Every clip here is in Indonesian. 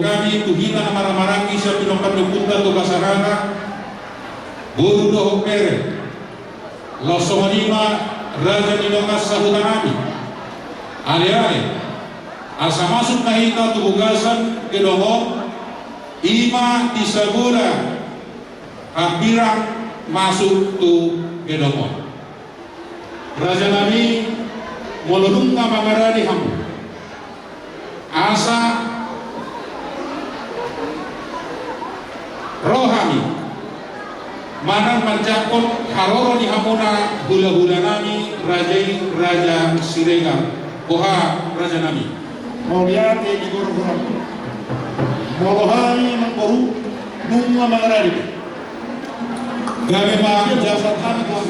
Kami tuhina na maramaraki sa pinongkatupunta to kasarana Burudo Hokpere Losomanima Raja Ninokas sa Hutanami Ale-ale asa masuk na hita tubugasan Kedohong ima tisagura hampirang masuk tu Kedohong Raja Nami molodung na mangarani hamu asa rohani manang mencakot haroro di hamuna hula-hula nami rajai raja Siregar koha raja nami mauliate di guru-guru molohani mengkoru nunga mangarari gawe ba jasa tan ko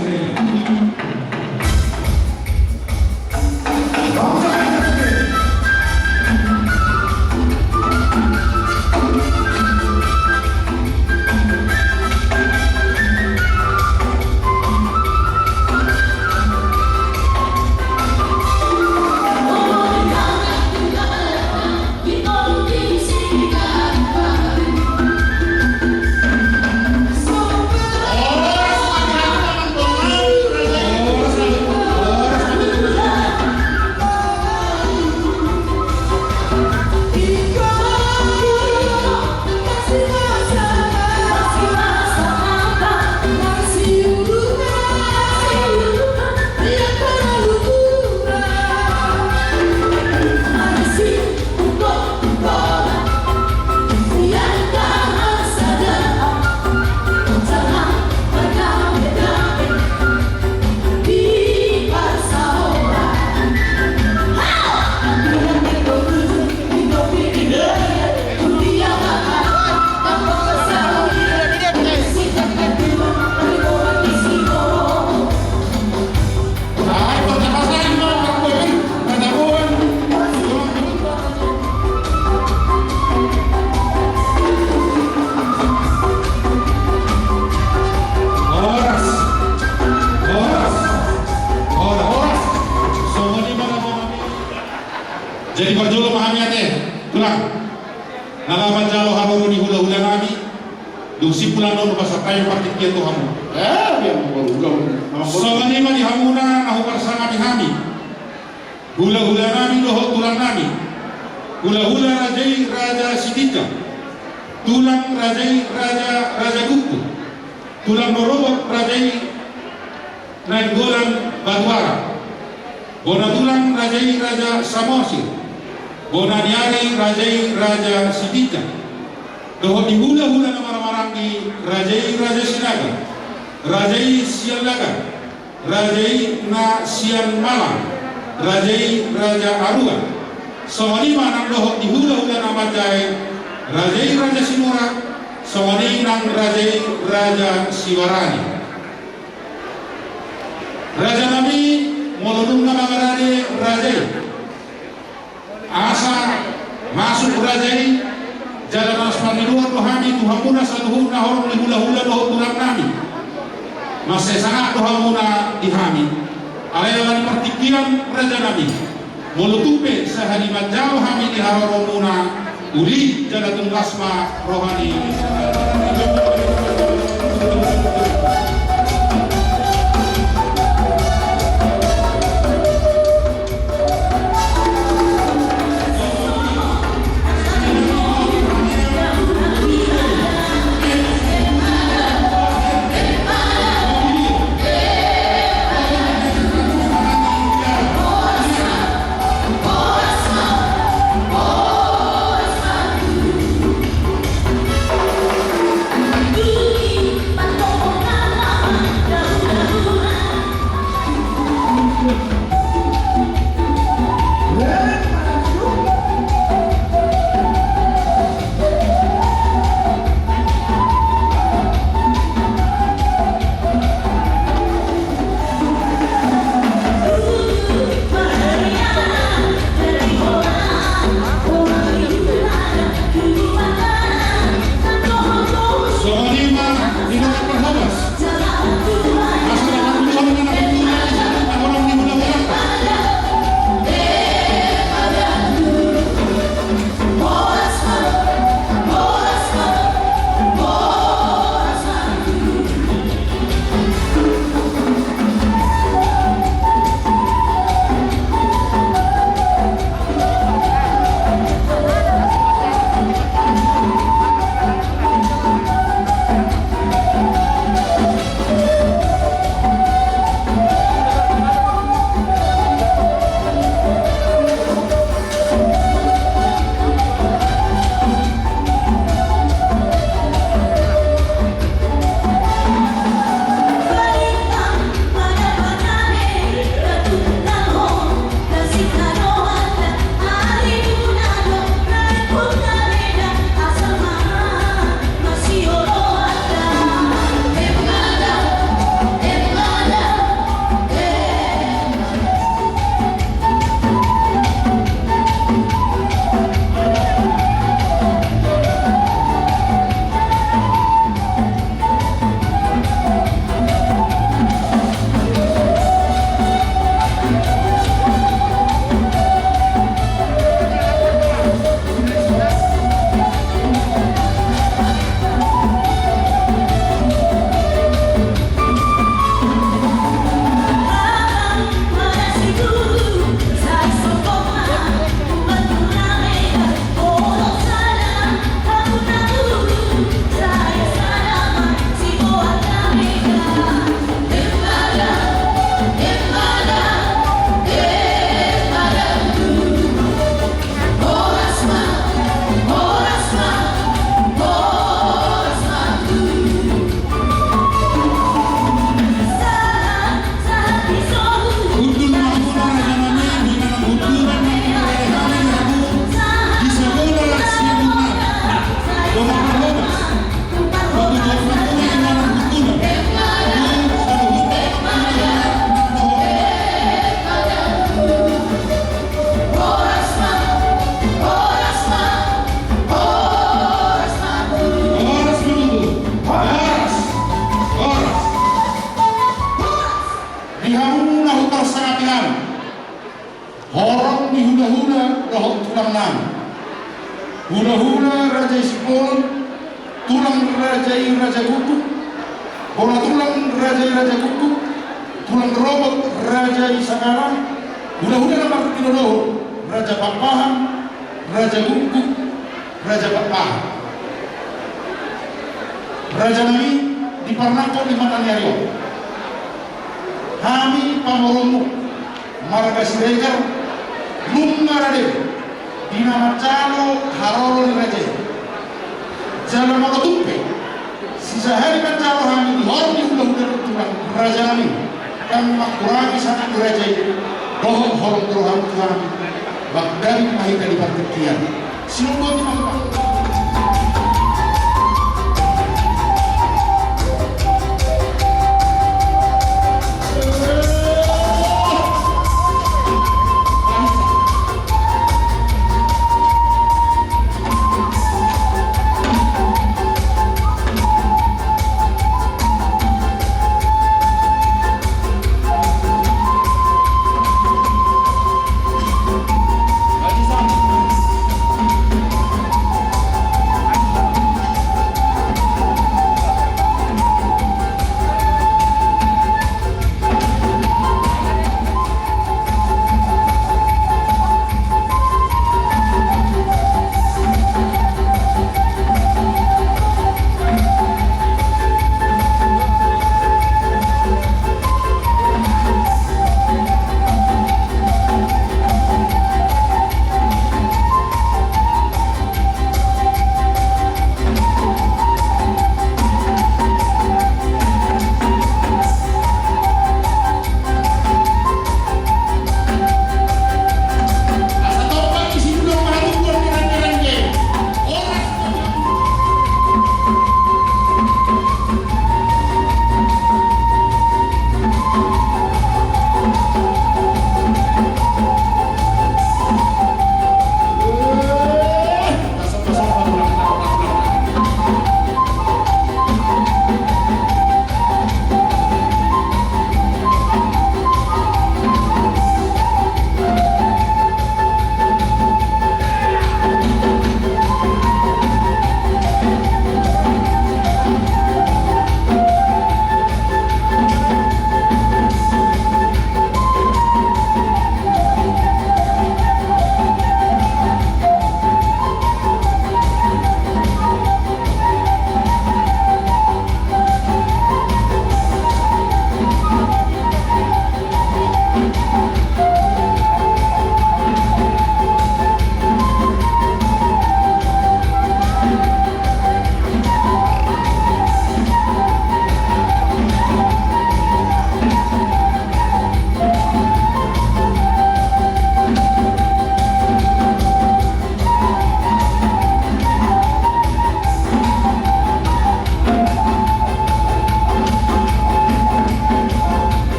jadi berjolo pahami ate tulang nalaman jalo hamu di hula-hula nami dusi pulang no pasakai partik kia to hamu yang baru so manima di hamuna nahu parsanga di hami hula-hula nami doho tulang nami hula-hula rajai raja Sidika tulang rajai raja Guptu tulang norobok rajai Nainggolan Batwara bona tulang rajai raja Samosir bona diari rajai raja Sidika doho di hula-hula na marang-marang di rajai raja Sinaga rajai Sian Laga rajai na Sian Malang rajai raja Aruga sawani manang doho di hula-hula na majai rajai raja Sinura sawani nang rajai raja Siwarani raja nami molodung na mangarani rajai asa masuk rajai jalan asmani luar rohani tuhamuna saluhur nahor hula-hula doho tulang nami masih sangat tuhamuna dihami alayalan pertikiran raja nami mulutupe sahalimat jauh kami di haroromuna uli jadatung lasma rohani. Horong di hula-hula rohok tulang nam. Hula-hula raja Sipol, tulang raja kuku, bola tulang raja kuku, tulang robot raja Isakara, hula-hula nama Kilodoho, raja Papahan, raja kuku, raja Papahan. Raja nami di Parnako di Matanyaryo. Kami pamoromu marga Siregar Lungarade Dina Macalo Harolo ni Raja Jala Molotupe Sisa hari Macalo kami di horong di hula-hula tulang Raja nami kami makurami sangat Raja rohong horong rohong kami Bagdari mahita di Partikian Sinunggu di Mahita.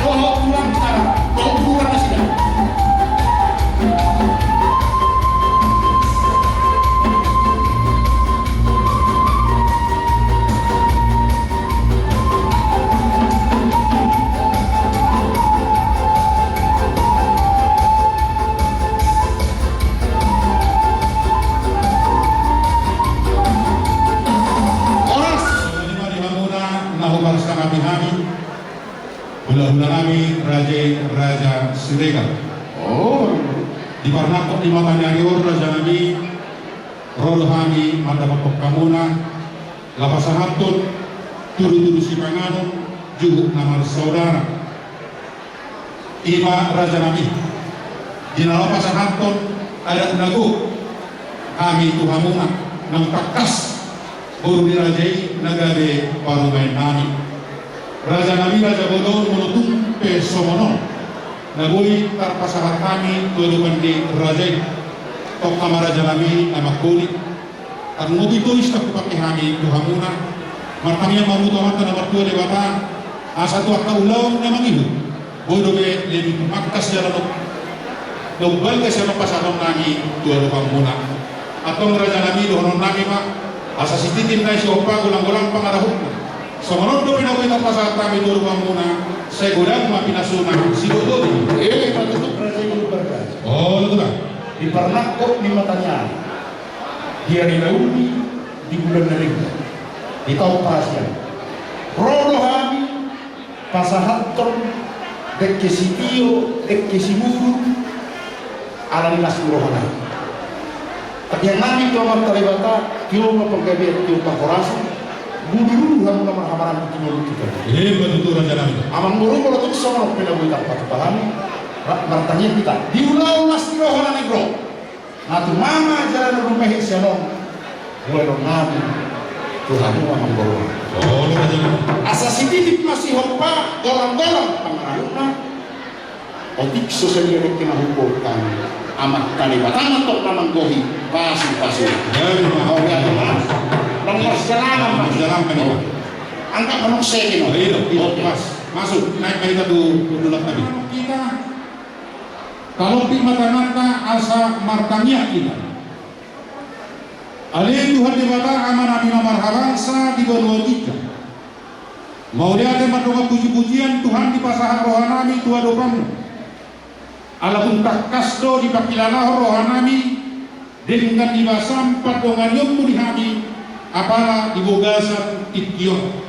doho tulang tara doho buruan na sila. Hula-hula kami Raja Siregar. Oh, Di Barnakot di matanya rior Raja Nabi Rolo kami madapat kamuna lapasahatun turu-turu si pangano juhuk nama saudara Ima Raja Nabi di lapasahatun ada nagu kami tuhamuna nang takas baru dirajai nagare parumain nami Raja Nabi Raja Bodor menutup pesomono nagui tarpasahat kami tudukan di Raja tok nama Raja Nabi nama kulit kan ngopi tulis tak pakai kami tuhamuna martangnya mamu tuhan nama tua dewata asa tua kaulau nama ibu bodoh be lebih makas jalan nobal ke siapa pasahan nami tua tuhamuna atau Raja Nabi dohonon nami mak asa sititin nai siopa gulang-gulang pangarahuk Somono do pinawita pa sa kami dulu muna saya godang mapinasuna si Dodo patutup Raja yang berkah. oh itu kan Di Parnakot di matanya dia dinauni di bulan Naringa di tahun Pasyan Rolo kami pasahaton dekke si Tio dekke si Muru alani nasurohana tapi yang nami itu amat teribata kilo mapaggabi at kilo pakorasi buru-buru kamu nama hamaran itu mulut kita. Betul Raja Nabi. Amang buru kalau tuh sama penabuhi tanpa kepahami, bertanya kita. Diulau nasirohana negro. Natu mama jalan rumah sianon. Mulai nabi Tuhanmu amang buru. Oh Raja Nabi. Asa sititip masih hopa golong-golong pangarayuna. Otik sosial kena hukum kami. Amat kalibat amat tok namang gohi pasi. Mau ya teman. Nomor jalan angkat menung segino masuk naik kita dulu tadi kita kalau di mata-mata asa martanya kita alih Tuhan dibata aman nabi marhabansa di dua kita mau dia ada madoga puji-pujian Tuhan di pasahan rohanami tua dopamu alapun tak kasdo di pakilalah rohanami dengan ibasam padongan yung mulihami apala ibogasan itkiyon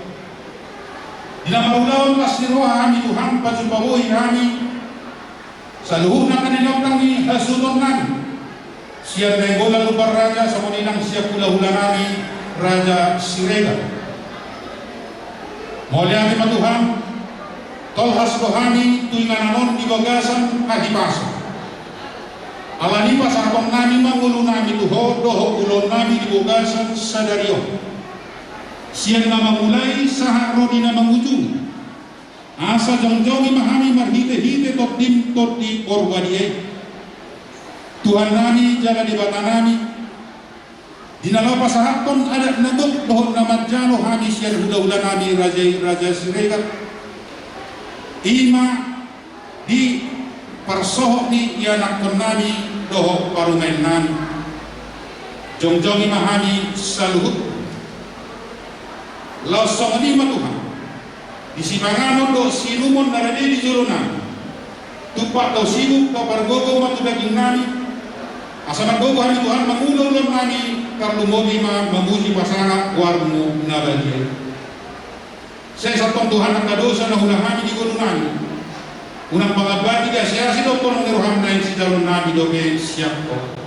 dinamaulawan pasniroha kami Tuhan pajumpabuhin kami sa luhur na kanilang kami hasunod nami siya na bola lubar raja sa muninang siya hula-hula nami Raja Siregar muliani matuhan tolhas rohani tuingananon ibogasan kahipasa alani pasakong nami mangulo nami tuho doho ulon nami dibugasan sa daryo siyan na mamulay sa haroni na mangujung asa jong-jongi mahami marhite-hite tot di orwadiye Tuhan nami jala di bata nami dinalaw pasahakon adat nagok doho na madjalo hami siyan hula-hula nami Raja Siregar ima di parsohok ni ianak nami doho parumain nami jongjongi mahami saluhut lausong ni matuhan di simangano do sinumon narade di jolo nami tupak do sinu kapargogo matu daging nami asama gogo hari Tuhan mangulong nami karlu mobi ma memuji pasangan warmu nabadi saya satong Tuhan ang kadosa na hulahami di gono nami unang pangabati ka siya si Dr. Ngeruham na si Jalon Nabi dobe siap ko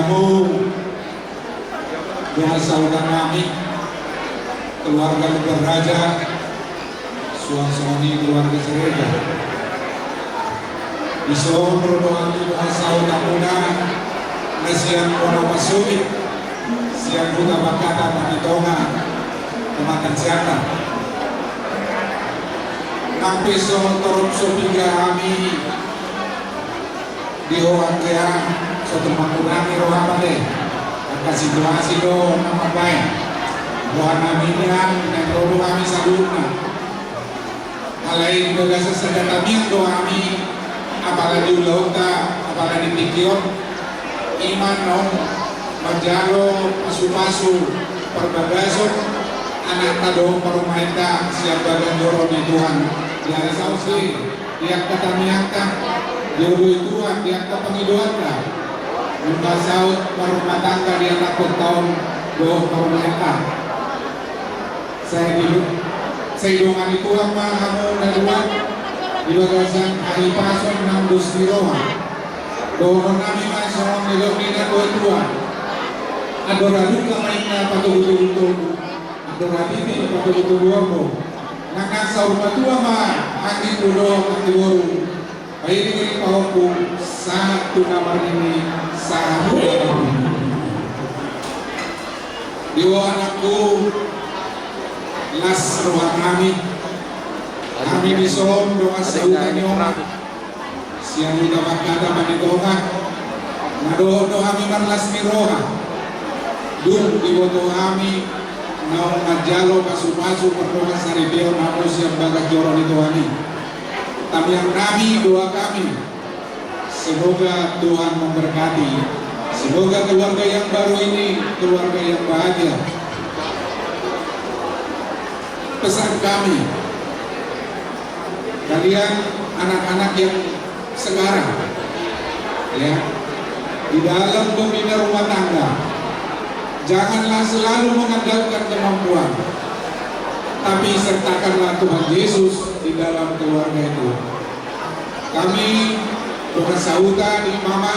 kamu berasal kami keluarga Raja suami keluarga Serega iso berdoa berasal kamu nasian orang masuk siang buta bakata manitonga kemakan siapa sampai so torop so tiga kami di orang kaya suatu menggunakan roh deh akan situasi do nama baik roh kami yang roh kami sabuna alai juga sesudah kami do kami apalagi lauta apalagi pikir iman non Majaro pasu-pasu perbagason anak tado perumaita siapa gendoro di Tuhan dia sausi dia kata miangka diurui Tuhan dia kata pengidoanka minta saut perumah tangga dia takut tahun doh perumaita saya dongan Tuhan mah kamu dan Tuhan di bagasan hari pason nambus di Roma doh nami masong nilokina doh Tuhan adoradu kamaina patuh-tuh adoradu ini patuh-tuh aku nakasau patua mah hati dulu hati baru baik ini pauku satu kamar ini satu diwa anakku las ruang kami disolom doa seutan nyoma siang udah bakada manitoha nadoho kami marlas miroha dun di boto kami nau ngajalo pasu-pasu perdoa saribeo namus yang bagas joron itu kami tapi yang kami doa kami semoga Tuhan memberkati semoga keluarga yang baru ini keluarga yang bahagia pesan kami kalian anak-anak yang sekarang ya di dalam pembina rumah tangga janganlah selalu mengandalkan kemampuan, tapi sertakanlah Tuhan Yesus di dalam keluarga itu. Kami Tuhan Sauta di Mama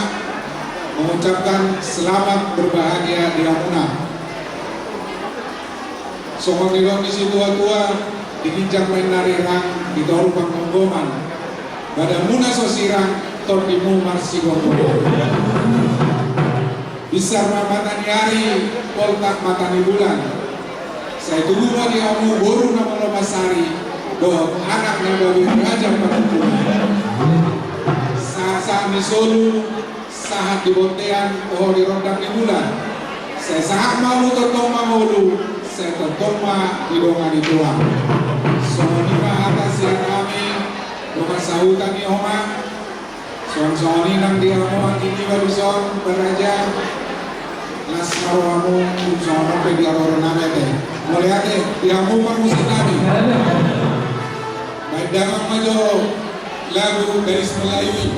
mengucapkan selamat berbahagia di Amuna. Sokong di situ tua dikinjak main narirang di toru panggoman. Pada Muna sosirang tordimu marsi bisa matani hari poltak matani bulan saya tunggu di amu boru nama lomasari doh anak nama Raja Pakupuan saat misolu saat di bontean oh di rondang di bulan saya saat mau tertoma maulu saya tertoma di dongan di tuang sonima atas yang kami rumah sautan di oma son-soni nang di amu ini baru son beraja las maruamu sono pe di aroro namete melihat yang umur musik nabi baik dalam majo lagu garis Melayu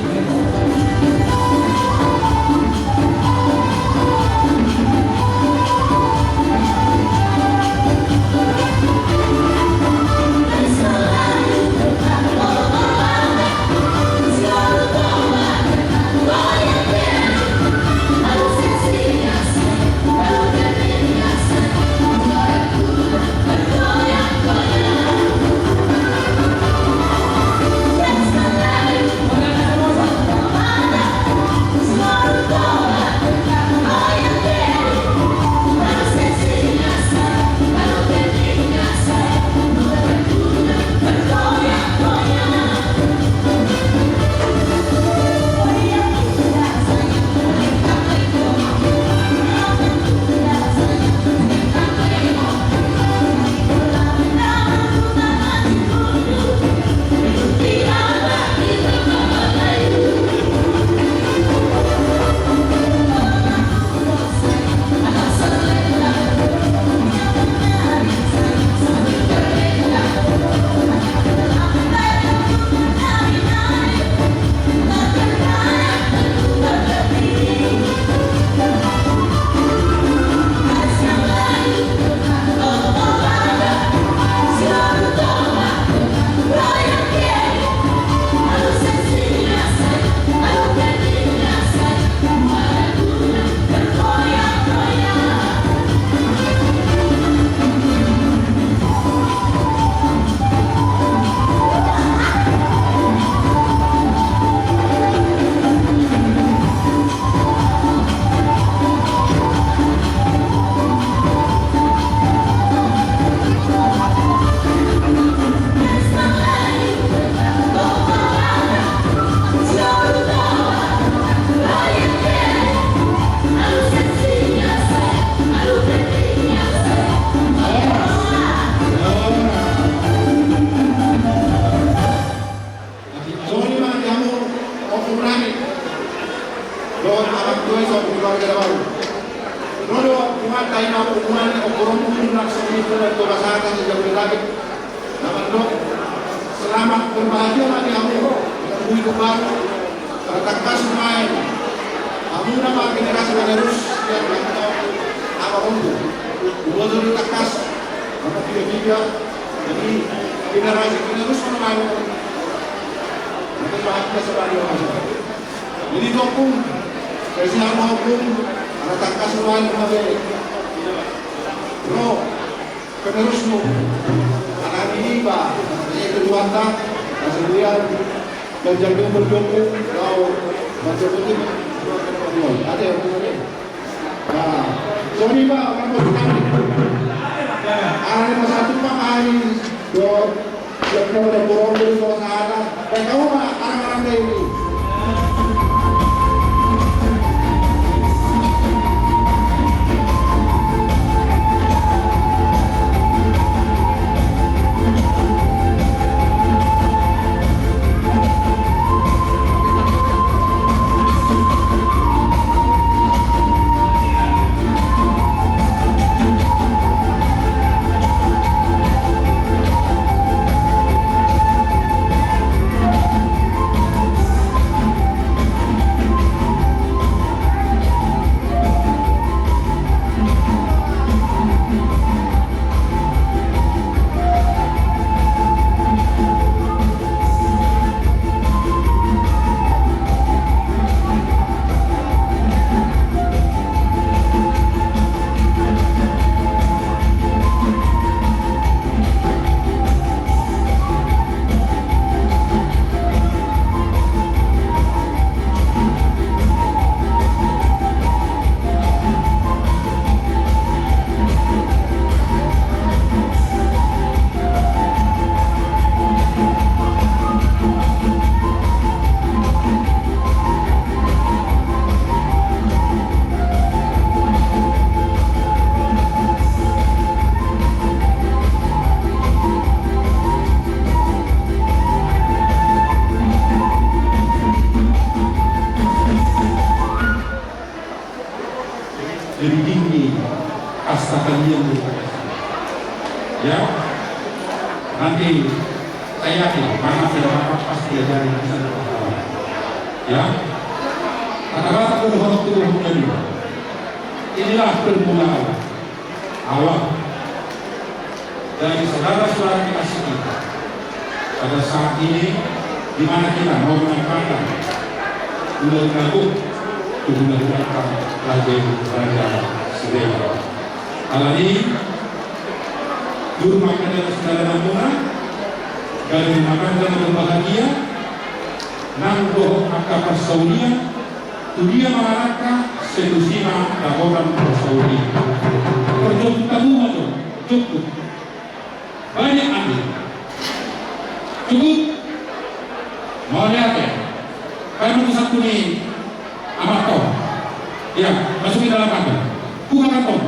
sudah turasakan di Jabodetabek. Namun dok, selamat berbahagia lagi kamu. Bui kembali, tertangkas main. Kamu nama generasi penerus yang bertanggung apa untuk. Dua dari takas, apa tiga. Jadi generasi penerus mana? Nanti bahagia sebagai orang. Jadi dokun, presiden maupun anak takas main kembali. Bro, penerusmu. Anak ini pak, ini kedua tak, kemudian dan jangan berjumpa kau macam itu ada yang punya. Nah, sorry pak, kamu sekali. Arah 51 pak hari dua, yang udah borong dari suasana. Dan kamu pak, orang-orang ini. Lebih tinggi kasta kalian ya, nanti saya yakin karena tidak pasti ada yang bisa dilakukan ya. Kata-kata waktu tadi inilah permulaan awal dari saudara-saudara kasih kita pada saat ini, di mana kita mau menempatkan Gunung Agung menggunakan Raja Sriwijaya. Kali ini guru makan dan saudara Nampuna dari makan dan berbahagia nang doh angka persaudia tudia malaraka sedusina dagoran persaudia perjok tamu aja cukup banyak ambil cukup mau lihat ya kamu satu nih amat toh ya, masukin dalam kantong buka kantong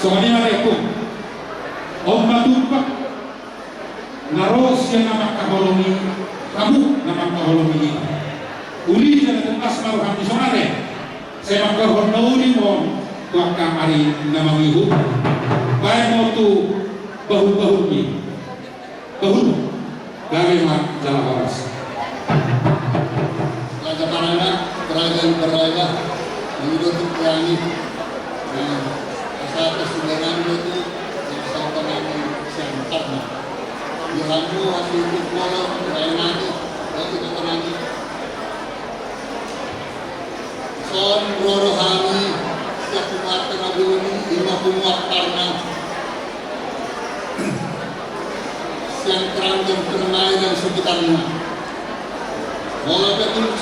soalnya ada itu om batumpak naros yang nama kaholongi kamu nama kaholongi uli jangan tempas maruhan di sonare saya maka honori mon tuakang hari nama ibu baik mau tu bahu-bahu ni bahu dari jalan baras. Raja Parana, kerajaan berlaga, menutup berani. Asal kesulitan itu yang sampai kami sentak. Dihantu hasil itu kalau lain nanti, lagi keterangi. Son Rorohani, setiap umat terabuni, 50 karena yang terang dan ternai dan sekitarnya. Walaupun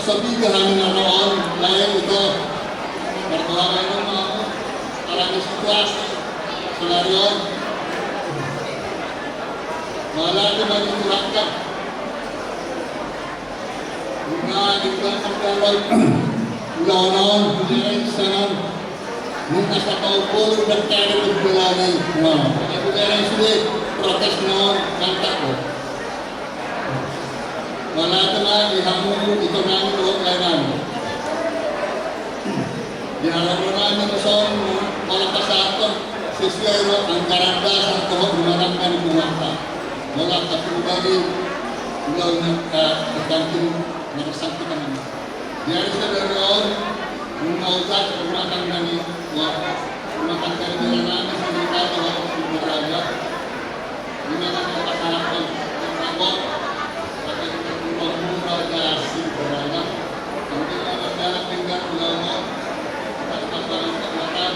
sepi kehamilan orang lain itu berdoa itu mau orang situasi scenario malah itu bagi turunkan. Bunga kita sampai ulang bulan sana minta satu puluh berkali berbulan. Nah, itu yang sudah protes non kantak ko. Wala ito na ihamu ito na ito kailan. Pinalamunan ng son, malakasaton, siswero ang karandasan ko gumanangkan kumata. Wala katulad ulaw ng kagantin nakasakto ka naman. Diyan sa daroon, kung nautat sa kumatang nani, kumatang ka rin nila namin sa mga tawa o kumaraga. Hindi na nakakasaton ng abot, pati kung magmura ka si kumaraga. Hindi na nagdalapingan ulaw mo, pagpapalang kaklatan.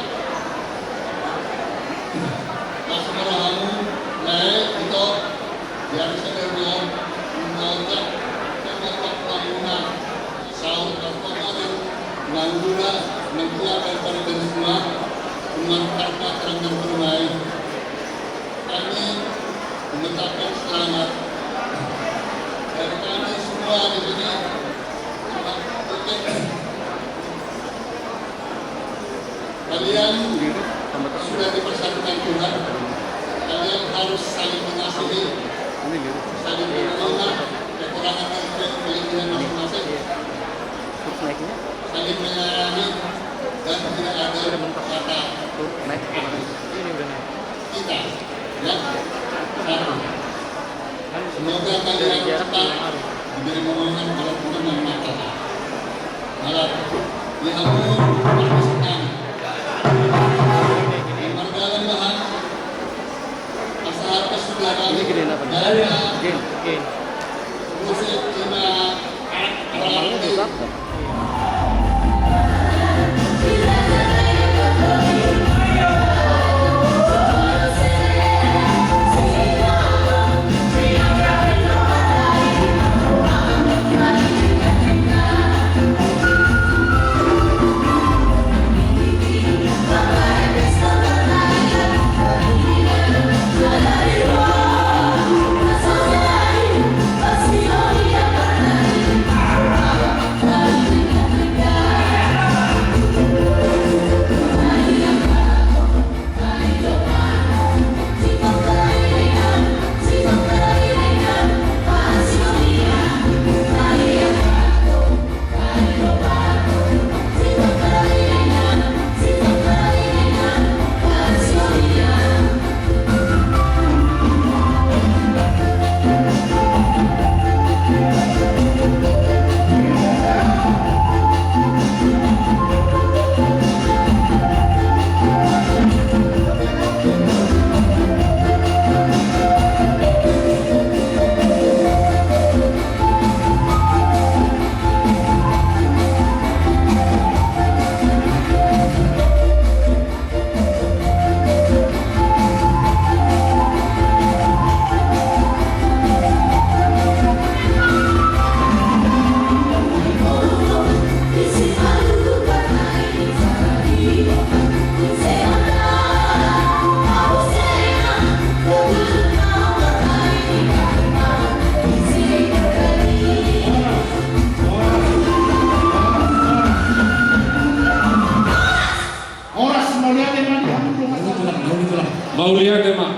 Nasa marahamu, dahil ito, diyan sa daroon, kung nautat, pagpapalang sahur kapal nangula nangkuakan pada semua umat terang dan bermai kami mengucapkan selamat dari kami semua di sini kalian sudah dipersatukan Tuhan kalian harus saling mengasihi saling menerima kekurangan dan kelebihan masing-masing saling menyayangi dan tidak ada kata kita yang satu. Semoga kalian cepat diberi momongan kalau Tuhan yang mata malah diampun perpisahan yang berdalam bahan asal kesudahan dari musik cina anak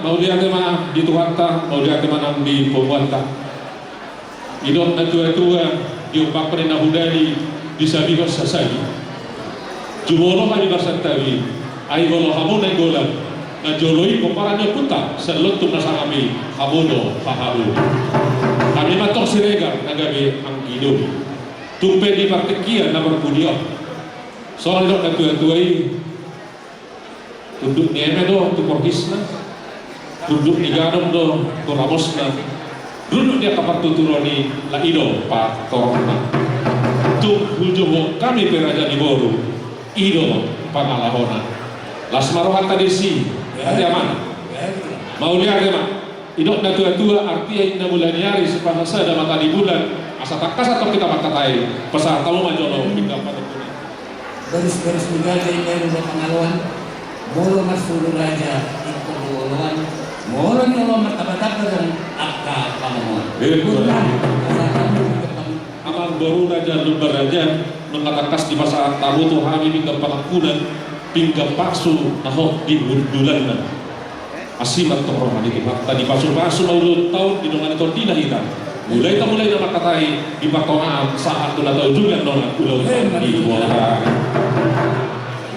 Mauliatema di Tuanta, mauliatema nang di Pembuanta. Idok na tua-tua di upak pada nahudali di sabiho sasali. Jumolo kami bersantawi, ay golo hamon ay golan. Na joloi komparannya punta, serlot nasa kami hamono paharu. Kami matok siregar nagabi ang hidup. Tumpe di partikian na berkuliah. Soal idok na tua-tuai tunduk nieme do tu porhisna, tunduk ni gadom do tu ramosna, duduk dia kapar tuturoni la ido pa torna. Tu hujubo kami peraja di boru, ido pangalahona. Las marohan tadi si, hati aman. Mau lihat mak, idok na tua-tua artinya inna mulaniari sepanasa ada mata di bulan, asa takas atau kita makatai, pasal tahu majolo hingga pada bulan. Garis-garis mengaja ini udah pengalaman. Molo masulu raja itu boloan, molo nyolo martabat dan akka pamon. Amal baru raja lumbar raja mengatakas di masa tahu tuh kami pinggang pelakunan pinggang paksu nahok di bulan asimat torohan itu tadi pasu-pasu mau tahun di dongan itu tidak hilang. Mulai nama katai di patongan saat tulah tahu juga dongan pulau di bawah.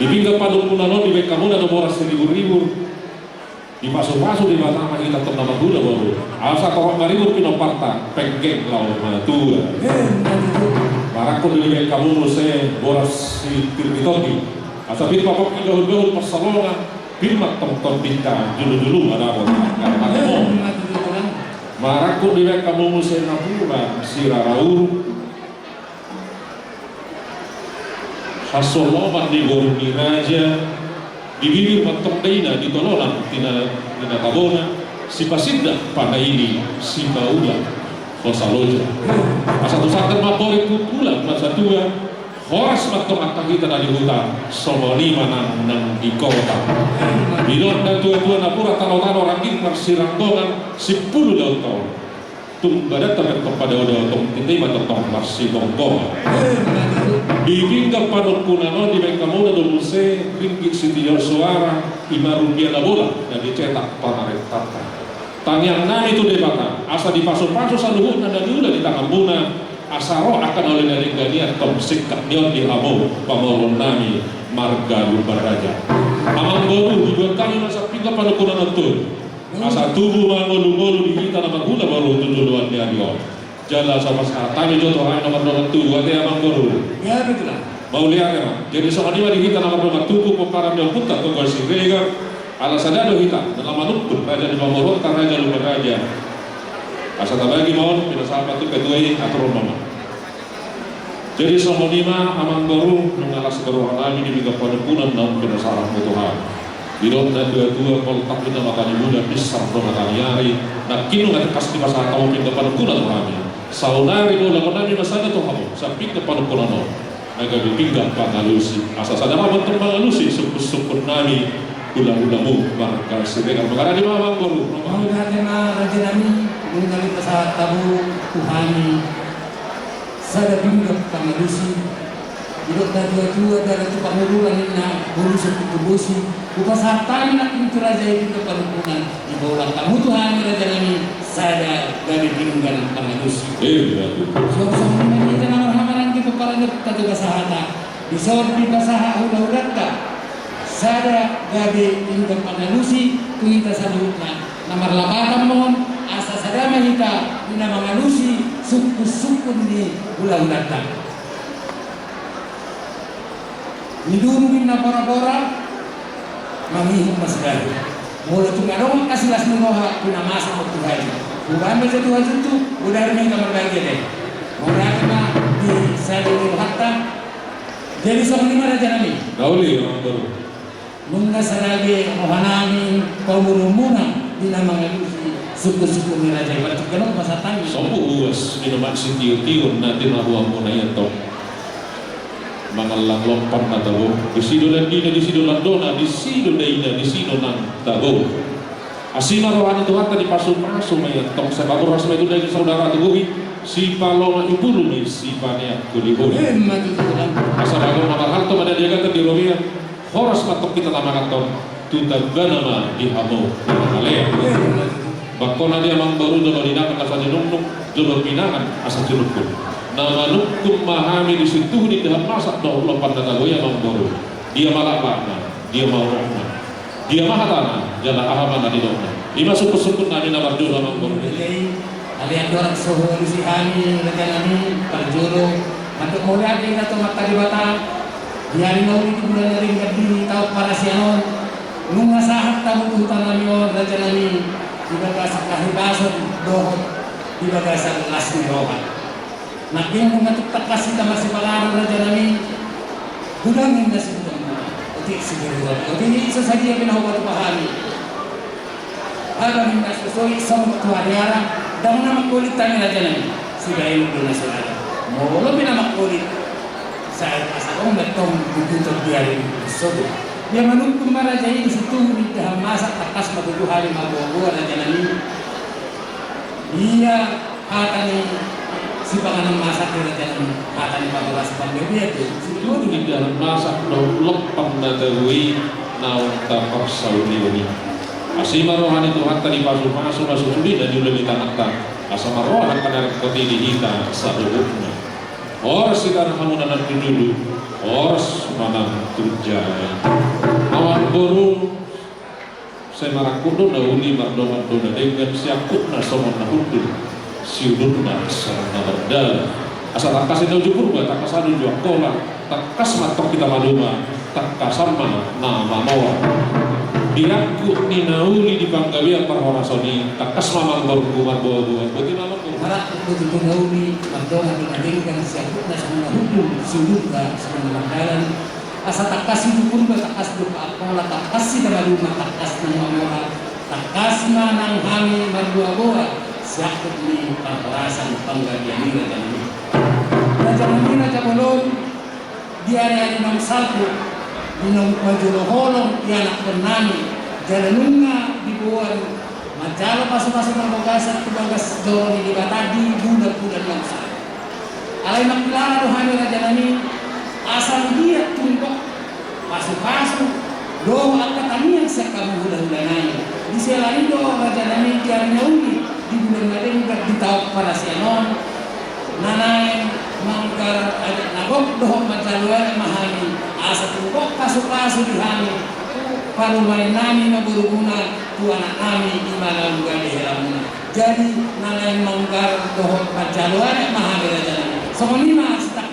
Dipingga padung punano di beka muna nomor 1.000 di pasu-pasu di batang kita tetap nama gula baru. Asa kau maribur pinoparta penggeng lau matua. Marakun di beka muna se boras si pirmitogi. Asa pin papok gahul-gahul persalongan pirmat tong-tong bintang dulu-dulu ada apa? Karena marakun di beka muna se nabura siraraur. Hasoloman di gorungi raja di bibir matong daina di tolonan tina tabona si pasinda pada ini si baula osaloja asatu sakit mapori pupulan masa tua horas matong akta kita dari hutan somoni nang di kota bidon dan tua-tua napura tano-tano rangking marsirangtongan 10 tahun tung badat tamet kepada udah tong tintai matong marsi tongkong Bibingga padok punano di bengka muda do muse ringgit sitiyor suara 5 rupiah la bola dan dicetak panaretata. Tanyang nami itu debata asa dipaso-paso saluhut nada diulah di tangan buna asa roh akan oleh dari ganian tom sikap nion di amo pamolon nami marga lubaraja. Amang baru dua kali masa pingga padok punano tuh asa tubuh mangolu-ngolu di kita nama gula baru tujuan di arion. Jala sama saat tadi jodoh hanya nomor 2 dia amang baru. Ya betul lah. Mau lihat ya, jadi soal ini di kita nomor 2 tuku pekaran yang putar tunggal si Gregor alasan ada kita dalam manukun raja di Bangorot karena raja lupa raja. Asal lagi mau tidak sahabat itu kedua ini atur mama. Jadi soal 5 amang baru mengalas keruang kami di bidang penepunan dan pendasaran Tuhan. Bidon dan dua kontak kita makan ibu dan pisang dong makan yari. Nak kinu nggak kasih pasal kamu pindah penepunan kami. Saunari bola menami masanya tuh kamu samping kepada kono agak dipinggah pangalusi asa sadar untuk pangalusi suku nami ulang-ulamu maka sedekah perkara di mawang baru Mau datang raja nami mengenali pesawat tabu Tuhani sada pinggah pangalusi hidup dan dua dari tu pangurulan na bulu seperti busi bukan saat tani nak pintu raja itu kepadukunan di bawah tamu Tuhani raja nami sada dari tinggal pangalusi. Suara-suara ini kita nama-namaran kita para kita juga sahata di sawat di basaha udah-udah sada gabi tinggal pangalusi kita salutna nomor 8 mohon asa sada mahita di nama pangalusi suku-sukun di udah-udah nidurungin na pora-pora mangihong masgari mula tungarong kasilas nunoha pinamasa mo Tuhan bukan baca Tuhan itu udah rin kamar lagi deh mula na di salilil hatta jadi soal 5 raja nami Gauli orang baru nung nasaragi ohanami pamurumunan di nama ngalusi suku-suku ni raja batuk ganong masatang sompo uwas minuman si tiyo-tiyo natin nahuang mo na yan to mangalang lompan na tabo di sido landina di sido landona di sido daina di sido nang tabo asima rohani Tuhan tadi pasu-pasu mayan tong sebab ras itu dari saudara tubuhi si palonga ibulu ni si pania kulibuli asa bago na mahalto mana dia kata di romia horas matok kita nama kanton tutagana di hamo kale bakona dia mang baru do dinakan asa dinung jodoh pinangan asa junukun nama nukum mahami di situ di dalam masak dah Allah pada goya mangboru dia malakna dia maurakna dia mahatana jala ahamana di dona lima suku-suku nami nama dua mangboru jadi alian dorak sohor si hani rekanani perjuru untuk mulai kita tuh mata di batang dia mau itu bulan ring di tahu para sianon nunga sahat tamu hutan namion rekanani di bagasan kahibasot dohot di bagasan lasmi rohan nak yang mengatuk tak kasih tambah si palaran raja nami gudangin na si gudang otik si gudang otik ini isa saja yang pinahuwa tu pahami agamin na susoi isang tuwariara daw na makulit tani raja nami si gayon doon na si raja molo pinamakulit sa asakong natong bugutog diyarin sodo yang menunggu maraja ini situ di dalam masa takas maguguhari mabuwa raja nami iya katani si panganan masak di raja nami katani pagulas panggabia itu itu di dalam masak do lepang na dawi naon tapar sauni asima rohani Tuhan tadi pasu-pasu masuk sudi dan juga ditanakta asama rohan kadar kotini hita saduhukna horas kita kamu nanan dulu horas manang Batujaya awan boru saya marakudo na uli mardoman dona dengan siakut na somon na hudu siudun na sarana berdal asal takas itu jupur buat takas adu jual kola takas matok kita maduma takas sama nama mawa diakut ni nauli di Banggalia parhorasoni takas mamang bergumar bawa-bawa bagi mamang harap betul nauli mardoman dona dengan siakut na somon na hudu siudun na sarana berdalan asa takas itu pun takas berupa apola takas si dalam takas nang mamora takas manang hami marbuaboa siakut ni pangkarasan Panggalian ini raja ini raja bolon di area Imam Salku minum majulo holong anak penani jalanunga di bawah macalo pasu-pasu ng bugasan tubagas dorong di batadi budak-budak yang sah alay makilala rohani raja nani asal dia tumpok pasu-pasu doa katanian sa kamuhulan-hulanay di sila ito raja nani diyan nauli di bulan natin ditawag para si anon nanay mangkar adik nagok dohok macaluan mahani asa tumpok pasu-pasu dihani palumay nami na buruguna tu anak nami di mana lugar di helamuna jadi nanay mangkar dohok macaluan mahani raja nani sokonima setak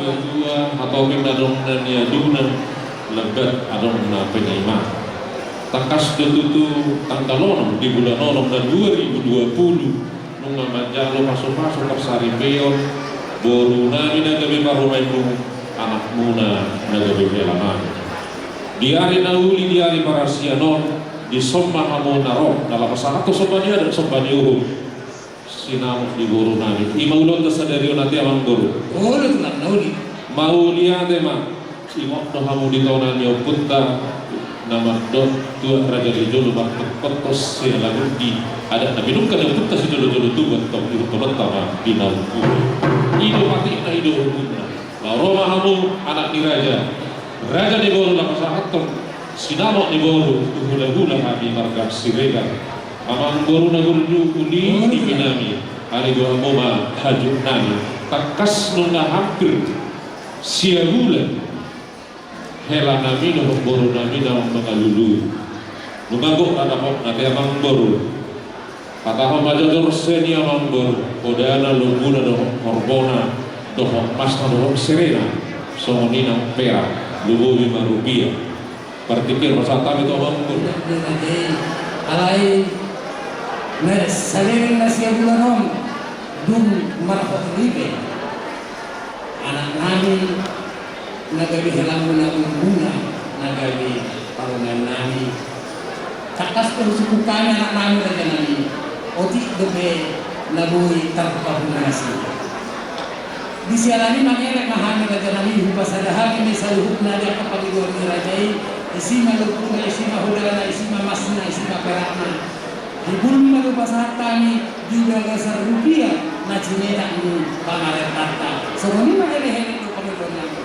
dua atau minadong dan yaduna lebat adong na penaima takas detutu tanggalon di bulan nolong dan 2020 nunga manjalo masuk-masuk tersari peon boru nami nagabi parumaimu anak muna nagabi helaman di hari nauli di hari parasianon di somma hamu narok dalam pasal atau sombania dan sombaniuhu sinamuk di boru nami imaulon tersadari nanti amang boru mau lihat emang imok no hamu di tahunan yo punta nama dot tua raja di jolo bak kotos sih lagu di ada nabi nungka yang punta si jolo tu buat top di kolot tawa di nauku ido mati na ido punta Roma hamu anak di raja di boru lah pasahaton sinamok di boru hula-hula kami marga sirega amang boru na gurdu uli di pinami hari dua moma hajuk nami takas nunga hampir siagulan hela nami no boru nami na mengalulu nungagok ada kok nanti amang boru patah majador seni amang boru kodana luguna do horbona do mas do serena songonina pera lubu 5 rupiah partikir pasata itu amang boru alai mes salirin nasi abulanom dum marhot ribe anak nami nagabi halamu na ungguna nagabi parungan nami takas pun suku kami anak nami raja nami oti dobe nabui tarpahunasi di sialani mangelek mahami raja nami hupasadahami misaluhuk nadia kapagidor ni rajai isima lupuna isima hudana isima masna isima perakna hibul malupasahat kami di dasar rupiah na cineta ini pangaren tata semua mangelek itu pagidor nami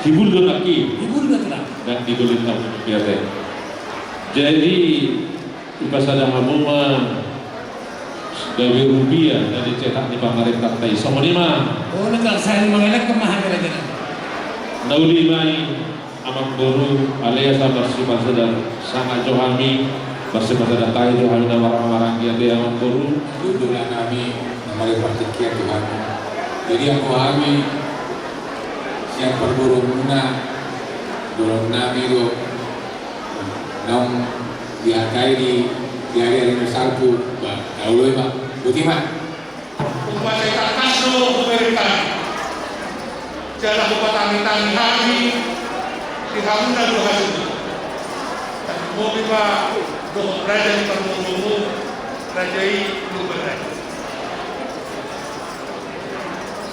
hibul donaki hibul betul dan didulin tahu biasa jadi ipasada hamuma gawe rupiah dan dicetak di pamarentah tai sama lima oh legal saya mengelak kemahan raja nauli mai amang boru alias bersifat sedang sangat johami bersifat sedang tai johami nama orang-orang yang dia amang boru Dudulan kami namanya pertikian Tuhan jadi aku kami siap berburu muna dorong nami itu nong dihargai di area yang salpu kalau pak putih pak upaya kaso berikan jalan upatang-tang kami di hamuna dua hasil tapi mau bipa doh raja di permumu rajai luberai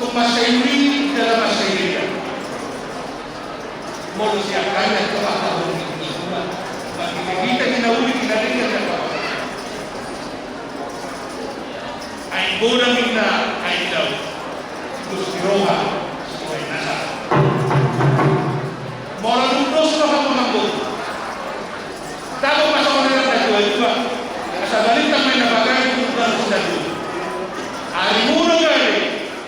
kumasa ini dalam masa ini mau siapkan dan kepala bagi kita dinauli kita dengar apa ay bola minna ay daw kustiroha ay nasa mola nundos roha mengambil tahu pasal orang yang dua asal balik kami nak pakai bukan sudah dulu hari mula kali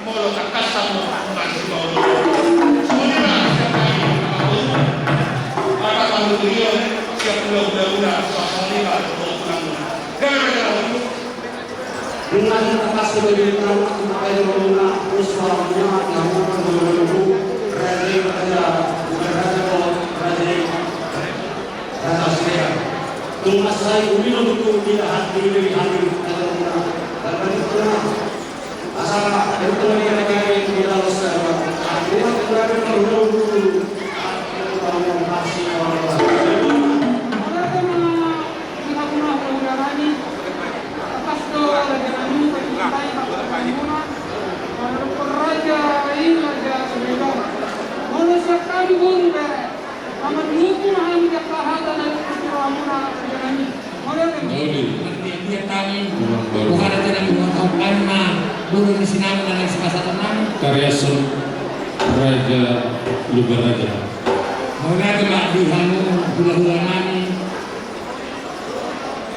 mola takas sama masih mau semuanya siapa ini beliau siap mudah-mudah Pasalika Dengan atas kebenaran sampai bermula usahanya namun menunggu raja bukan raja Syria. Tumas saya umino itu tidak hadir dan asal itu yang kita tidak usah. Bukan berarti menunggu yang masih dia kami bukan ada yang mengatakan dulu di sini dan semasa tenang karya Raja Luberaja. mulai kelak dihamu hula-hula nami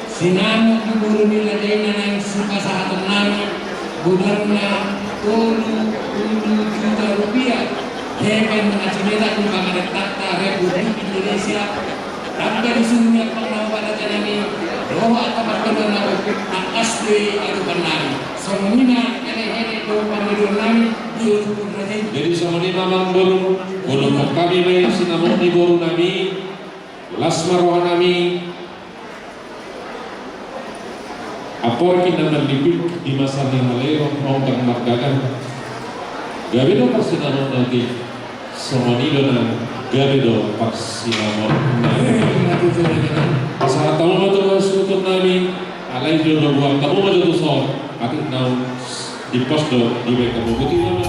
sinamu diburu niladena yang semasa tenang budarna tolu juta rupiah hebat mengacineta di Bangladesh Tata Republik Indonesia tanpa disuruhnya pernah pada janani roh atau perkenalan tak asli atau benar semuanya hele-hele do panggilan diurut raja. Jadi semuanya mamang boru kami may sinamon ni boru nami lasmarohan nami apor kinamandipik di masa halero mau kang margagan gabido persinamon nanti semuanya na gabido persinamon saat tamu matu sutut nami alay jodoh buang kamu matu tusor atik nau di pos do di mereka bukti nama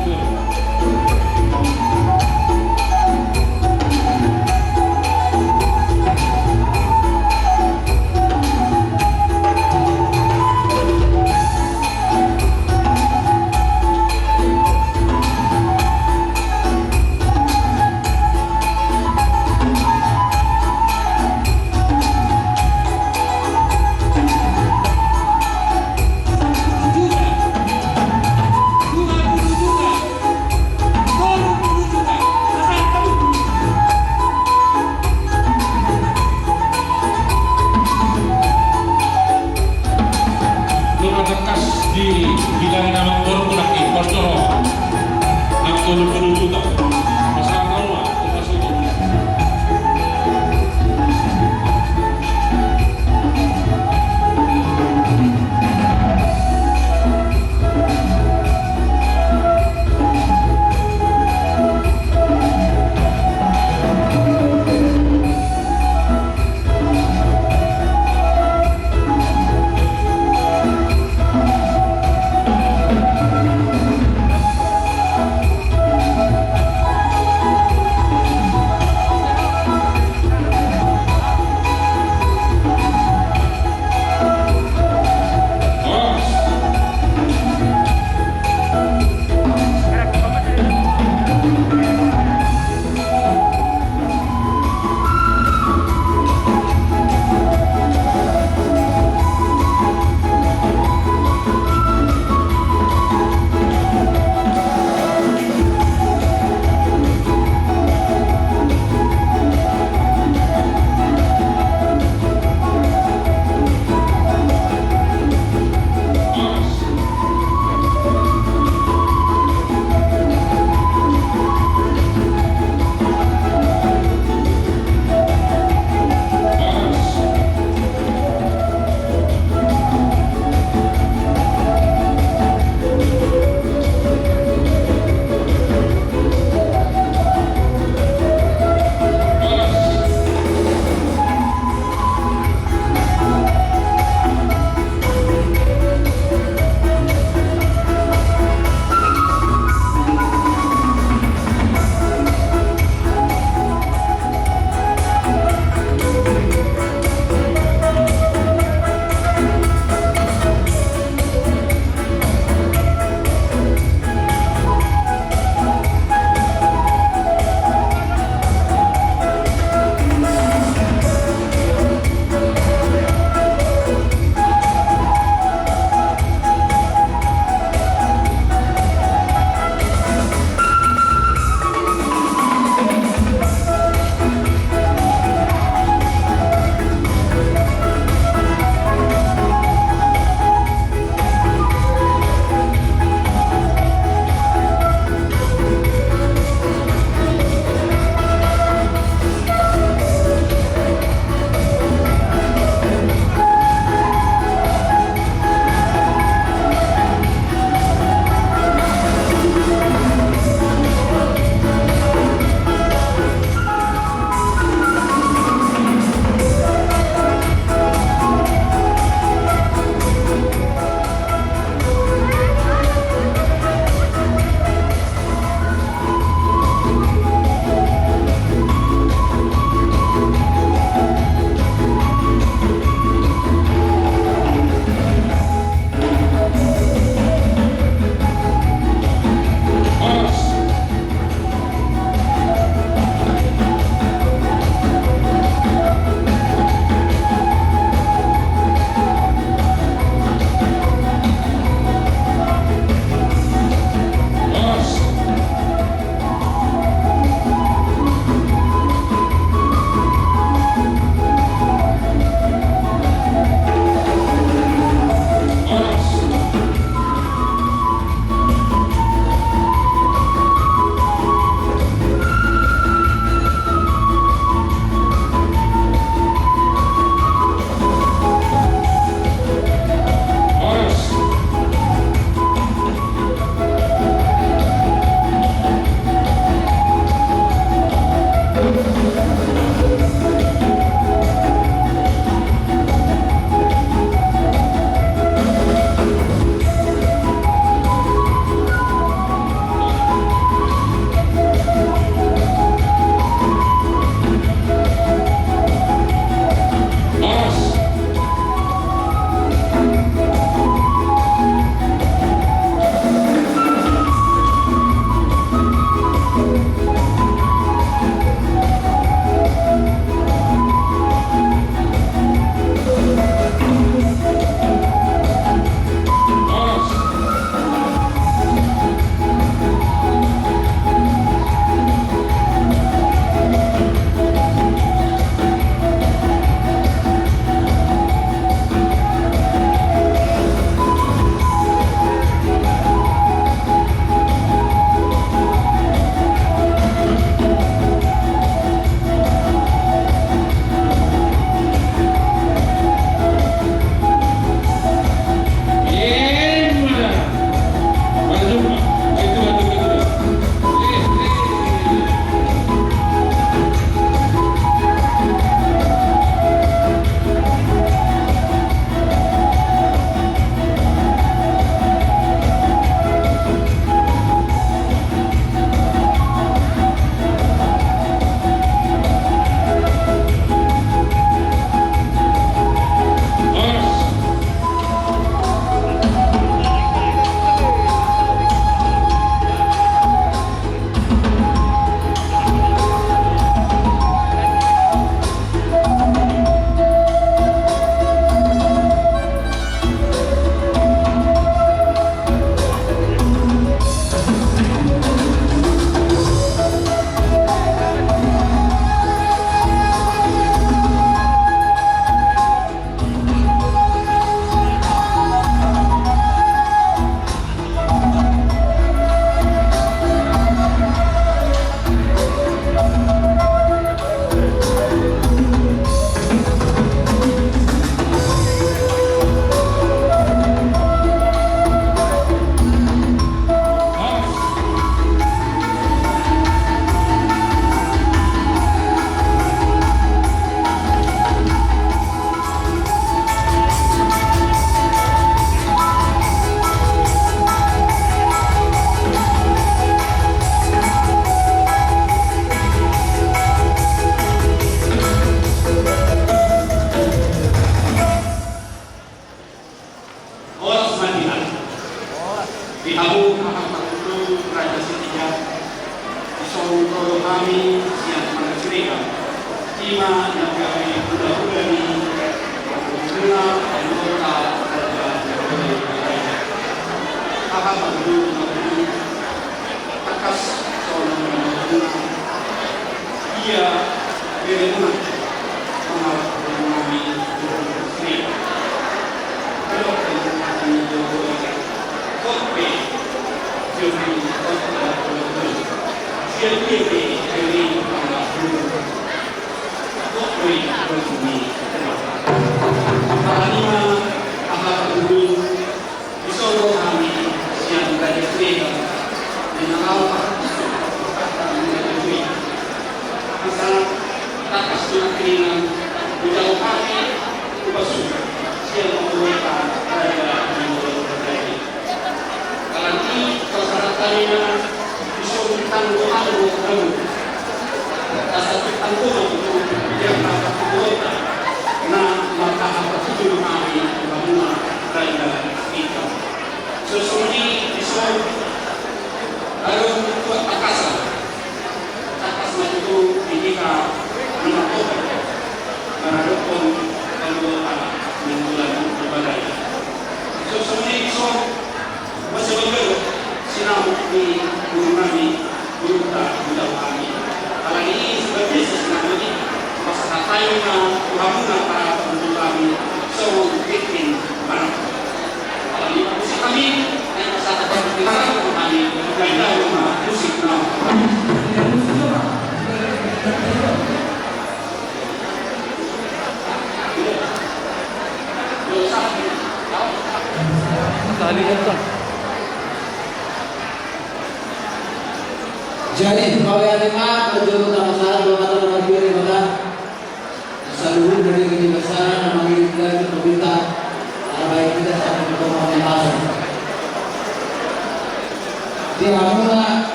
Jadi kalau yang lima berjuru sama saya 2 kata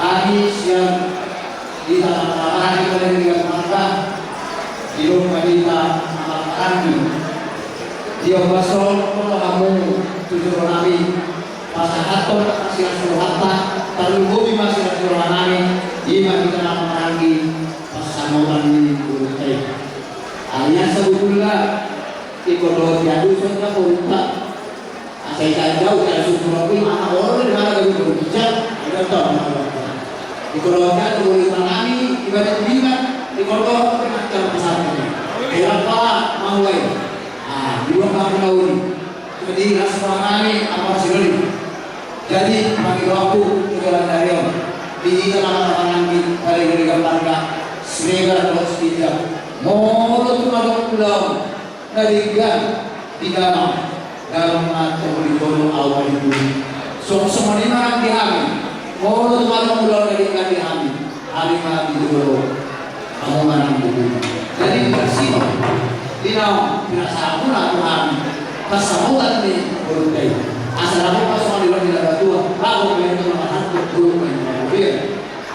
Hadis yang ditanaman oleh dengan mata di rumah kita kami dia basol kalau kamu tujuh nabi pasahaton masih surata lalu hobi masih surani ima kita lagi pasamutan ini berita alias sebetulnya ikut jadu sudah berita saya jauh dari suku anak orang di mana lagi berbicara ada tahu Dikolokan oleh tanami ibadat lima dikolok macam pesantren. Berapa mawai? Dua tahun jadi rasmani apa sih? Jadi bagi waktu jalan dari di tengah-tengah di pada gambarkan segar terus tidak. Mau tu ada pulau dari di dalam atau di bawah awal itu. Semua ini orang dihami. Mau tuh pulau dari kami hari mati dulu kamu mana dulu jadi bersih tidak salah Tuhan pas samutan ini berudai asal aku pas mau di luar tua aku pengen tuh makan dulu main mobil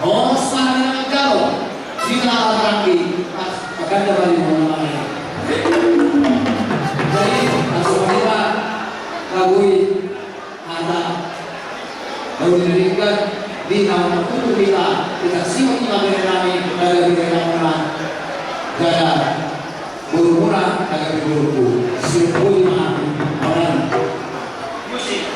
oh sekarang kalau kita orang di pas akan dapat di mana jadi asal kita kagui ada lalu diberikan di nama tubuh kita simak kita berani dari orang gaya buru-buru agak buru-buru sirpul orang musik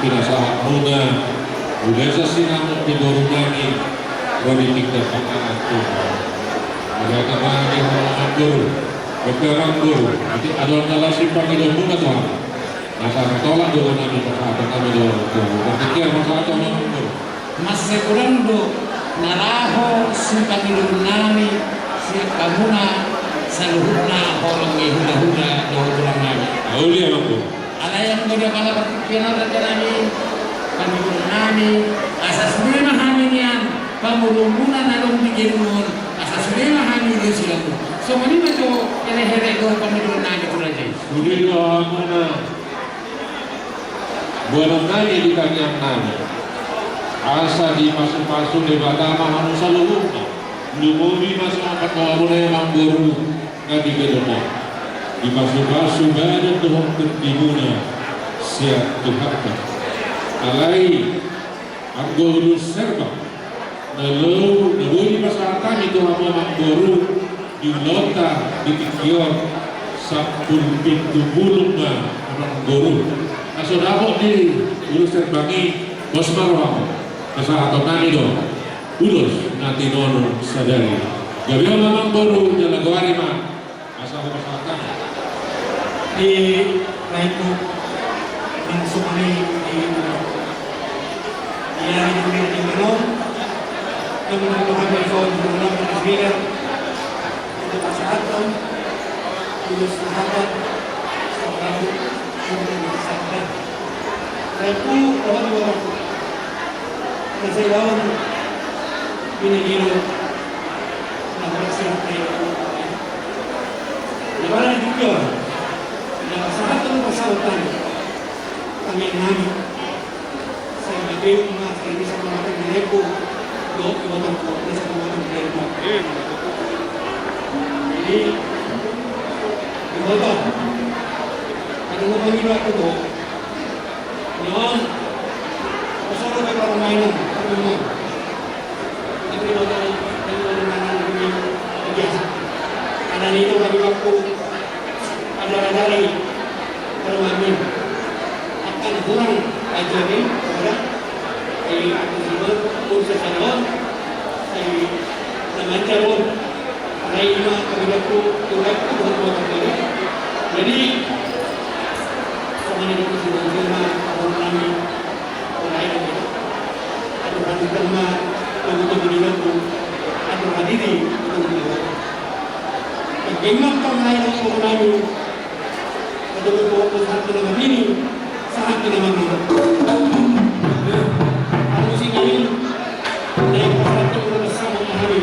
Pinasahan muda, budaya sinamut di Borunyangi, politik dan pandangan Tuhan. Ada kemana orang guru, berperang guru, nanti ada dalam simpang hidup bunga Tuhan. Masalah tolak dulu nabi persahabatan kami dulu Tuhan. Berpikir masalah tolak guru. Mas sekurang do naraho simpang hidup nami siap kamuna saluhuna horong huda-huda do kurang nami. Aulia mampu. Ada yang dia kala berpikiran rekanani kami nami asas memang haminian pamulungunan alung bikinun asas memang hamin dia silaku semua ini macam ele-ele do kami nami kurang Sudah mana buat nami di kanyang nami asa di masuk-masuk di batama hanu saluhuna lumumi masuk apa kau mulai mangguru kami gedemok di masuk-masuk banyak Tuhan tertimuna siap Tuhan alai angguru serba lalu di masyarakat kami Tuhan mangguru di lota di tikior sampun pintu bulungan mangguru asodabo di urus serbangi bos marwah kesalahan kami dong ulus nanti nono sadari gabion lamang boru jalan goarima asal masyarakat di lainku langsung di yang di minum kemudian telepon berulang di speaker untuk kesehatan tulus sahabat selalu sampai lainku orang saya lawan ini hero nomor satu di mana juga yang sangat terpesawatan kami nami saya berdiri mas ini sama makan dilepo do iwatan ko ini sama makan dilepo jadi iwatan ada mo pamilya ko do yon kasama ka para mainan kami mo tapi iwatan biasa karena itu kami waktu dari permanen akan kurang ajarin kepada aku sebut urusan salon, saya namanya pun, saya lima kabilaku buat kali. Jadi sama ini sudah lima tahun kami mulai ini. Ada hati terma untuk kabilaku, ada hadiri untuk kabilaku. Bagaimana kami untuk kami? Betul-betul saat kita begini, saat kita begini. Aku sih ingin naik pesawat itu bersama hari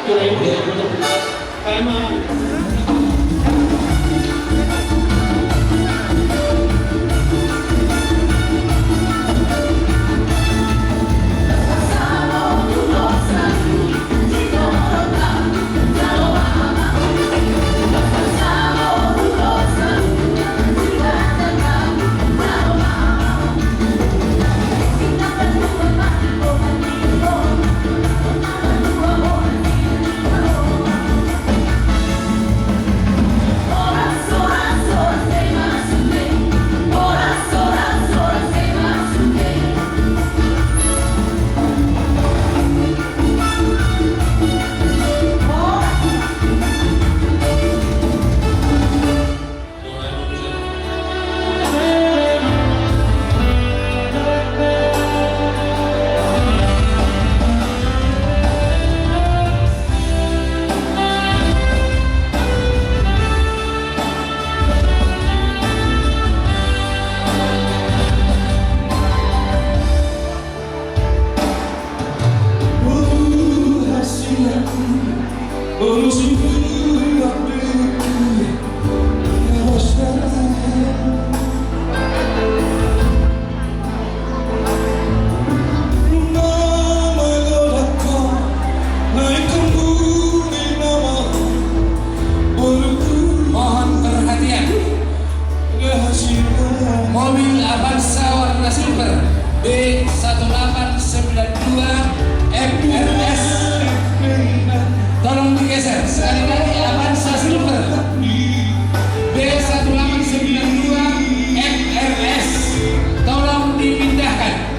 kita ini betul. Karena mobil Avanza warna silver B1892 FRS, tolong digeser sekali lagi. Avanza silver B1892 FRS, tolong dipindahkan.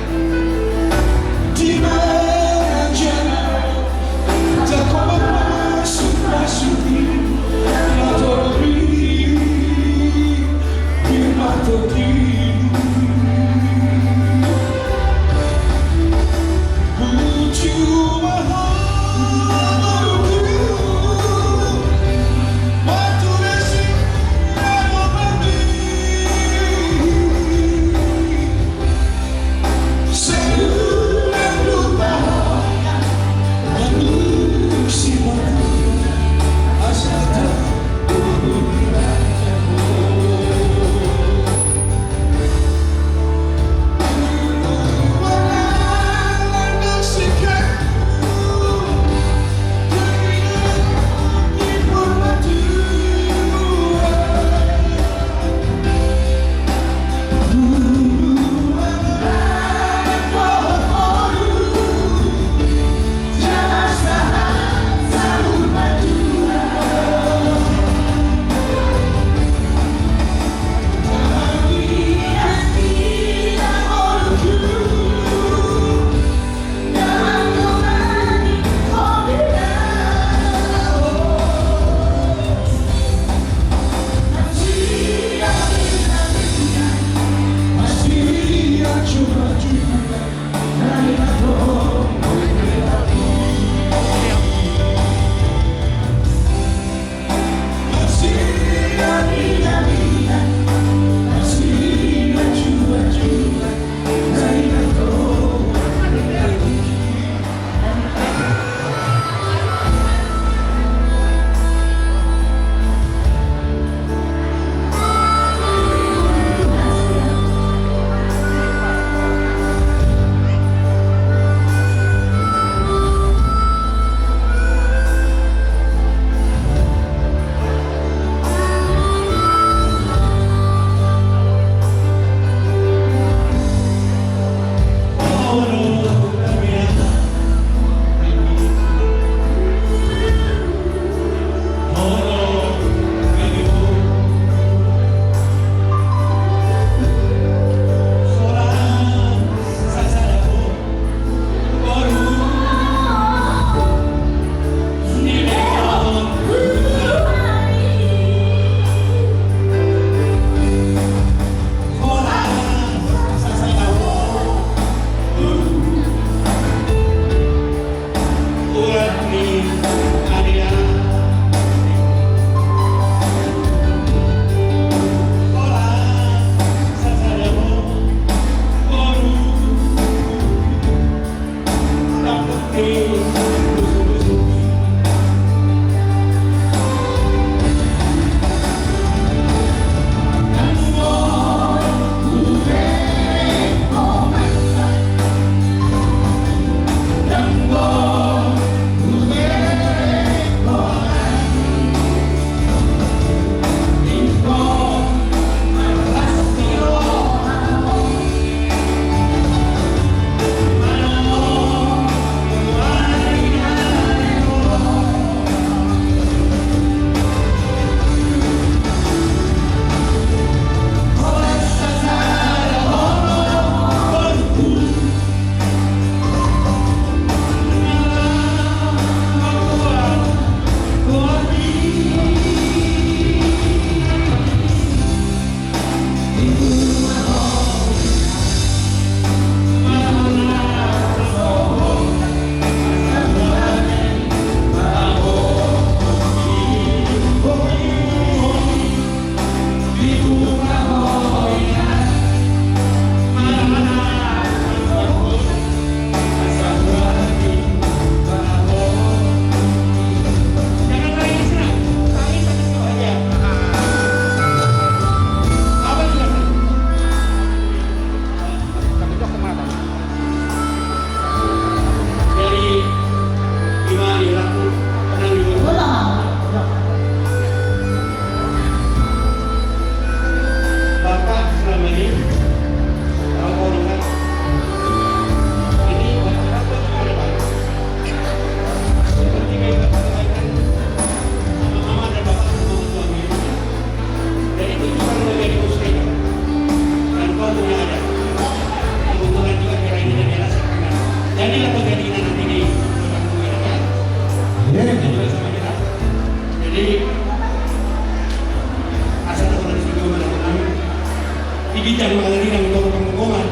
yang mengalami ng ito panggungan.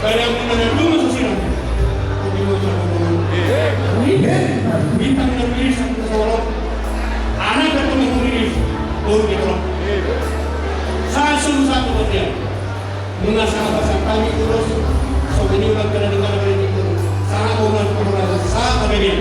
Kaya ang pinanaguma sa sila, hindi mo sa panggungan. Bintang nag-release ang kasawalok. Anak na ito nag-release. Puro ito. Saan sulusan ko siya? Muna sa kapasang kami kulos, so biniwag ka na naman ang rin ito. Saan ako nagpapalala sa kabilin?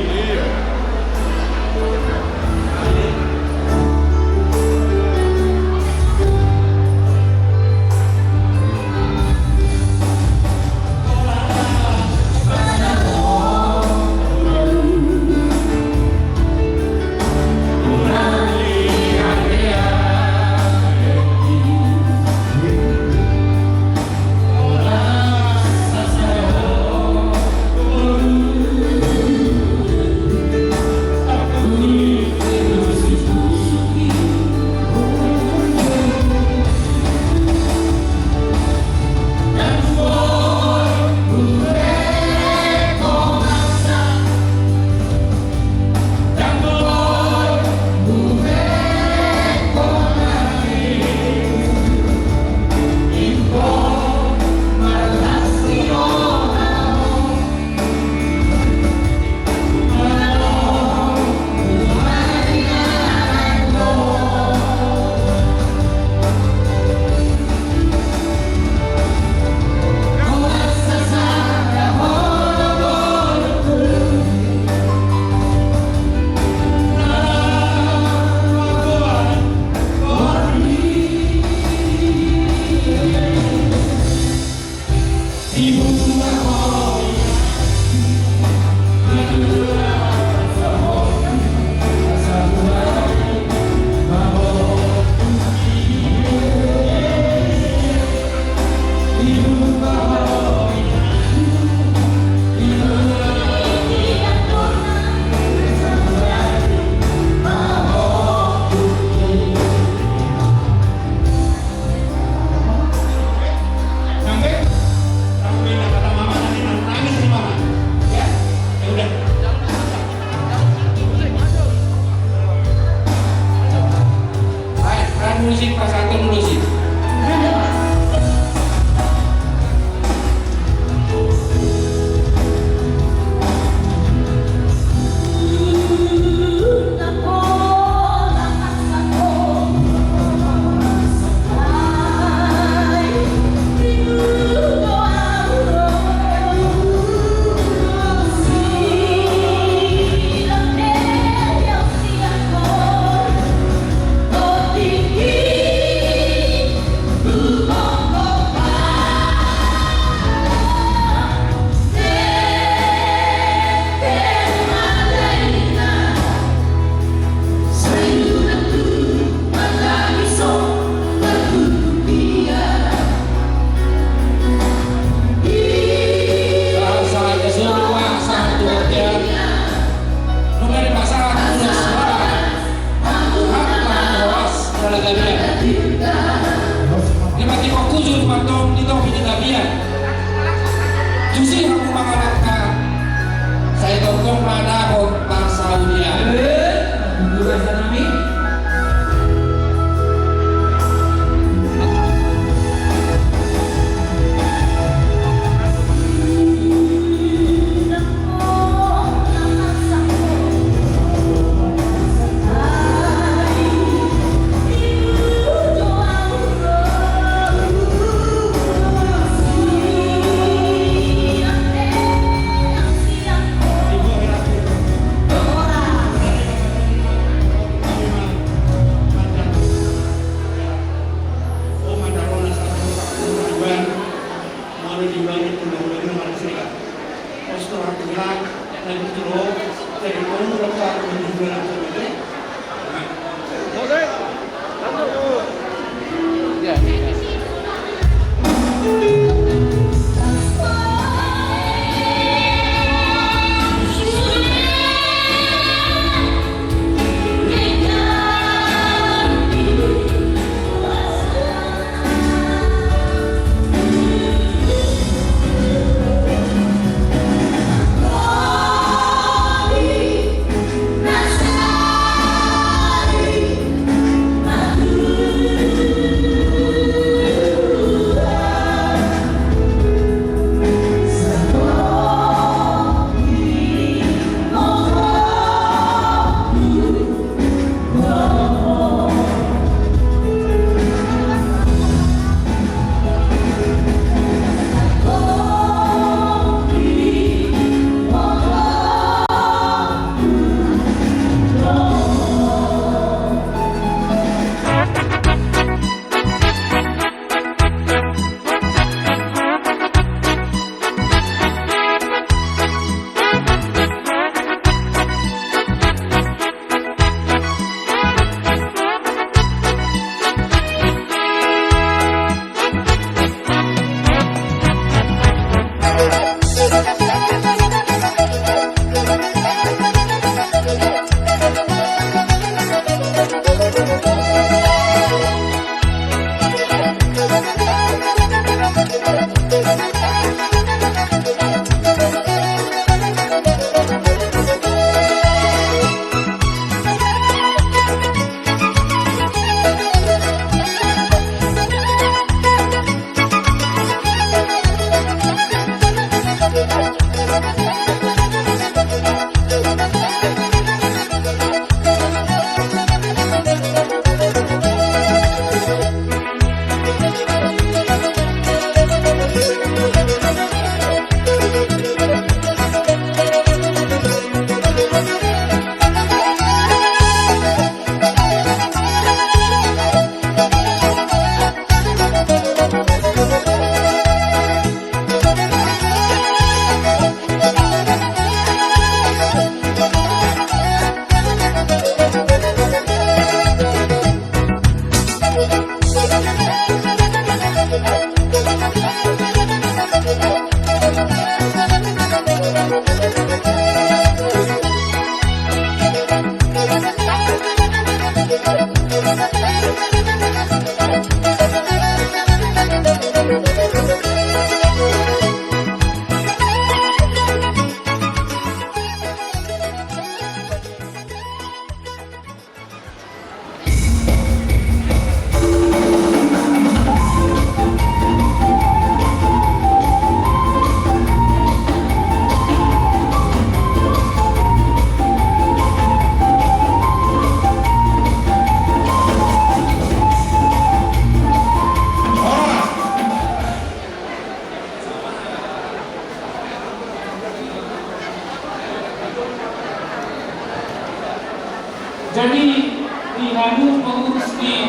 Jadi dihandu pengurus di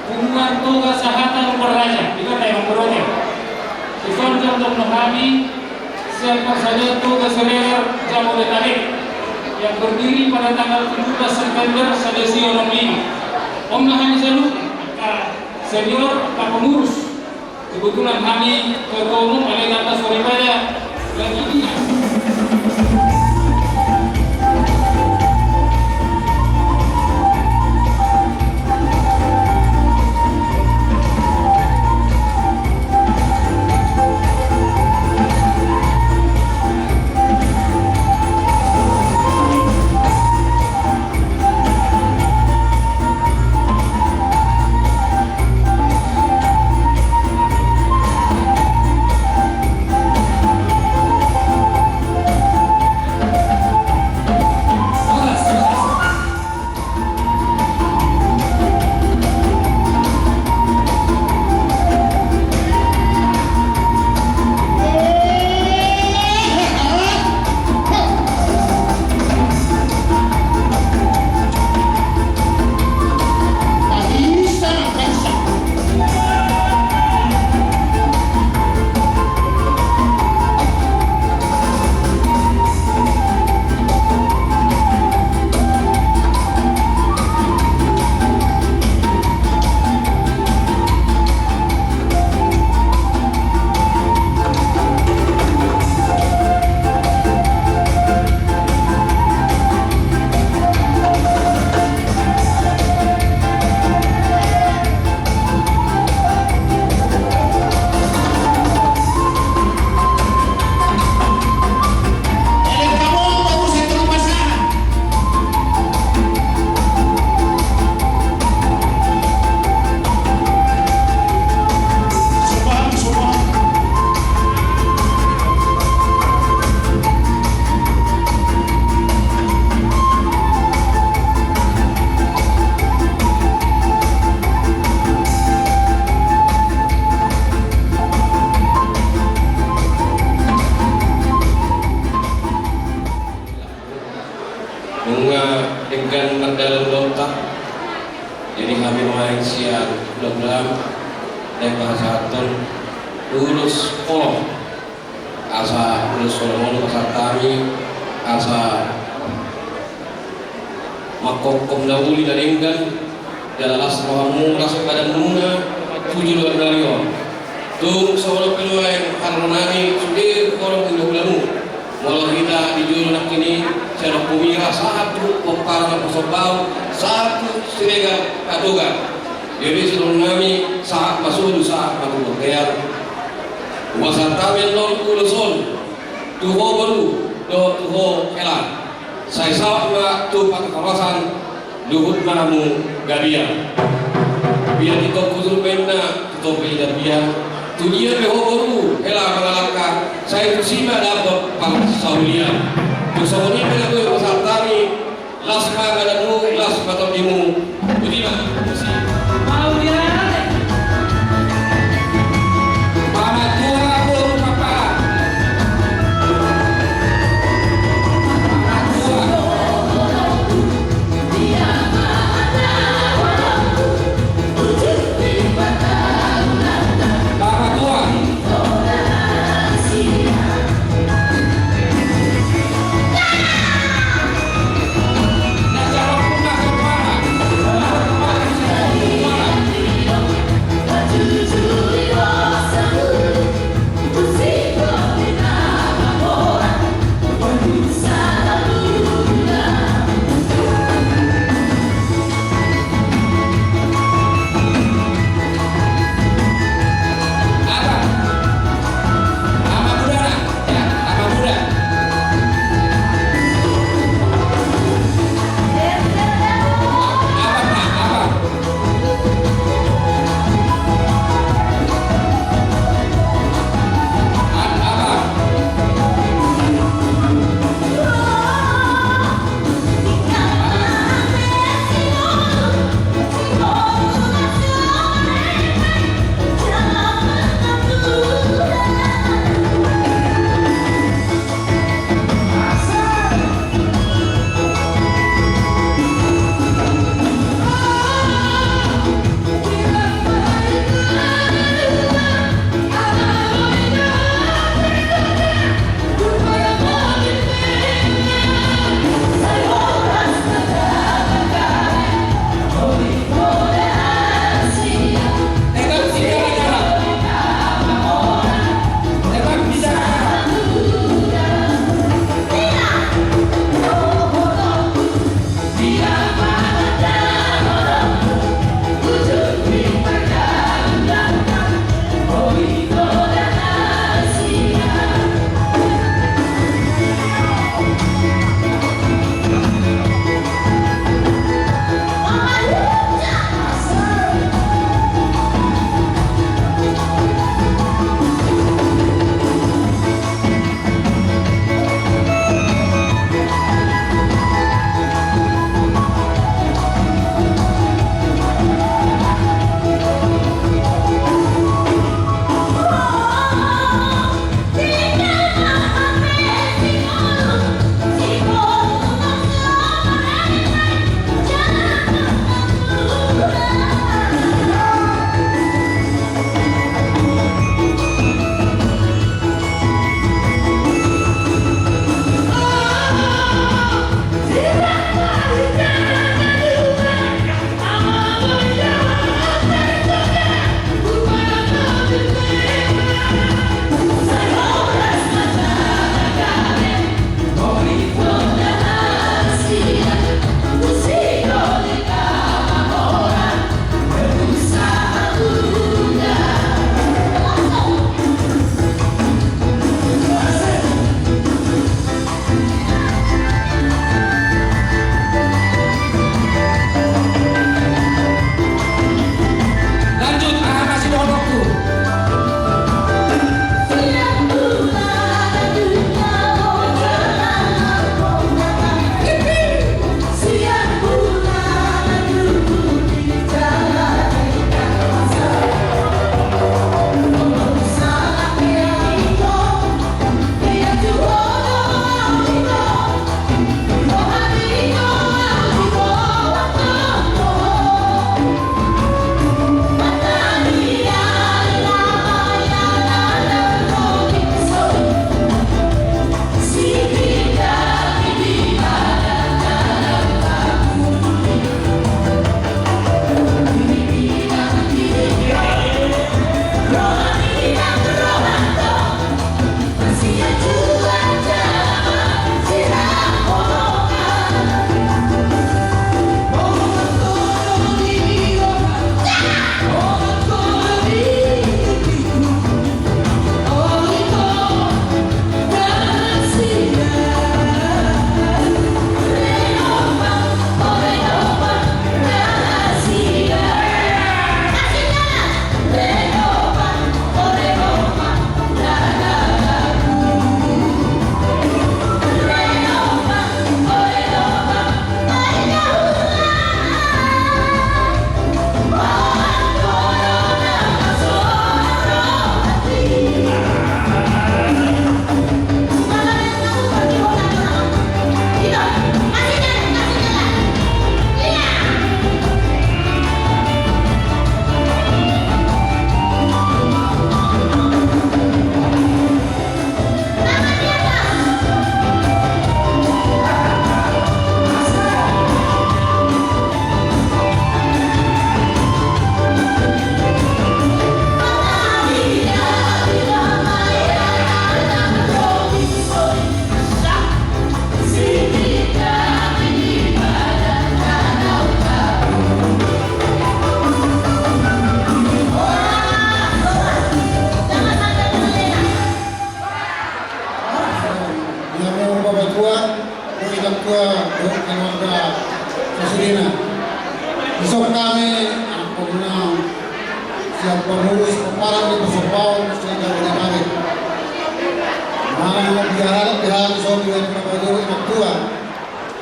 hubungan toga sahatan Raja itu yang berada. Sesuatu untuk memahami siapa saja toga senior Jabodetabek yang berdiri pada tanggal 17 September 1965. Om Nahani Salu, senior Pak Pengurus. Kebetulan kami ketua umum oleh atas Surabaya yang ini. dengan mendalam lontak jadi kami main siang mudah-mudahan dan bahasa lulus sekolah asa lulus sekolah bahasa kami asa makokom dahulu dan enggan dalam asmamu rasa badan nuna tujuh luar dari tung seolah peluang harmonani sudir korong tindak Walau kita di juru nak ini saya pemira satu pemparangan pesobau satu serega katoga. Jadi sebelum kami saat masuk saat masuk berkayar. Masa kami non kuluson tuho baru do tuho elan. Saya sawat tu pakai kawasan luhut namu gadia. Biar kita kusul benda kita beda biar. Tujuan leho baru elah mengalahkan saya itu sima dapat pangsaulian tu sauni bela tu pasal tani lasma gadamu las patau dimu budiman mau dia mama tua baru papa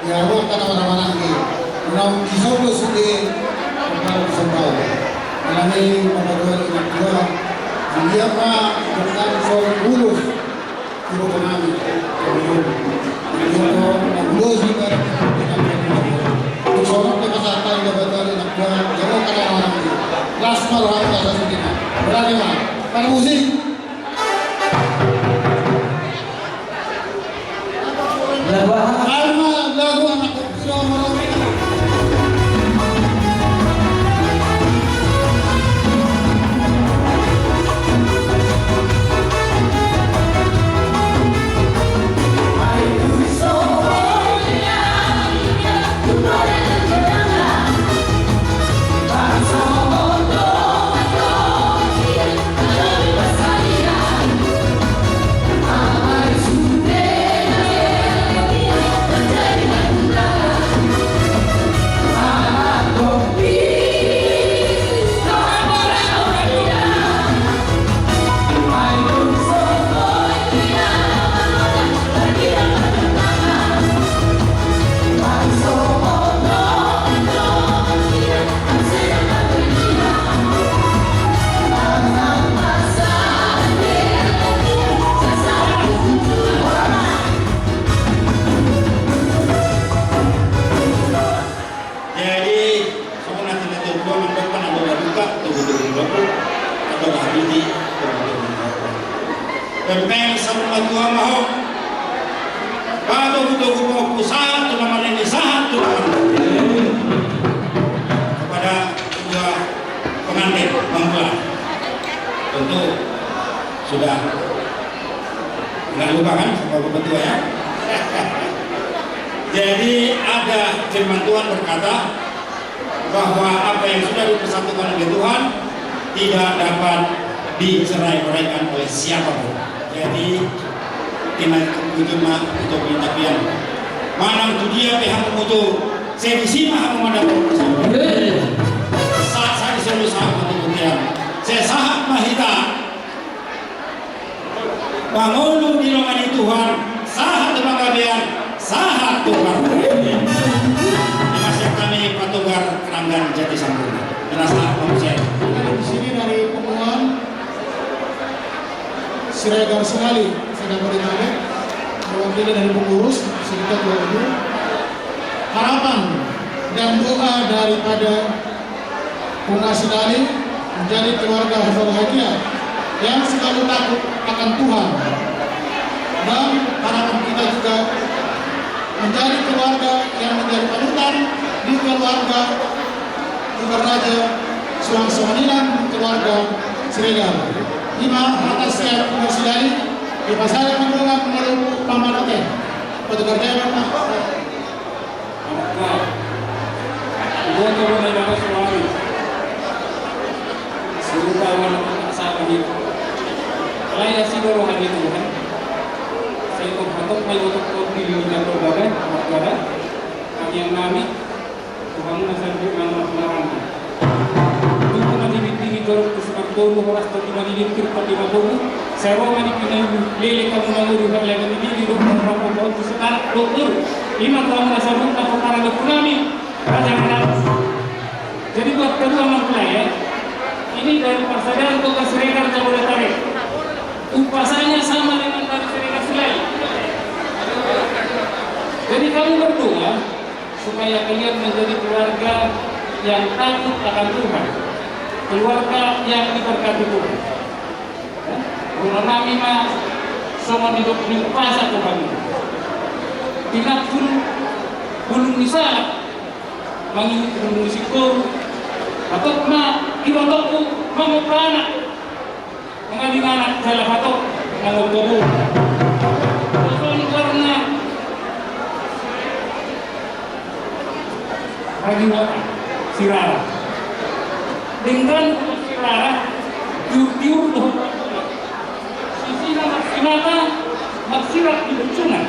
ya ruang kana mana-mana lagi. Unang kisah sudah kalau sembau. Alami pembagian kedua. Dia pak tentang soal bulus. Ibu kami. Ibu bulus juga. Soal kesehatan jabatan kedua. Jangan kana orang lagi. Kelas malu harus ada kita. Berani mah. Pada musik. Lagu anak Pempeng sama tua mau Pado untuk mau pusat nama ini sahat kepada kedua pengantin mempelai tentu sudah nggak lupa kan sama bapak tua ya. Jadi ada firman Tuhan berkata bahwa apa yang sudah dipersatukan oleh Tuhan tidak dapat dicerai-beraikan oleh siapapun. Jadi tina kujuma untuk pintakian. Manang tu dia pihak mutu sedisi mah memandang bersama. Saat saya disuruh sahabat kemudian saya sahat mahita bangun di rumah Tuhan sahat pengabdian sahat Tuhan. Masih kami patogar Keranggan Jati Sampurna. Terasa manusia. Di sini dari pengumuman Siregar sekali sedang beritahu mewakili dari pengurus sekitar 20 harapan dan doa daripada Bunga Sidali menjadi keluarga yang bahagia yang selalu takut akan Tuhan, dan harapan kita juga menjadi keluarga yang menjadi panutan di keluarga Ibu Raja Suang Semanilan, keluarga Siregar. Lima atas siap Bunga Sidali di pasar mengulang melalui pamanote petugas jalan Gua turun dari atas suami. Serupa awan sama itu. Lain si dorongan itu kan. Saya untuk kopi di minyak berbagai berbagai. Kami yang nami Tuhan nasib dengan melarang. Itu nanti tinggi dorong kesukaan bolu horas tapi nanti dikir pati bolu. Saya mau mandi kena lele kamu mau juga lele ini di rumah orang bolu kesukaan dokter. Lima tahun nasib kita perkara kami. Jadi buat kedua mempelai ya, ini dari persaudaraan Kota Siregar Jabodetabek. Upasanya sama dengan dari Siregar Sulai. Jadi kami berdoa supaya kalian menjadi keluarga yang takut akan Tuhan, keluarga yang diberkati Tuhan. Kalau kami mah semua hidup di pasar Tuhan. Tidak pun belum bisa mangini belum risiko atau ma iwalokku mau anak mengading anak salah satu mau tubuh karena lagi sirara dengan sirara jujur tuh sisi maksimalnya maksimal di bencana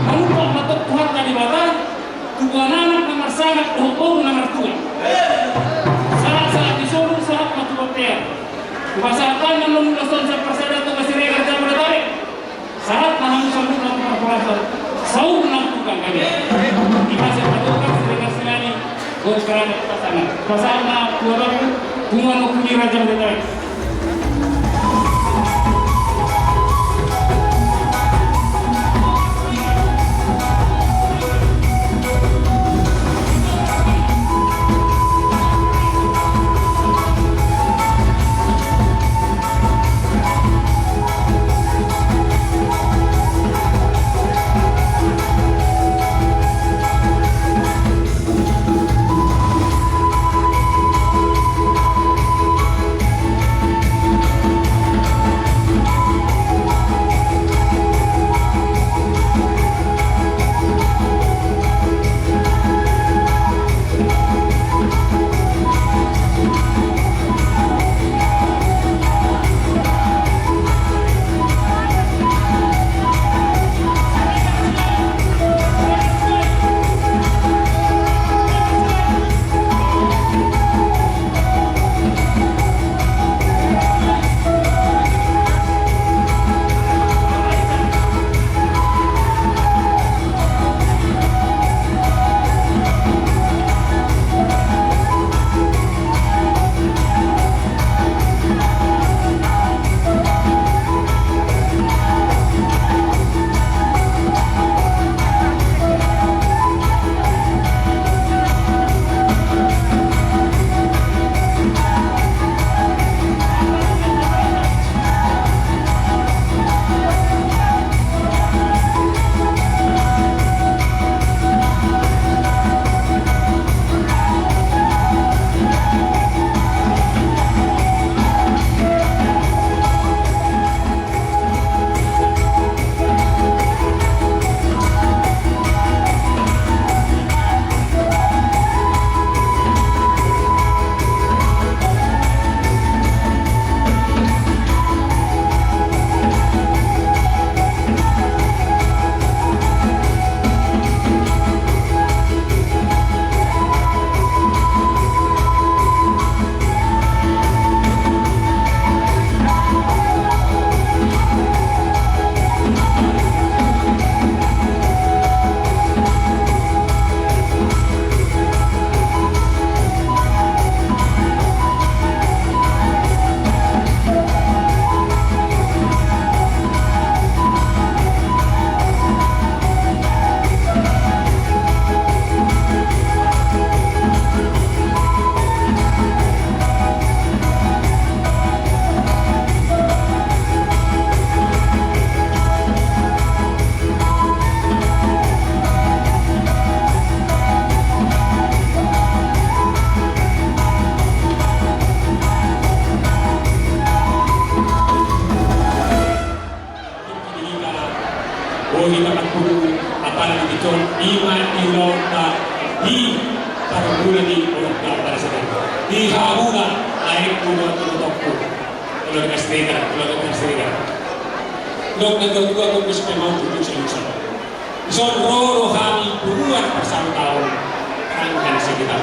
manusia atau Tuhan tadi batas tubuh anak nomor sangat hukum nomor 2 saat disuruh saat matu hotel pasakan yang memulaskan sepersada atau Siregar Jabodetabek saat nahan sambut nomor 4 saur 6 tukang kalian buat kerana pasangan. Pasangan kurang bunga mempunyai raja betul. di paranggulan di orang para sa di hamuna ay puno tutokku kalau Kastrega dok nagagawa ko sa pamang tuloy sa lusa so roro kami puluhan pasang taon hanggang sa kita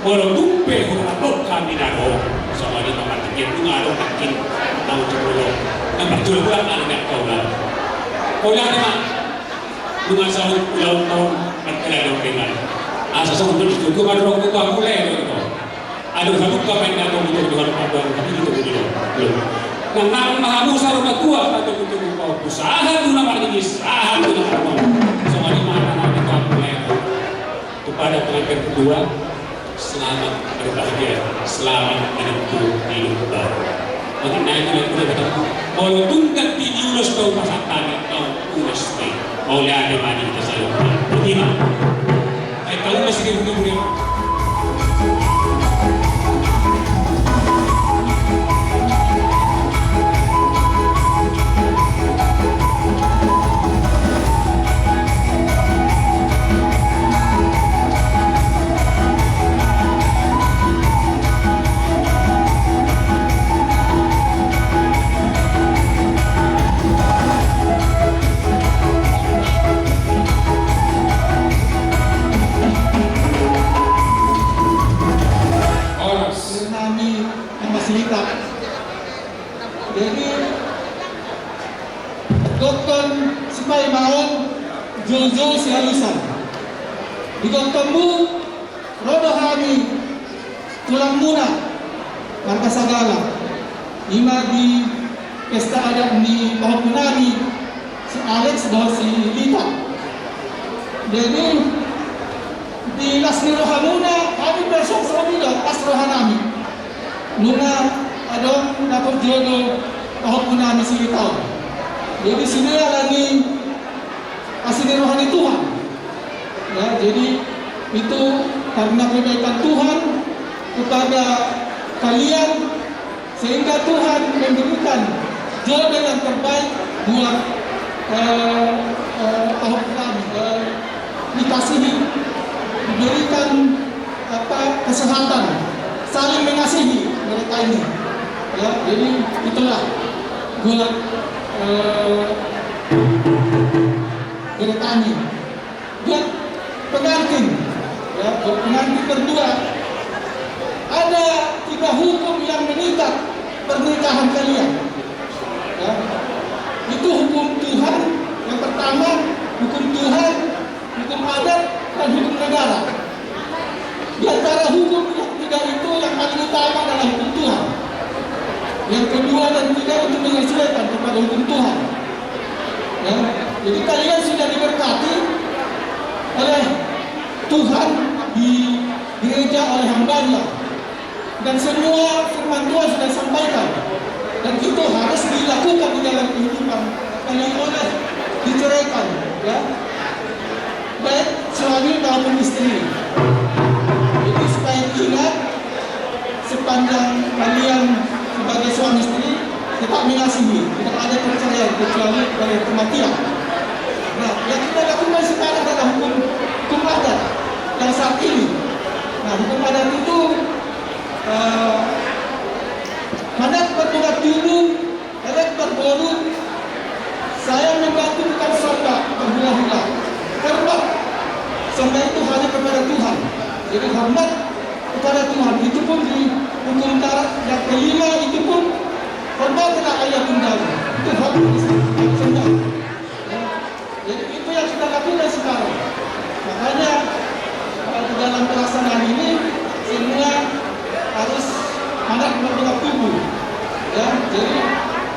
walau tumpe humatok kami na ko sa mga matikit kung araw nakin ang tulo ang pagtulungan ang nagkaulan wala naman mga sa ulaw taon at kailangan kailan asa sa mundo dito kung ano ko ba kulay ito ano sa buka pa na ko dito dengan pagawaan tapi dito dito nang mahamusa ro magkuha at ito ko usahan mo naman ni usahan mo naman so ano mga namin ko kulay kepada pengantin kedua selamat berbahagia selamat menempuh hidup baru mengenai itu kita ketemu walaupun kan diulus kau pasangan kau ulus mau lihat mana kita selalu bagaimana kalau masih begini jadi Dr. Supay Maon Jojo Sihalusan di Dr. Mu rodo kami tulang muna marga sagala ima di pesta adat ni Pahopunani si Alex dan si Lita. Jadi di Lasni Rohanuna kami besok sama pas Rohanami Nuna adong dapat jodoh Pahopunani si Lita. Jadi sini lagi asli rohani Tuhan. Ya, jadi itu karena kebaikan Tuhan kepada kalian sehingga Tuhan memberikan jodoh yang terbaik buat dikasihi, diberikan kesehatan, saling mengasihi mereka ini. Ya, jadi itulah buat mereka ini. Buat pengantin, ya, buat pengantin berdua ada 3 hukum yang mengikat pernikahan kalian. Ya. Itu hukum Tuhan. Yang pertama hukum Tuhan, hukum adat, dan hukum negara. Di antara hukum yang 3 itu yang paling utama adalah hukum Tuhan. Yang kedua dan 3 untuk menyesuaikan kepada hukum Tuhan. Ya. Jadi kalian sudah diberkati oleh Tuhan di gereja oleh hambanya. Dan semua firman Tuhan sudah sampaikan. Dan itu harus dilakukan di dalam kehidupan kalian oleh diceraikan, ya, baik suami maupun istri. Jadi supaya ingat sepanjang kalian sebagai suami istri tetap mengasihi, tidak ada perceraian kecuali pada kematian. Nah, yang kita lakukan sekarang adalah hukum adat yang saat ini. Nah, hukum adat itu mandat berbuat dulu, adat berbolu. Saya membantu bukan sorga berhula-hula. Hormat sorga itu hanya kepada Tuhan. Jadi hormat kepada Tuhan itu pun di hukum darat yang kelima itu pun hormatlah ayah tunggal. Itu hormat sorga. Jadi itu yang kita lakukan sekarang. Makanya di dalam pelaksanaan ini semua harus anak berbuat tubuh, ya. Jadi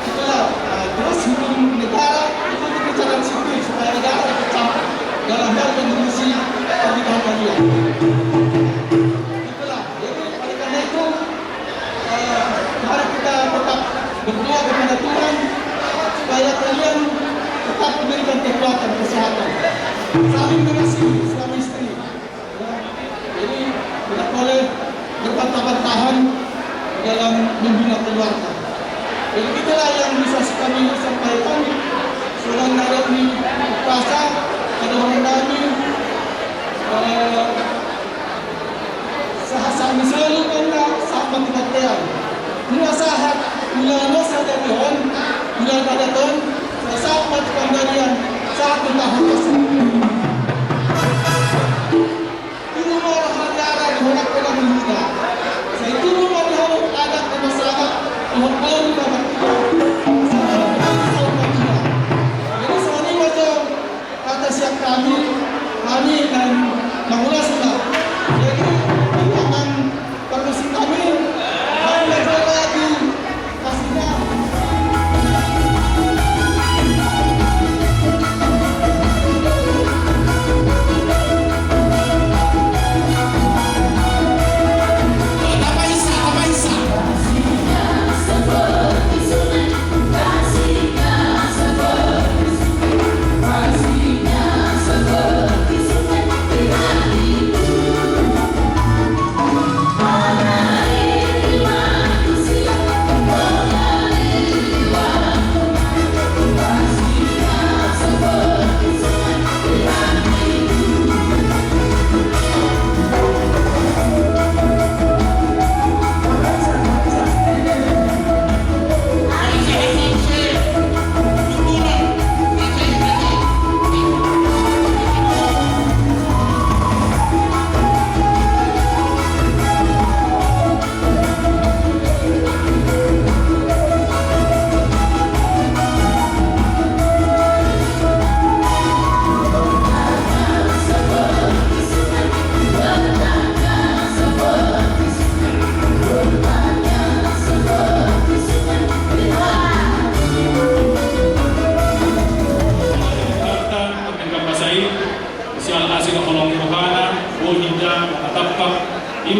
itulah. Terus hukum negara itu berbicara sipil supaya negara tetap dalam hal mengurusi pernikahan kalian. Itulah. Jadi oleh karena itu mari kita tetap berdoa kepada Tuhan supaya kalian tetap memberikan kekuatan kesehatan, saling mengasihi suami istri. Ya. Jadi tidak boleh berbantah-bantahan dalam membina keluarga. Jadi itulah yang bisa kami sampaikan. Selain ada di pasar, ada orang kami sahasami selalu kena sama kematian. Munasahat ulama saja Tuhan, bulan pada tahun sama kembalian 1 tahun tersebut. Ini malah negara diharapkan menunda. Saya itu rumah diharap adat dan masyarakat Tuhan baru dapat kita. Jadi soalnya macam kata siap kami dan bangunlah sudah. Jadi jangan perlusi kami belajar lagi pastinya.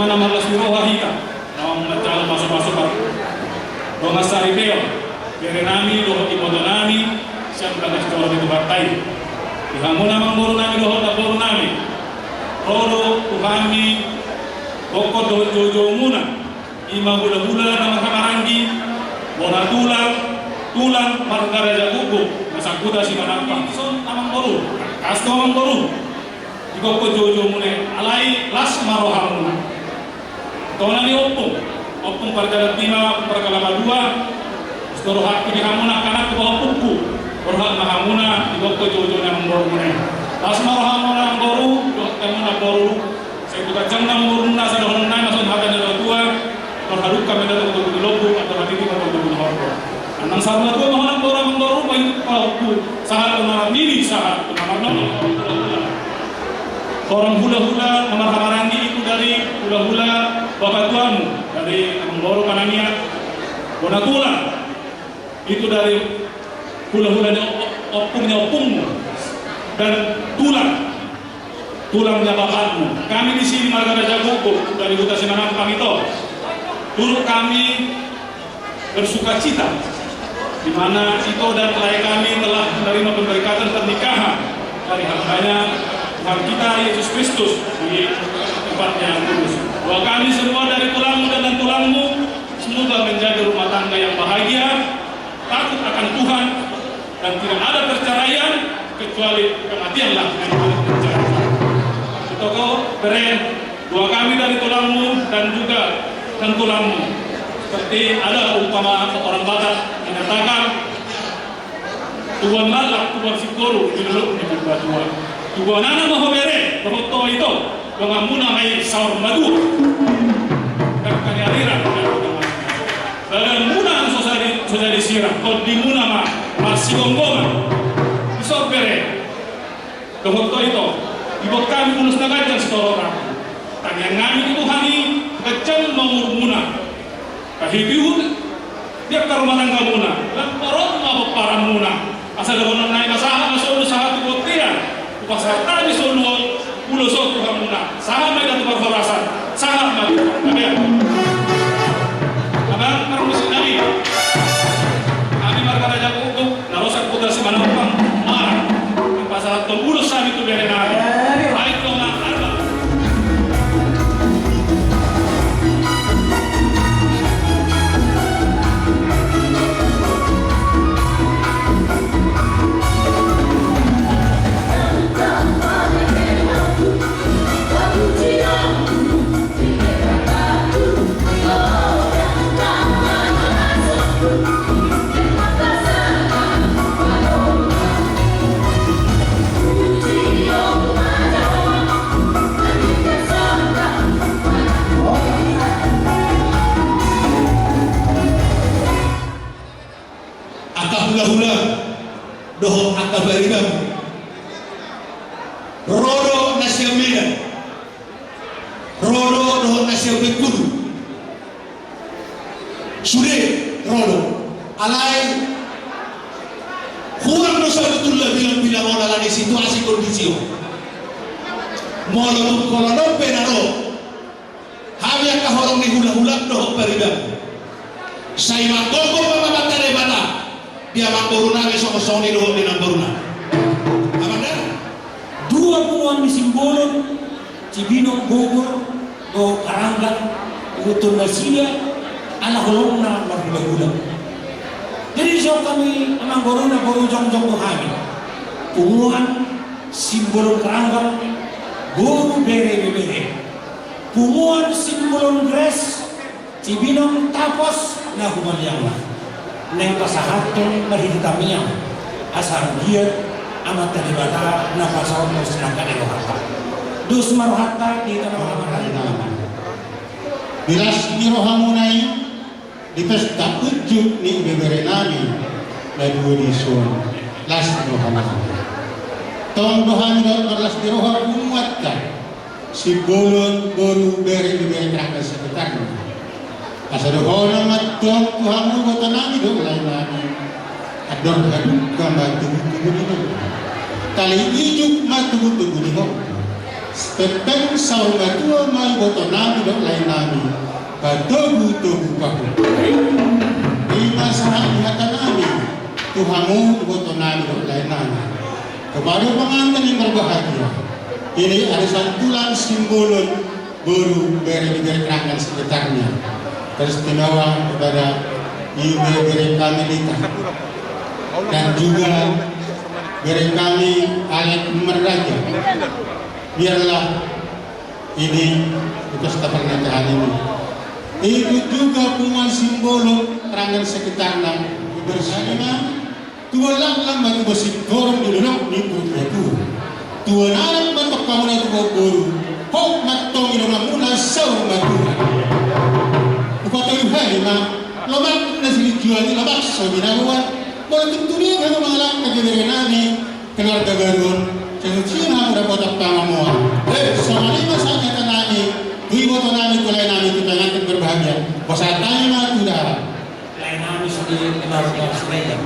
mana malas miroha hika nawang macalo masuk-masuk donga saripeo berenami doho imodonami siang kagas coro itu batai dihamuna manggoro nami doho taboru nami roro tuhami boko dojo muna ima hula-hula nama kamarangi bona tulang margara jagugo masakuda si manapang son amang boru kasto amang boru boko jojo mune alai las marohamuna tona ni opung perkara tima perkara dua storo hak ini hamuna kana ke bawah puku berhak mahamuna boko jojo amang boru mune las marohamuna amang boru kamuna boru saya buka jangan muruna sa dohon nai mason hakan da dua terhadap kami datang untuk dilobu atau hati kita untuk dilobu anang sarna dua mahalang boru amang boru paling palku sahat nama mini sahat nama nono orang hula-hula nomor hamarangi itu dari hula-hula bapak tuamu dari Amang Kanania bona tulang itu dari hula-hula opungmu dan tulangnya bapakmu. Kami di sini Marga Raja Gogo dari Huta Sinanampang itu turut kami bersuka cita di mana Ito dan klien kami telah menerima pemberkatan pernikahan dari hambanya Tuhan kita Yesus Kristus di tempatnya yang kudus. Bahwa kami semua dari tulangmu dan tulangmu semoga menjadi rumah tangga yang bahagia, takut akan Tuhan, dan tidak ada perceraian kecuali kematianlah yang boleh terjadi. Toko beren dua kami dari tulangmu dan juga tulangmu. Seperti ada umpama orang Batak menyatakan Tuhan malak, Tuhan sikoro, diluluk di berdua. Tuhan anak mahu bere, rohoto itu, pengamuna mai saur madu, dan kanyariran. Dan muna sosari sirah, kau dimuna masih gonggongan, isor bere, rohoto itu. Ibu kami mulus nagajan setorang. Tanya ngami itu hani kecil mengurmuna. Kahibihun dia ke rumah tangga muna. Dan orang mau para muna. Asal dengan naik masalah masuk usaha tu kotian. Pasal tadi solo pulau sotu muna. Saham mereka tu berfarasan. Saham mereka. Abang permisi nabi. Kami Marga Raja Gogo narosak putra si Manapang marah. Pasal tu pulau sami tu beri nabi. hula-hula doho akabarigam rodo nasya mida rodo doho nasya bekulu sude rodo alai kurang dosa betul bilang orang dalam situasi kondisi molo tu kolon penaro habia kahorong ni hula-hula doho barigam saya magogo mama batare bata dia mangboruna ni song ni doho ni namboruna amanda dua bulan di Simbolon Cibinong Bogor do Karanggan Utun Nasiya ala holongna maghula-hula. Jadi so kami mangboruna baru jong-jong do kami punguan Simbolon Karanggan boru bere-bere punguan Simbolon Gres Cibinong Tapos na humalyang neng pasahatong marhitamiyang asar dia amat teribata na pasawag mo sinangkan ay rohata dus marohata di tanah marohata bilas ni rohamunay di pesta ujuk ni bebere nami na dua disuan las rohamunay tong dohan do las di roha umuatkan si bolon boru bere terangkan sekitar asal orang matong Tuhanmu kota nami do lain-lain ador kaduk gambar tubuh itu kali ijuk matu tubuh itu Peteng saung batua mai boto nami dok lain nami. Batobu-tobu paku. Ima sahang hata nami. Tuhamu boto nami dok lain nami. Kepada pengantin yang berbahagia. Ini ada santulan simbolon baru beri kerangkan sekitarnya. Teristimewa kepada ibu-ibu kami nikah. Dan juga beri kami alat meraja. Biarlah ini pesta pernikahan ini. Itu juga punya simbol kerangkan sekitarnya. Bersama tua lang batu besi gorong di dalam nipu itu. Tua narang batok kamu itu baru. Hok matong ini muna sau batu. Upatoi hari mah lobak nasi dijual di lobak so binawan. Boleh tentunya kalau malam kegedean keluarga garun. Cina udah kotak pangamuan. Sama lima saja tenani. Dui boto nami kulai nami kita nanti berbahagia. Bosan tanya sudah. Lain nami sedih keluarga sebenarnya.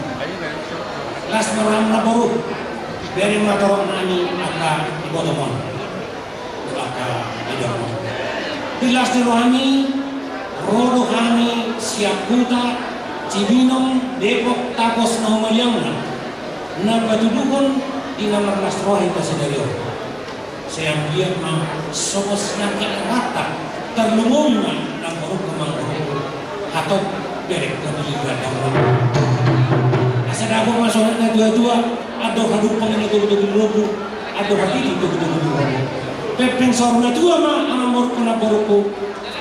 Las meram naboru. Dari motor nami akan dibotomon. Akan dibotomon. Dilas dirohani, rodo kami siap kuta, Cibinong, Depok, Tapos, Naumalyangna. Nagpatudukon di nomor nasrohi pasenaryo. Saya melihat sokosnya rata terlumungnya ng buruk kemangkuk atau derek kemuliaan Allah. Asal aku masuk na dua-dua, ada hadupang ini tubuh-tubuh, ada hati tubuh-tubuh. Pepeng sorna dua mah amor kuna boruku,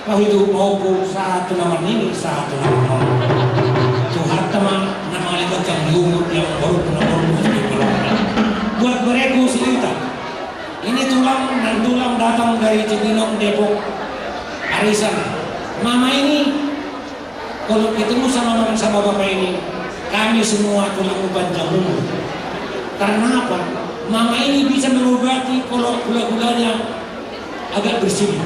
pahidu pauku satu nama ini satu nama. Tuhan teman nama libat yang lumut yang boruk kuna boruku buat mereka cerita. Ini tulang dan tulang datang dari Cibinong, Depok, arisan. Mama ini kalau ketemu sama bapak ini, kami semua tulang panjang umur. Karena apa? Mama ini bisa mengobati kalau gula-gulanya agak bersih.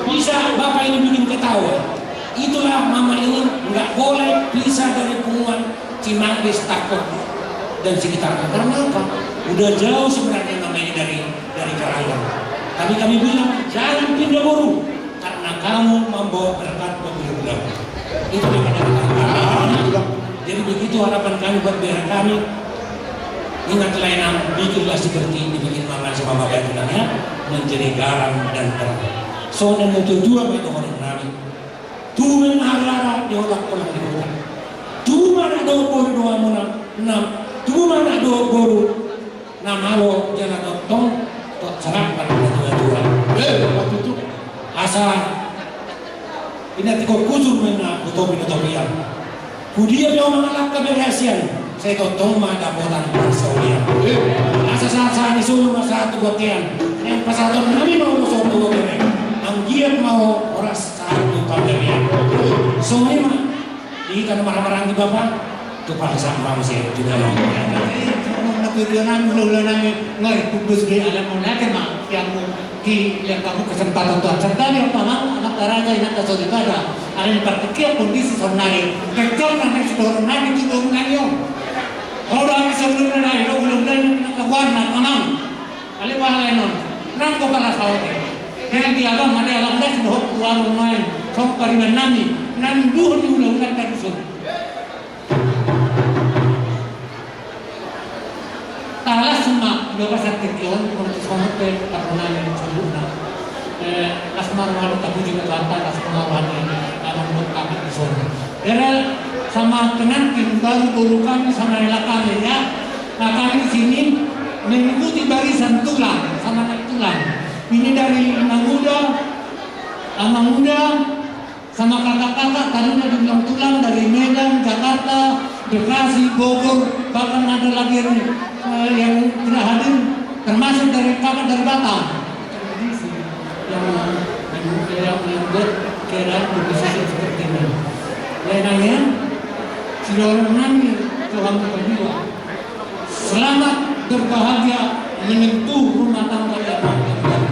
Bisa bapak ini bikin ketawa. Itulah mama ini nggak boleh pisah dari punguan Cimanggis, Takut dan sekitarnya. Karena apa? Udah jauh sebenarnya namanya dari Karangga. Tapi kami bilang jangan pindah boru karena kamu membawa berkat buat beliau. Itu yang kita. Jadi begitu harapan kami buat biar kami ingat layanan bikinlah seperti dibikin mama sama bapak bilangnya menjadi garam dan terang. So dan itu dua begitu orang nabi. Tumen harara diolak-olak di bawah. Cuma ada dua munam enam. Cuma ada boru. Nama lo jangan totong serang pada dua-dua. Waktu itu asal ini tiko kusur mena utopi-utopian. Kudia dia mengalak keberhasilan. Saya totong mada botan persaulian. Asal saat disuruh masa satu gotian. Yang pasal nami mau musuh tuh gotian. Ang giat mau oras satu pandemian. Soalnya mah di kan marah-marah di bapak. Kepala sama masih juga mau. Kemudian mulai ngai kubus di alam mulai mah yang kamu kesempatan Tuhan serta yang pamang anak raja yang tak sodi pada ada yang partikel kondisi sonari kecil kan sudah nabi juga mengayo kalau kami sebelum nabi lo belum dan warna pamang kali wahalai non nangko kala sawte yang dia agam ada alam dah sudah warung main sok pariman nami nanduh di ulang kan sun talas semua juga sakityon untuk sampai karena yang sebelumnya asmar walau tapi juga kata asmar walau membuat kami disana. Karena sama pengantin baru kami sama rela kami ya. Nah kami sini mengikuti barisan tulang sama anak tulang. Ini dari Amang Muda sama kakak-kakak karena dibilang tulang dari Medan, Jakarta, Bekasi, Bogor, bahkan ada lagi yang tidak hadir termasuk dari kakak dari Batam yang membuat keadaan berbisnis seperti ini. Lainnya sudah nami Tuhan berdua selamat berbahagia menyentuh rumah tangga yang baru.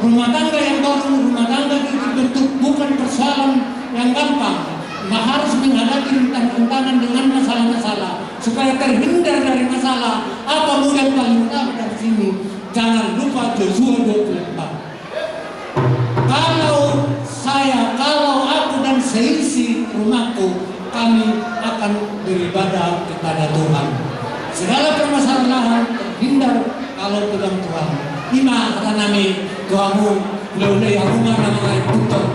Rumah tangga yang baru, rumah tangga dibentuk bukan persoalan yang gampang. Harus menghadapi rintangan dengan masalah-masalah supaya terhindar dari masalah. Apa modal paling utama dari ini, jangan lupa Joshua 24. Kalau aku dan seisi rumahku, kami akan beribadah kepada Tuhan. Segala permasalahan terhindar kalau pegang Tuhan. Ima kata nami doamu, udah yang rumah nama tutup.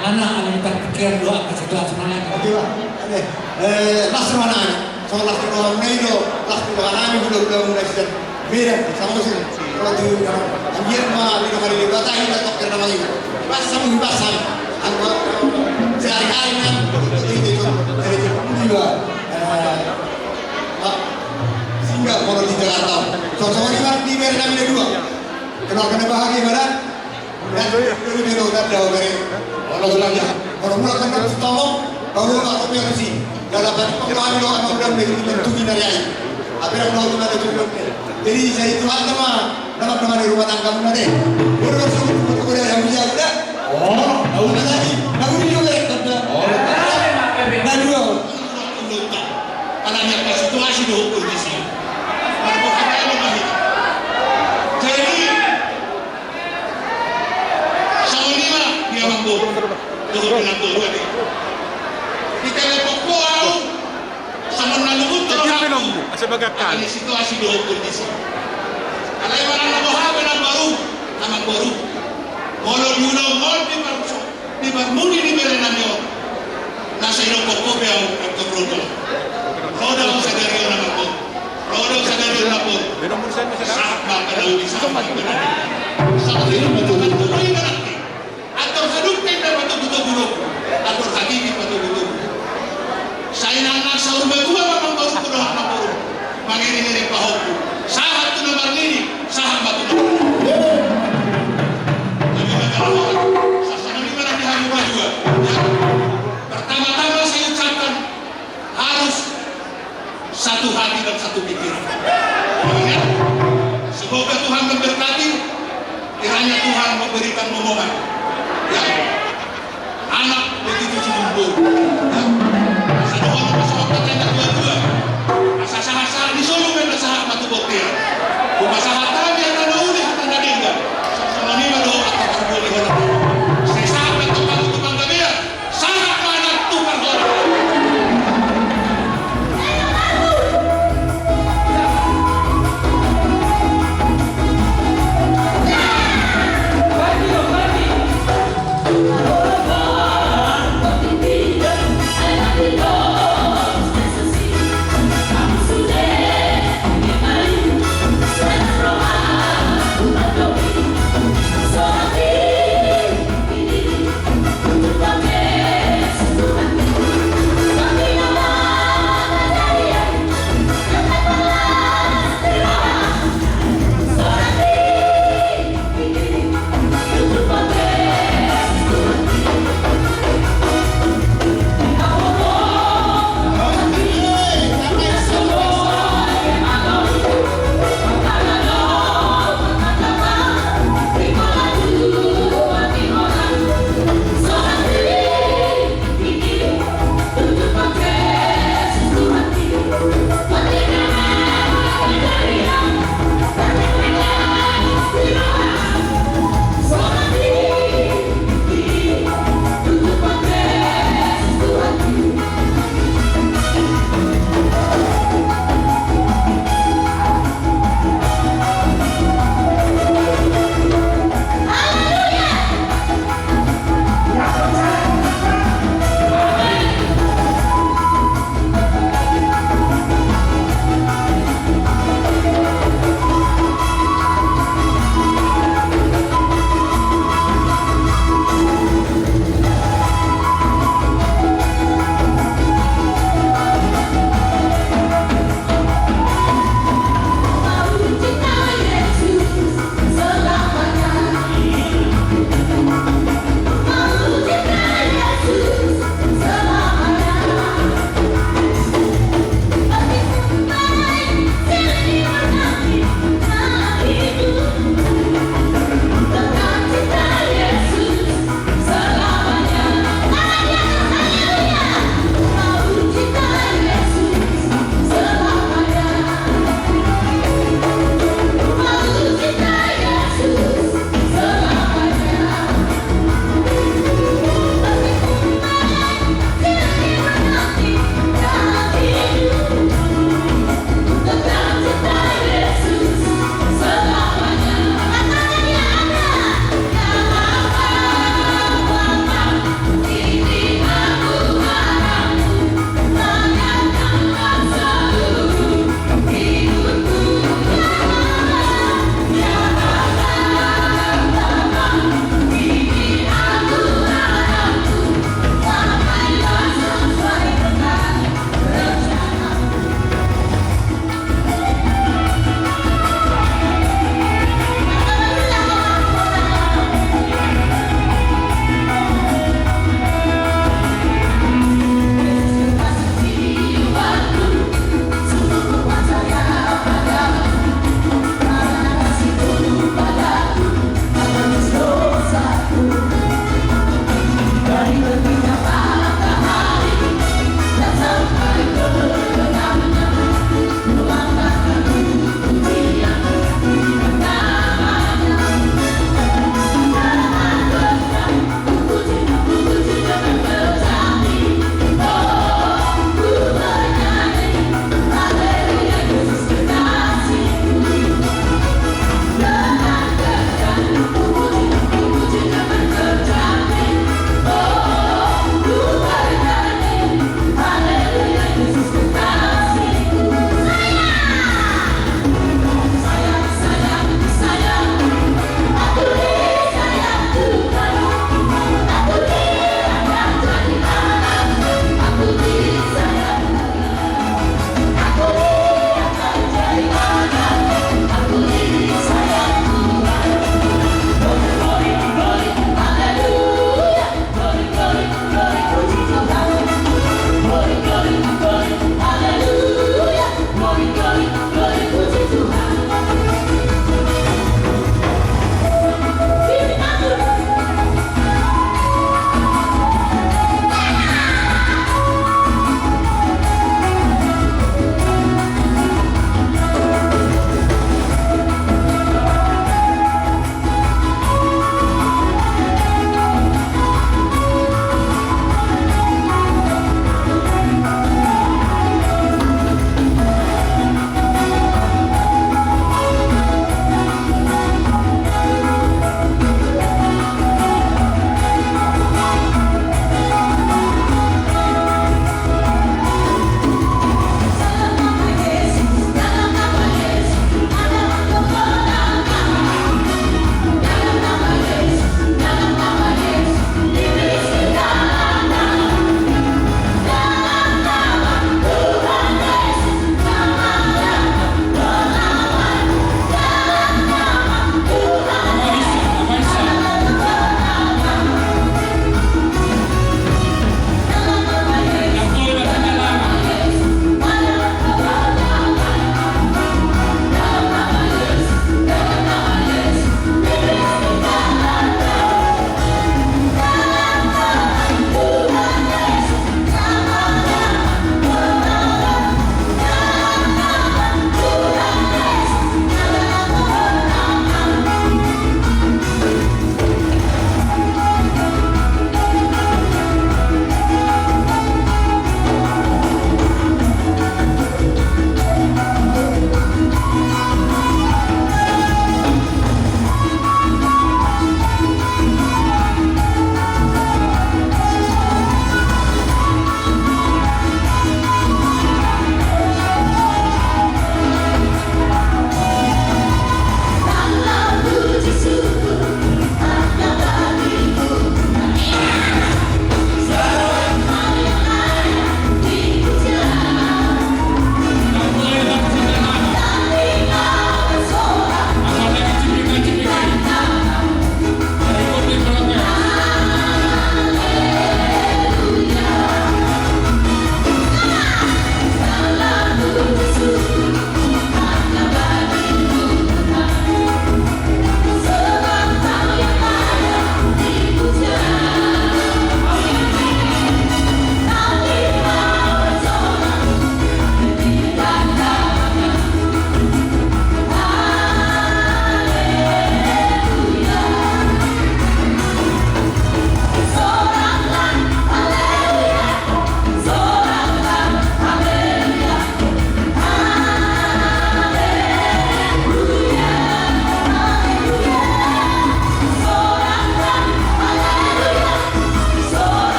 Anak kita pikir doa ke sebelah semuanya. Oke Pak, last mana? So last doa itu, last doa nami udah mulai sudah beda sama sih. Kalau di anjir mah di kamar ini bata ini tak kena lagi. Pas sama hibasan. Aku sehari-hari kan itu dari juga. Sehingga kalau di Jakarta, so-so ini kan di Medan ada dua. Kena bahagia mana? Dan itu dia udah dari orang belanja. Orang mulai kena tolong, baru aku punya sih. Dalam pengawalan orang muda menentukan dari ayah. Apa yang mau kita lakukan? Jadi saya itu nama di rumah tangga mana deh? Baru masuk ke yang punya udah. Oh, tahu lagi. Tahu juga kata. Oh, nah dua. Karena yang situasi diukur di sini. Jadi sama lima dia mampu untuk menentukan ini. Kita lepas kuau sama nanggung terus. Ini situasi diukur di sini. Kalau yang mana nama baru, Molo di Barmuni di Berenamio, nasa ino kokobe au kokobe. Roda usagario nama ko, roda usagario nama ko. Sama kalau di sama ini betul-betul ini berarti. Atau seduknya betul-betul atau hakiki betul-betul. Saya nak sahur berdua memang baru kuda anak baru. Mangiri pahoku. Sahat tu nomor ini, sahat batu nomor. Sasana di mana dihambat juga. Pertama-tama saya ucapkan harus satu hati dan satu pikiran. Semoga Tuhan memberkati. Kiranya Tuhan memberikan momongan. Ya. Anak begitu sempurna. Ya. Satu orang masuk katanya dua-dua. Asa-asa di Solo memang sahat batu bokir. Bukan sahat tadi yang ada uli hatan dadingga. Sama ni mana doa atau boleh orang. Saya sahat tukang gabia. Sahat mana tukang orang. I love you, Lord.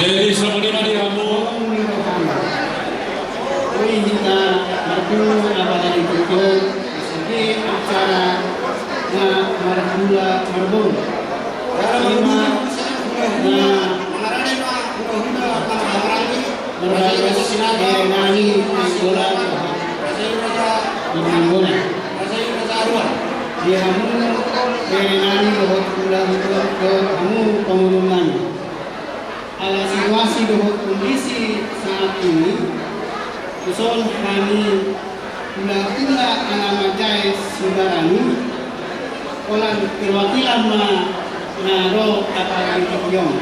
Jadi sama di kamu. Kami kita berkumpul pada di Tujuh sebagai acara Marbula Marbun. Nani bola bola. Dia kamu nani bola kamu pengumuman. Ala situasi dohot kondisi saat ini, usul kami pula alamajai sudarani, olan perwakilan naro kapal Tikyong.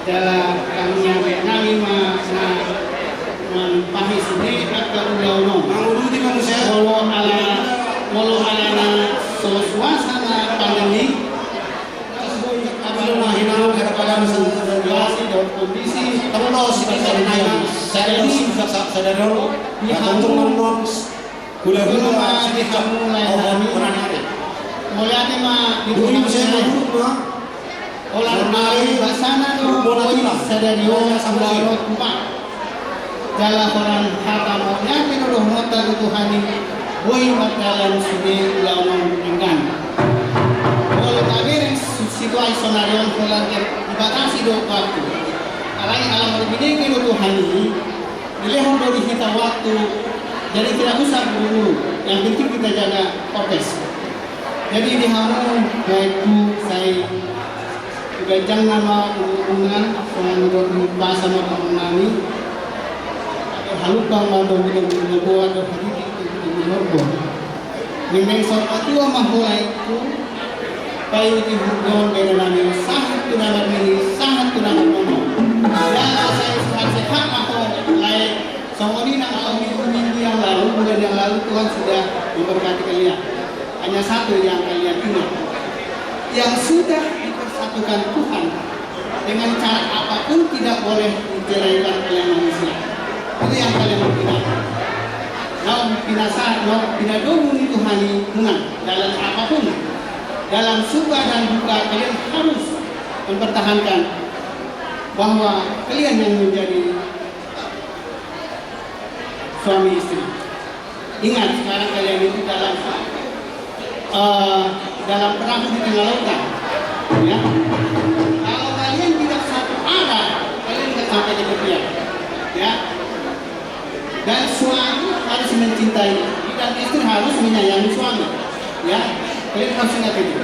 Dalam kami yang nami pahis ini agak udah Menguruti manusia. Walau ala suasana pandemi. Kondisi Kalau sekitar saya sadar dulu. Teman-teman gula-gula sedikit mulai mah di olah nari basana sadario sambil rumah dalam orang harta maunya kita mata Tuhani boy matalan sudah lawan dengan kalau tabir situasi sonarion kalau dibatasi do waktu alai alam berbeda kita Tuhani dilihat dari kita waktu jadi tidak usah buru yang penting kita jaga prokes jadi di hamu baikku saya gajang nama hubungan menurut bahasa mengenai halupang mau buat berhenti dengan soal tua mahulaiku bayu di hubungan dengan sangat tunangan ini sangat tunangan ngomong dan saya sehat mahulai semua ini minggu yang lalu bulan yang lalu Tuhan sudah memberkati kalian hanya satu yang kalian ingat yang sudah dipersatukan Tuhan dengan cara apapun tidak boleh diceraikan oleh manusia. Itu yang kalian berpindah. Tidak domuni Tuhan menang dalam apapun, dalam suka dan duka kalian harus mempertahankan bahwa kalian yang menjadi suami istri. Ingat sekarang kalian itu dalam perang di tengah lautan. Ya. Kalau kalian tidak satu arah, kalian tidak sampai di tepian. Ya. Dan suami harus mencintai dan istri harus menyayangi suami. Ya. Kalian harus ingat itu.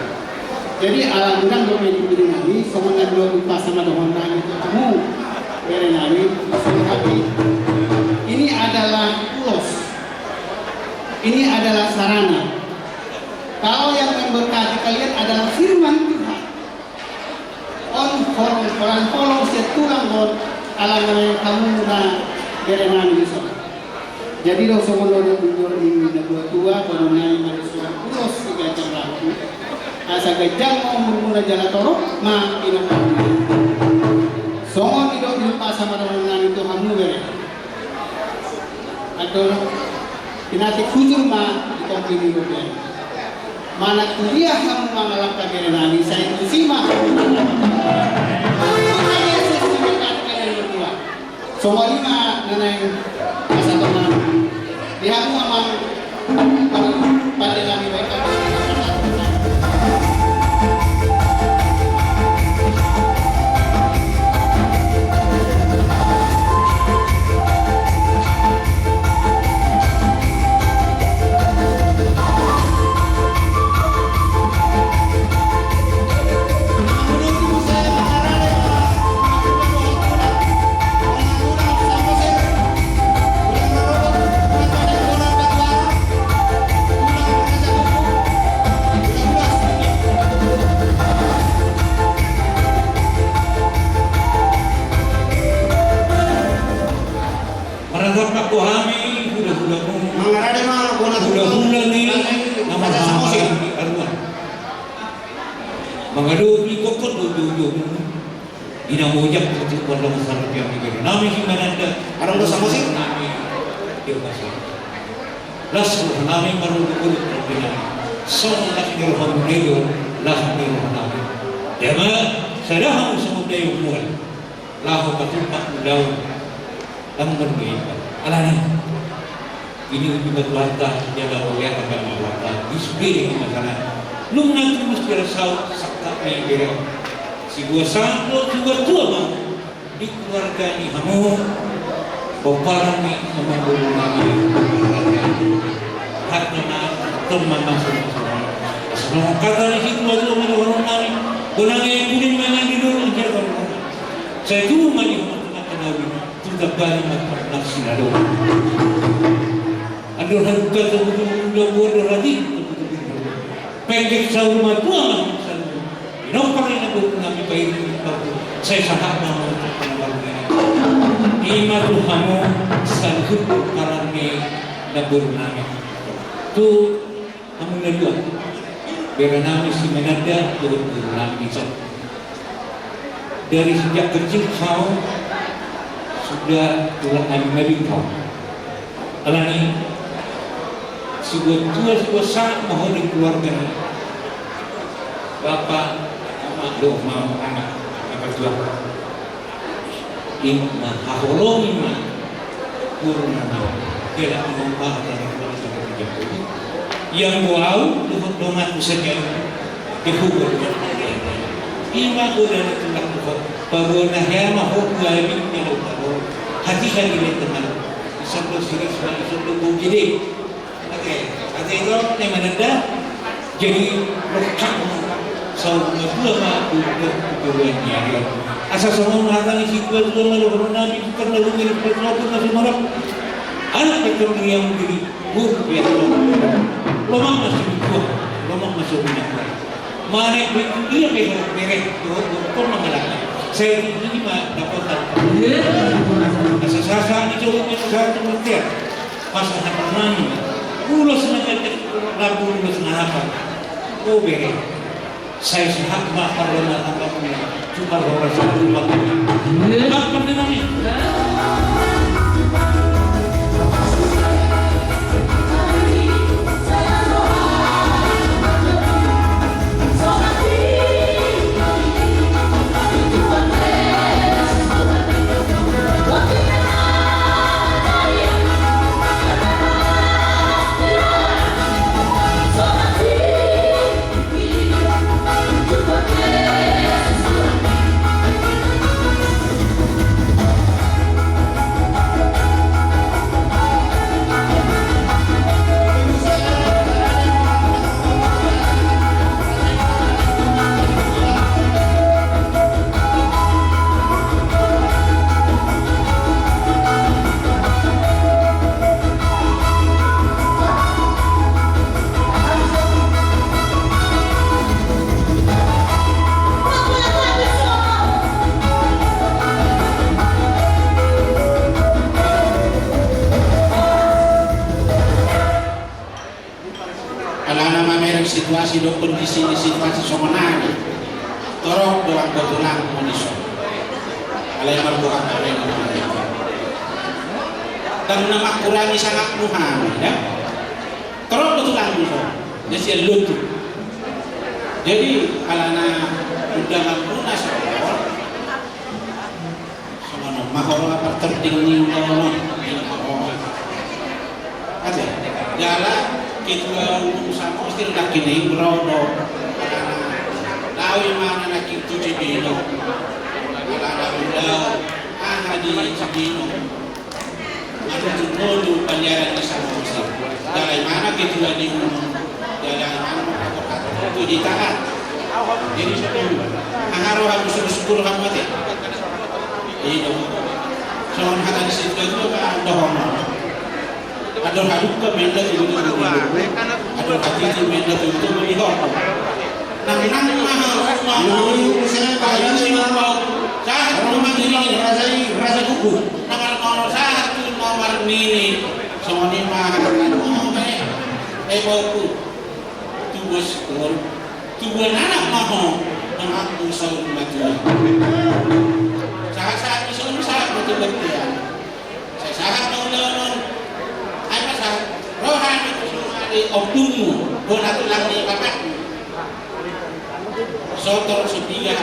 Jadi alhamdulillah domen itu nami, semuanya dua lupa sama domen nami itu kamu dari nami tapi ini adalah ulos. Ini adalah sarana. Kalau yang memberkati kalian adalah firman Tuhan. Orang setulang alam kamu muda berenang di sana. Jadi dong semua orang mundur di dua pada naik manusia ulos tiga jam lalu. Asa gajang mau bermula jalan torok ma inapun. Semua tidak lupa sama orang itu kamu beren. Atau pinati kujur ma di kompini beren. Mana kuliah kamu mengalami berenang saya itu simak. Semua lima neneng masa teman. Lihat memang pada kami baik. Mengadu ikut ujung ina mojak untuk warga besar yang mikir nami himananda Arang dosa musik nami dia masih las nami baru kulit terpindah song las dirham nego las dirham nami dema sadaham semudai umuan lahu patumpak daun lang berbeda alani ini juga tuanta jaga oleh agama wata disbiri masalah nung nanti mesti rasau sakta mai bere si gua santo juga tua bang di keluarga ni hamu baparan ni memang nami hak nama teman masuk semua kata ni itu aja orang nami orang yang kuning mana di dulu jaga saya tu mani mata nabi tu dapat nafsi lalu ada orang kata betul bodoh lagi pendek sahur matu amat nomor ini aku nabi baik saya sangat mau ima tu kamu sanggup karami nabur nami tu kamu nadua beranami si menada turun nami so dari sejak kecil kau sudah tulang nabi kau alani sebuah tua sebuah sangat mohon di keluarga ini bapak mak doh mau anak apa tua imma haholong imma kurun nama tidak mengubah dari keluarga yang wow dohot domat saja dihubur imma udah tulak dohot pagona ya mahok galibin nilaw taro hati kan ini teman sabdo siris balik sabdo bugide oke hati itu yang menanda jadi rekam saudara dua mah untuk keduanya asal semua mengatakan isi dua malu nabi karena lu mirip berlaku masih marah anak kecil yang menjadi buruk ya lomang masih buah lomang masih banyak mana dia merek kau mengalami saya ini mah dapat asal itu satu mutiara pasal apa nani ulos nak lagu ulos nak apa kau beri saya sehat mak karena apa punya cuma orang satu lagi apa namanya situasi do kondisi di situasi somonani torong doang betulang kondisi alai marbuka karen dan nama kurangi sangat muham ya torong betulang itu jadi lutu jadi alana undangan lunas somono mahoro apa tertinggi ngono ada jala kita usaha mesti nak kini berono lawi mana nak itu jadi no ala udah ahadi jadi no ada tuh penyiaran sama mesti dari mana kita di dari mana itu ditahan jadi sebelum aharo harus syukur kamu mati ini soal hati di situ itu kan dohong ada haduk ke benda itu ada hati itu benda itu melihat nang mahal saya bayar sih mau saat rumah ini rasa kuku nomor satu nomor ini semuanya mahal bauku tubus tubuh anak mahal anak usaha mati saat itu saat betul-betul ya saya sangat mengenal rohani di oktumu bonatu lagi bapak sotor setiga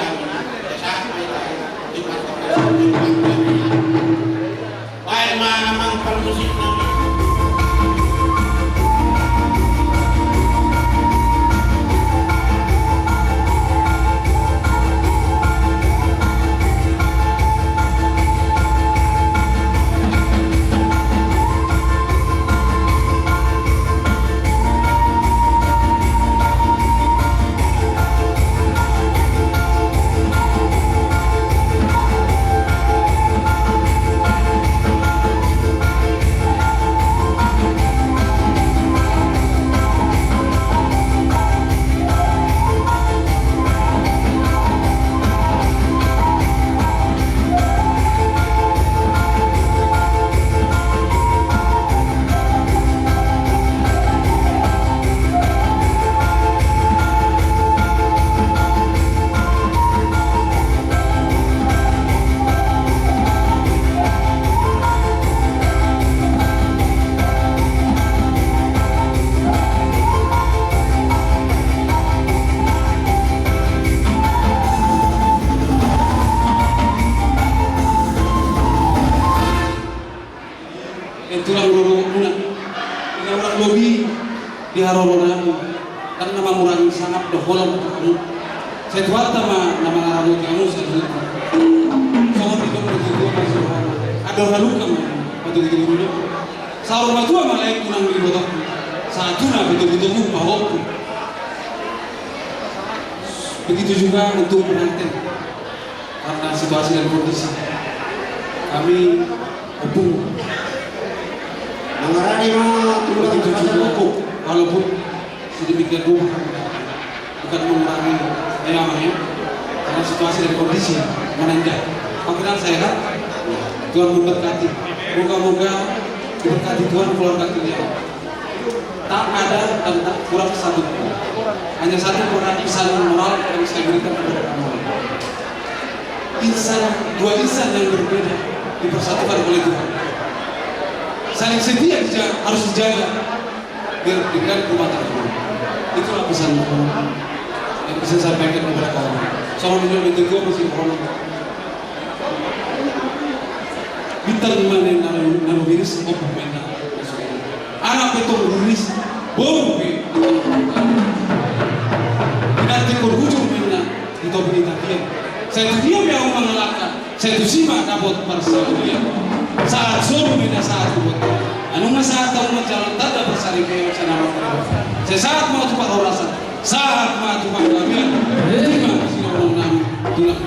sampai di Baik mana mang permusik nami. Tulang loro muna. Ina orang lobi di harolongan karena nama murang sangat doholam kamu. Saya tuat nama ngaramu kamu saya tuat. Sama tidak begitu masih ada halu kamu betul dulu. Saur matua malai kunang di botok. Satu na betul-betul mu bahok. Begitu juga untuk pengantin karena situasi dan kondisi kami hubung Mengarani mah tulang macam buku. walaupun sedemikian rupa bukan mengurangi namanya karena situasi dan kondisi menanjak. Panggilan saya kan Tuhan memberkati, moga-moga diberkati Tuhan keluarga kalian. Tak ada dan tak kurang satu pun. Hanya satu pesan moral yang saya berikan kepada kamu. Dua insan yang berbeda dipersatukan oleh Tuhan. Saling setia harus dijaga biar dengan rumah tangga. Itulah pesan yang bisa saya sampaikan kepada kamu. Sama menurut itu gue masih mohon. Bintang mana nano virus mau pemena. Anak itu virus bom. Nanti berhujung mana di topi takian. Saya tu dia yang mengelakkan. Saya tu simak dapat persaudara. Saat suruh beda saat buat anu saat tahu jalan tanda bersari kayak sana saya saat mau tuh pak rasa saat mau tuh pak kalian terima kasih orang nama tulang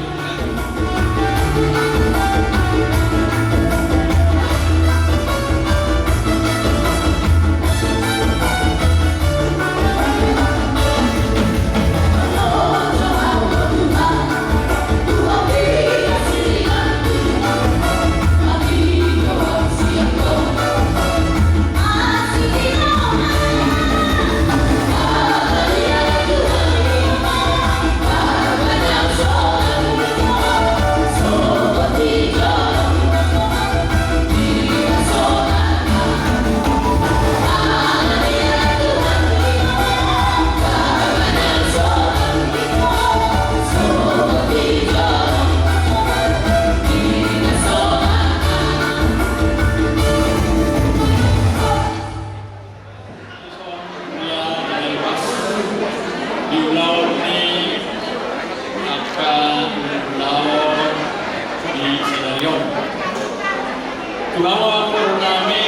Kumawa Purnami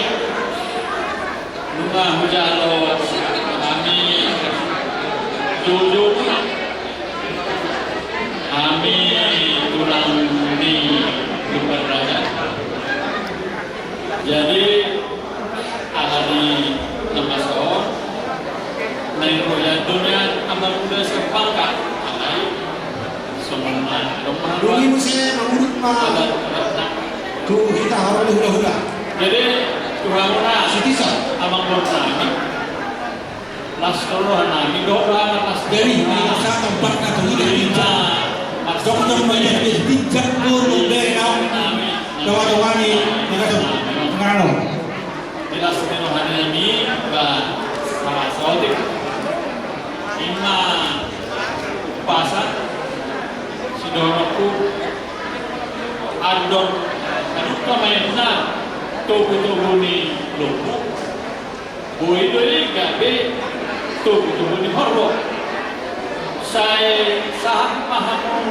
Nunga Hujalo Kami Jujur Kami Tulang di Berdaya. Jadi Ahadi Namaso Naikoya dunia amal muda sepangkat Alai Semuanya Duli musim menurut mah tuh kita harus hula-hula. Jadi Tuhanna Sitisa amang Purnami Laskoro Nami doa las dari masa tempat kata ini dokter banyak bijak guru dari dawani dikata pengaruh tidak semua hari ini bah salah satu ima pasar sidoroku andor aduka mainna tuku ni lupu boi doi gabe tuku ni horro saya saham mahamu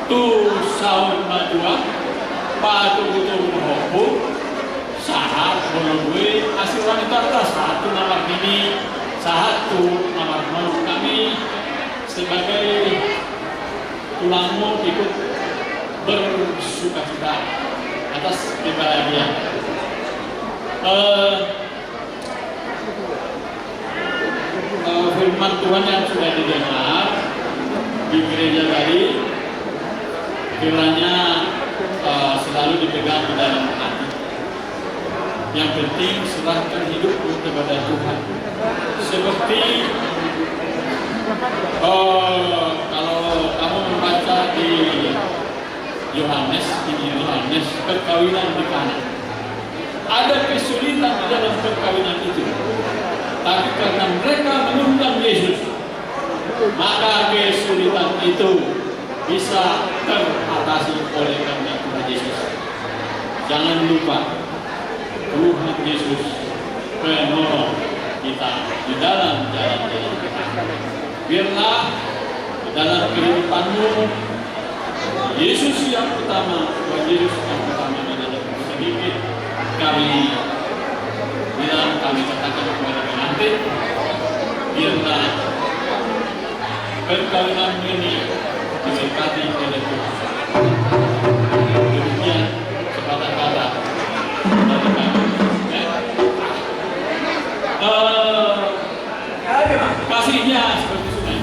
tu saun madua pa tuku hopu saham boleh asuran itu adalah satu nomor ini satu nomor kami sebagai ulama ikut bersukacita atas kebahagiaan. Firman Tuhan yang sudah didengar di gereja tadi kiranya selalu dipegang di dalam hati. Yang penting serahkan hidupku kepada Tuhan. Seperti kalau kamu membaca di Yohanes, perkawinan di Kana. Ada kesulitan di dalam perkawinan itu. Tapi karena mereka mengundang Yesus, maka kesulitan itu bisa teratasi oleh karena Tuhan Yesus. Jangan lupa Tuhan Yesus penolong kita di dalam jalan-jalan kita. Biarlah di dalam kehidupanmu Yesus yang utama, Tuhan Yesus yang utama di dalam sedikit kami di dalam kami katakan kepada pengantin, biarlah perkawinan ini diberkati oleh Tuhan. Demikian sepatah kata dari kami. Kasihnya seperti sungai.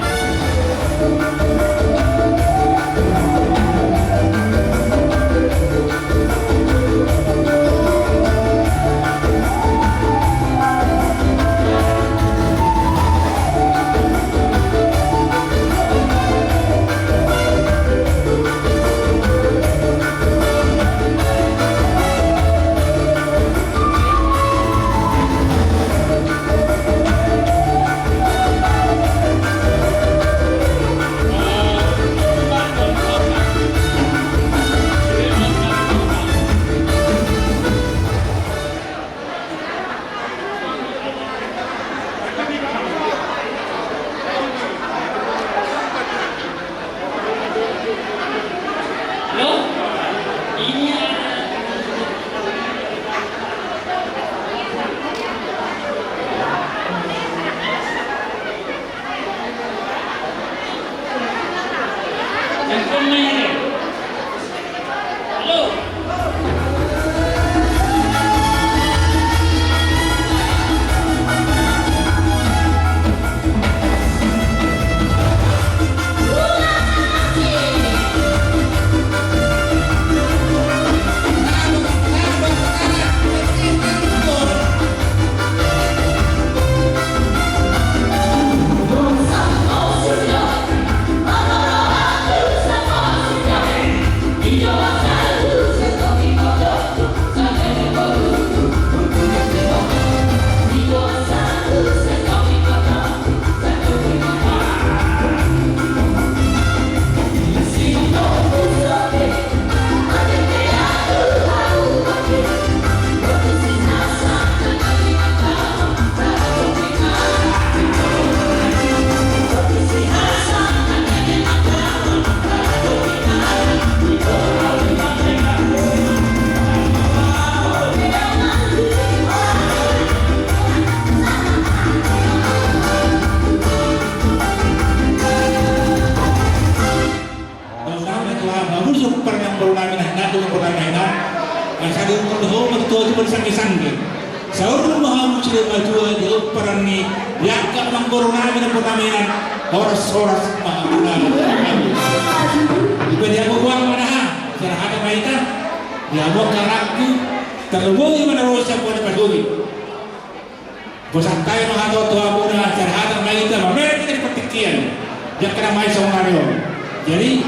Jadi,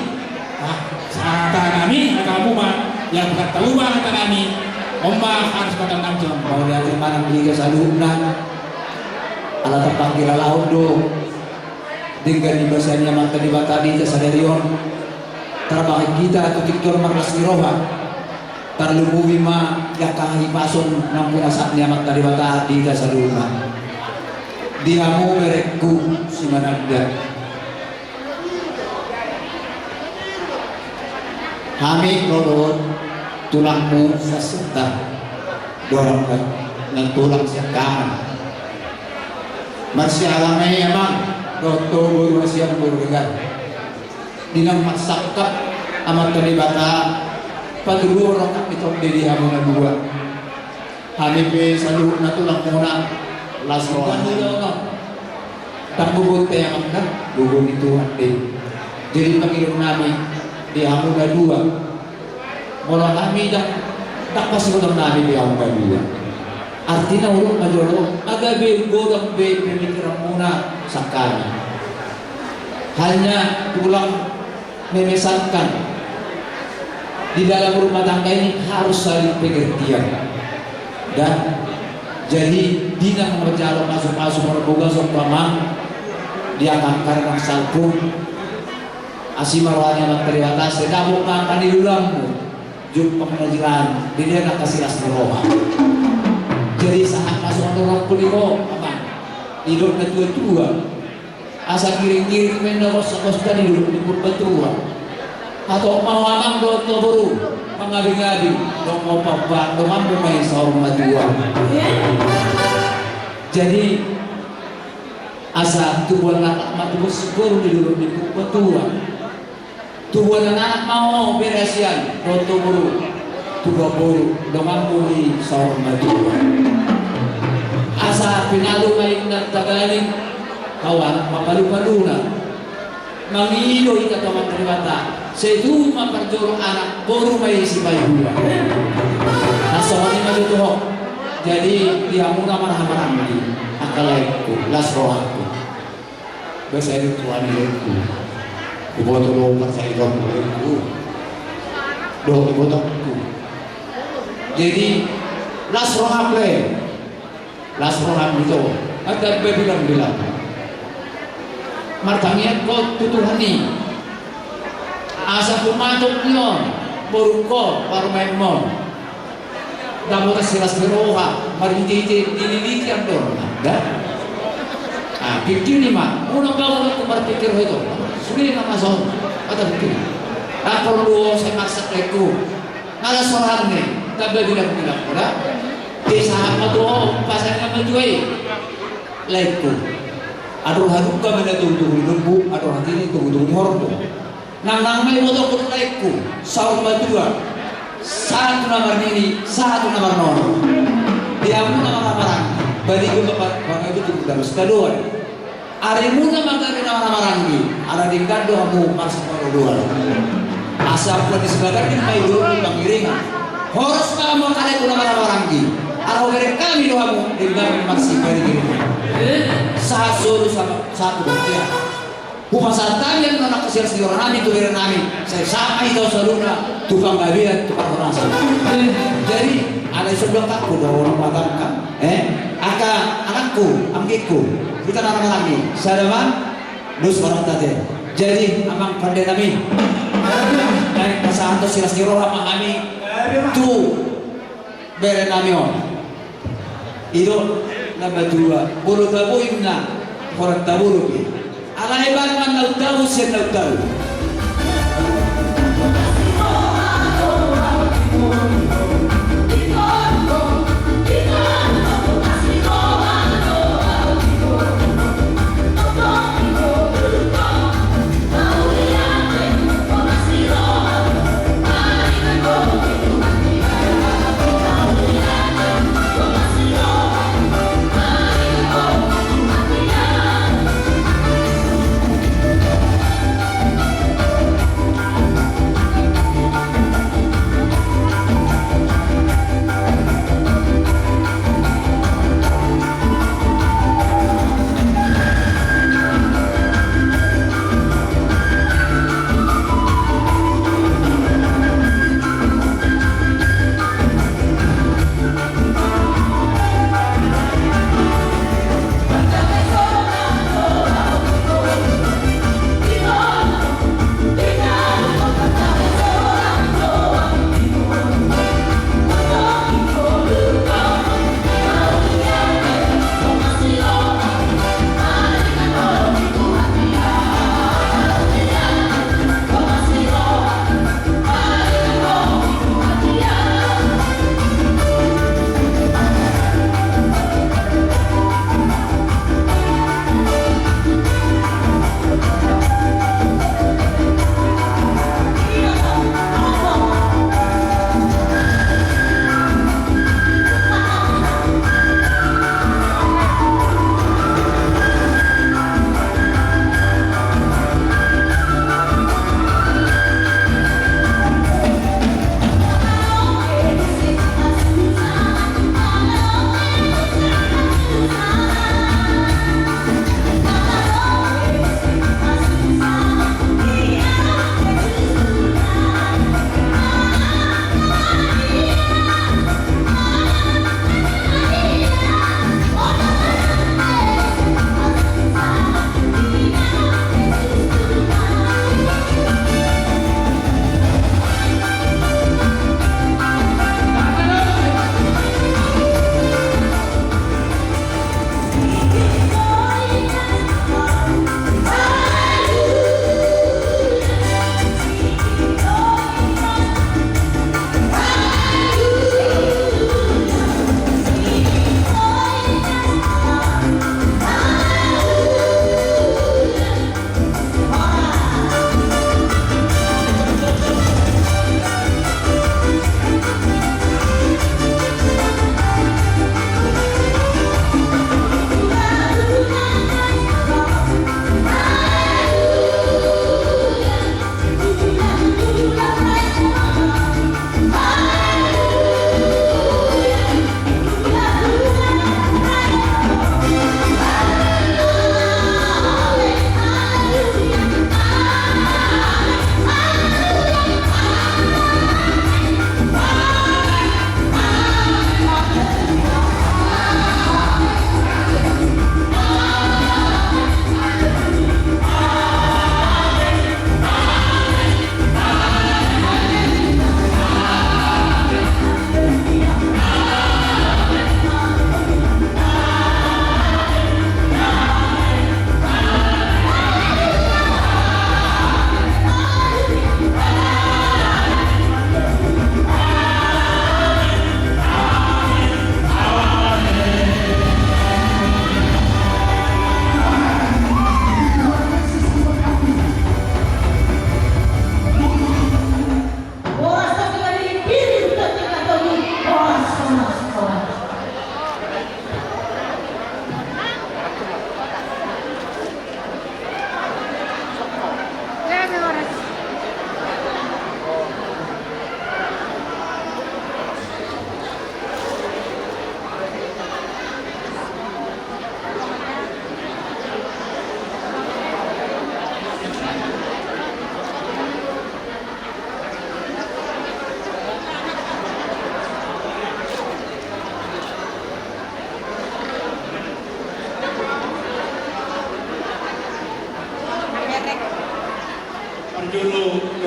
saat kami, kamu yang berkata ubah kata kami, Ombak harus kata namcam. Mau lihat mana beli ke salubna, ala terpanggil ala undo, dengan di bahasanya mata di batadi ke sadarion. Terbakit kita tutik marlas ni roha. Terlumuwi ma yakahi pason ng punasat ni amat talibata di sa luma. Dia mo merekku si managda. Kami lolot tulangmu sa serta dorong ng tulang sa kaman. Marsialamay emang roto buru siang burugan. Dinang maksakap amat talibata padurong itong diri mo na dua. Kami pe sa na tulang muna lasroan tak bubut yang akan bubut itu hati. Jadi panggilan namin di amo na dua. Mula kami tak pasti ko namin di amo na dua. Artinya urut majoro agabe godang be pemikiran muna sakana. Hanya tulang memesankan di dalam rumah tangga ini harus saling pengertian dan jadi dina mengejar masuk-masuk merbuka sompamang dia akan karena salpung asimarwanya materiata sedabuk makan di ulangmu jumpa pengajian dia nak kasih ras roha. Jadi saat masuk orang kulino apa hidup na tua-tua asa kiring-kiring menerus tadi dulu di tua atau mau amang do baru mengabi-ngabi dong mau papa dong mampu main saung madua. Jadi asa tubuh anak matubus baru dulu di tua tubuh anak mau berasian do baru tubuh baru dong mampu di saung madua. Asa pinalu main tagaling kawan mapalu-paluna mangiyo ika taman teribata seduma perjoro anak baru may si bayuwa nasohani majutuho jadi dia muna marhamarami akalaiku lasrohaku besari tuan ileku ibotulungan sa idong ileku doh ibotokku jadi lasrohakle lasrohak itu ada bilang-bilang martangian ko tutuhani asa pumatok nyon boruko parmemon damo kasiras beroha marititi dililiti ang doon ada pikir lima unang bago ko berpikir itu sulit na mason kata pikir ako luo sa maksak ko nalasoran ni tabi bilang-bilang ko na di sa doon pasan nga majuay like ko aduh haruka mana tunggu lembu aduh hati ini tunggu hordo nang may moto ko laikku saud madua satu nomor ini satu nomor nono dia mo na marang bali ko bang itu dalos kaduan ari mo na magari na marangi ara dingkado mo mas kaduan asap ko disbagar din may dulu pangiringan horos pa mo kale ko na marangi araw gere kami do mo dingkado maksi bali satu dia Pumasatan yang anak kecil sendiri nami tu beri nami saya sama itu selalunya tukang babian tukang rasa. Jadi ada sebelah takku dah orang makan kan? Anakku, amgiku kita nama lagi. Sadaman dus orang tadi. Jadi amang pandai nami. Dan pasangan tu silas kiro sama kami tu beri nami on. Itu nama dua. Bulu tabu imna orang tabu rupi. Alaiban man nautahu siya nautahu.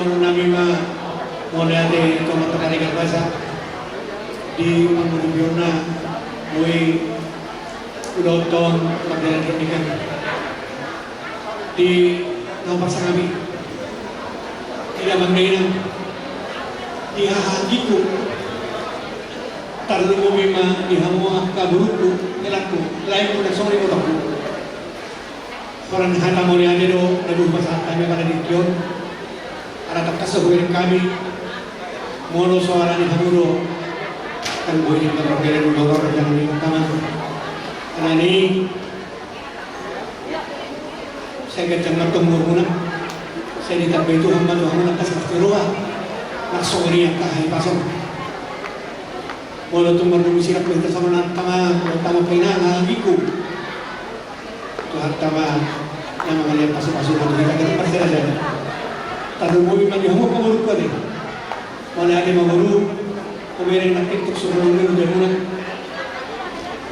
yang namin mula de tumatakaling basa di pembunuh na mui uloton pagdalagan di nomor sa kami tidak mandainan ihahagi ko tarlo mo bima ihamuha kaburuko nilako lain ko nagsori mo tako parang hata mo niya do nagubasa kami para dikyon para kasabuhin kami mono suara ni hamuro kan buhay ni pagkakailan ng horror yang ni taman anani saya gacang matunggur muna saya ditabay itu hamba doang muna kasih tiruha naksori yang kahai pasang mula tumor dumi sirap kita sama tama paina ngagiku Tuhan tama yang mengalir pasuk-pasuk untuk kita kita pasti ada tadu mo man yung mo pamulog ko din wala ati mamulog kumiring nakitok sumunod ng muna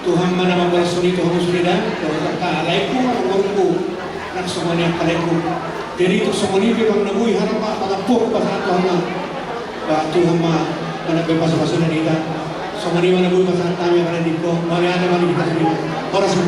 Tuhan mana mabalaso nito ang usulida kaalay ko ang ko nagsumani ang kalay ko jadi itu sumuni bang nabuhi harap pagapok pa sa Tuhan na ba Tuhan manabay pasok-pasok na dita sumuni manabuhi pa sa tami ang kaladig ko mariana man kita sa dito oras mo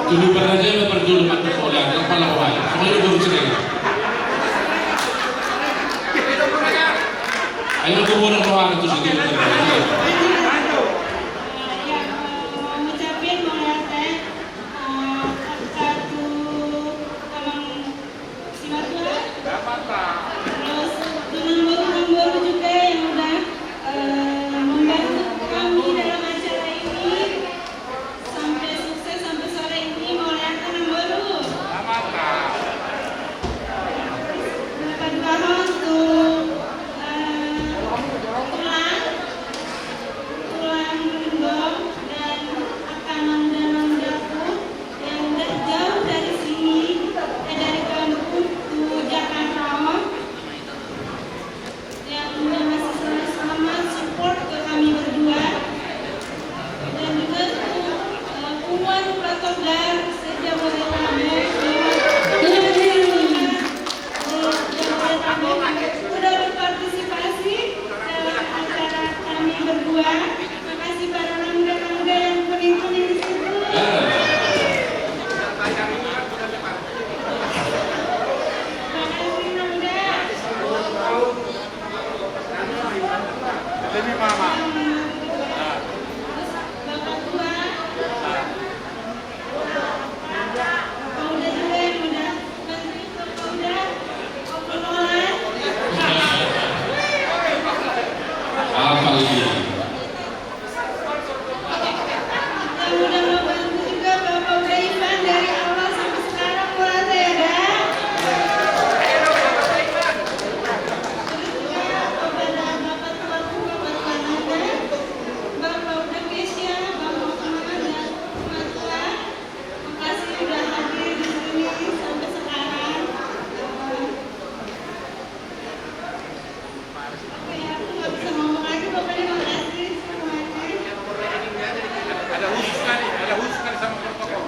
Dulu beraja berdulu beroleh kepala wali. Semuanya baru sekali. Ayo kemudian doa itu sedikit. Terus teman baru juga yang udah kedua, makasih para pemuda-pemuda yang kuning-kuning di situ. Demi mama. Bapak tua, pemuda juga yang udah bantuin pemuda, pengelola. Apa ini? Yang udah membantu juga Bapak udah Ivan dari awal sampai sekarang mulai ya dah. Terus juga kepada Bapak tuaku, Bapak Tuanada, Bapak udah Kesia, Bapak Tuanada dan Bapak tua. Makasih udah hadir di sini sampai sekarang. Apa ya, aku nggak bisa ngomong lagi, pokoknya makasih semuanya. Ada khusus kali sama protokol.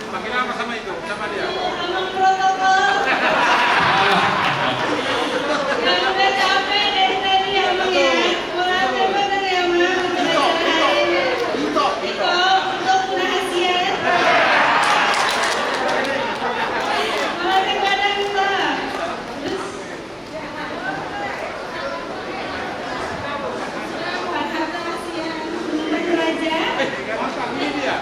Makin lama sama itu, sama dia. Sama protokol. Yang udah capek dari tadi ya Bang ya. Mulai bener ya Bang. Untuk rahasia. Mulai kadang kita. Terus Pak rahasia. Menurut Raja. Ini dia.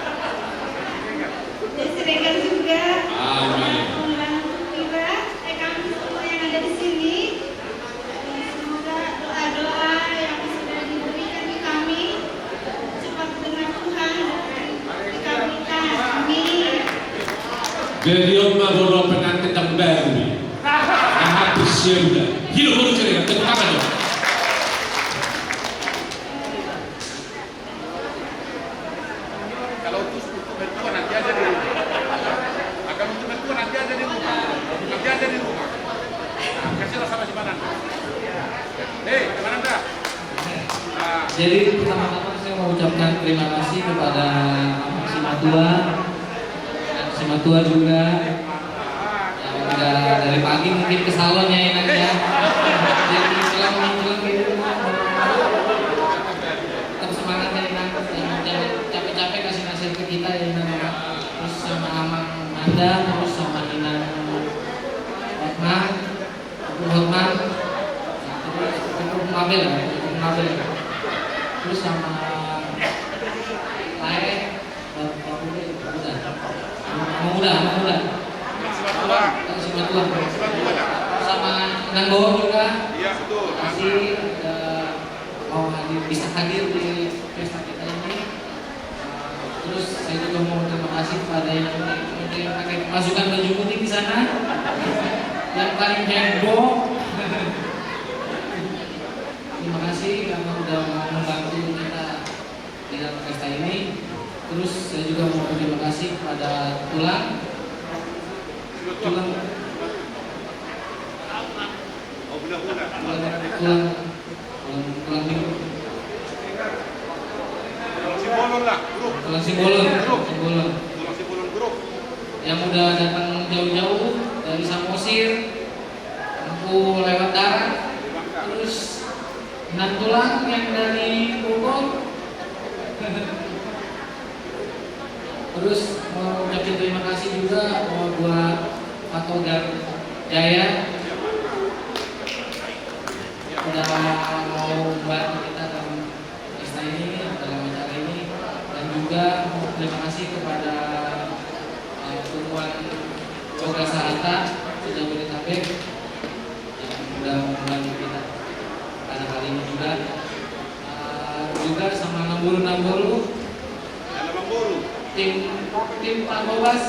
Desi Regar juga. Amin. Undang Kira, kami semua yang ada di sini. Semoga doa-doa yang sudah diberikan di kami cepat dengan Tuhan dikabulkan. Amin. Gerion magono pengantin baru. Nah, habis ya udah. Hidup baru cerita, tepuk tangan dong. Kalau untuk mertua nanti aja di rumah. Akan untuk mertua nanti aja di rumah. Nanti aja di rumah. Nah, kasihlah sama si Mananda. Hei, Mananda. Nah, Jadi pertama-tama saya mau ucapkan terima kasih kepada si Matua, si Matua juga yang udah dari pagi mungkin ke salon ya enak ya. Jadi menjelang gitu tetap semangat ya enak, jangan capek-capek kasih nasihat ke kita ya enak. Terus sama Amang Manda, terus sama Nina Hotman, terus Mabel, terus sama Lae, muda, sama Nanggo juga. iya betul. Kasih mau bisa hadir di pesta kita ini. Terus saya juga mau terima kasih kepada yang pakai pasukan baju putih di sana, yang paling heboh. Terima kasih karena udah mau membantu kita di dalam pesta ini. Terus saya juga mau berterima kasih kepada Tulang Simbolon grup. yang udah datang jauh-jauh dari Samosir, aku lewat darat, terus Nan Tulang yang dari Bogor. Terus mau ucapin terima kasih juga buat Pak Togar Jaya udah mau membantu kita dalam pesta ini, dalam acara ini, dan juga mau terima kasih kepada Tuan Coga Sarata sudah Bodetabek yang sudah membantu kita pada kali ini juga sama Namburu tim Pak Bobas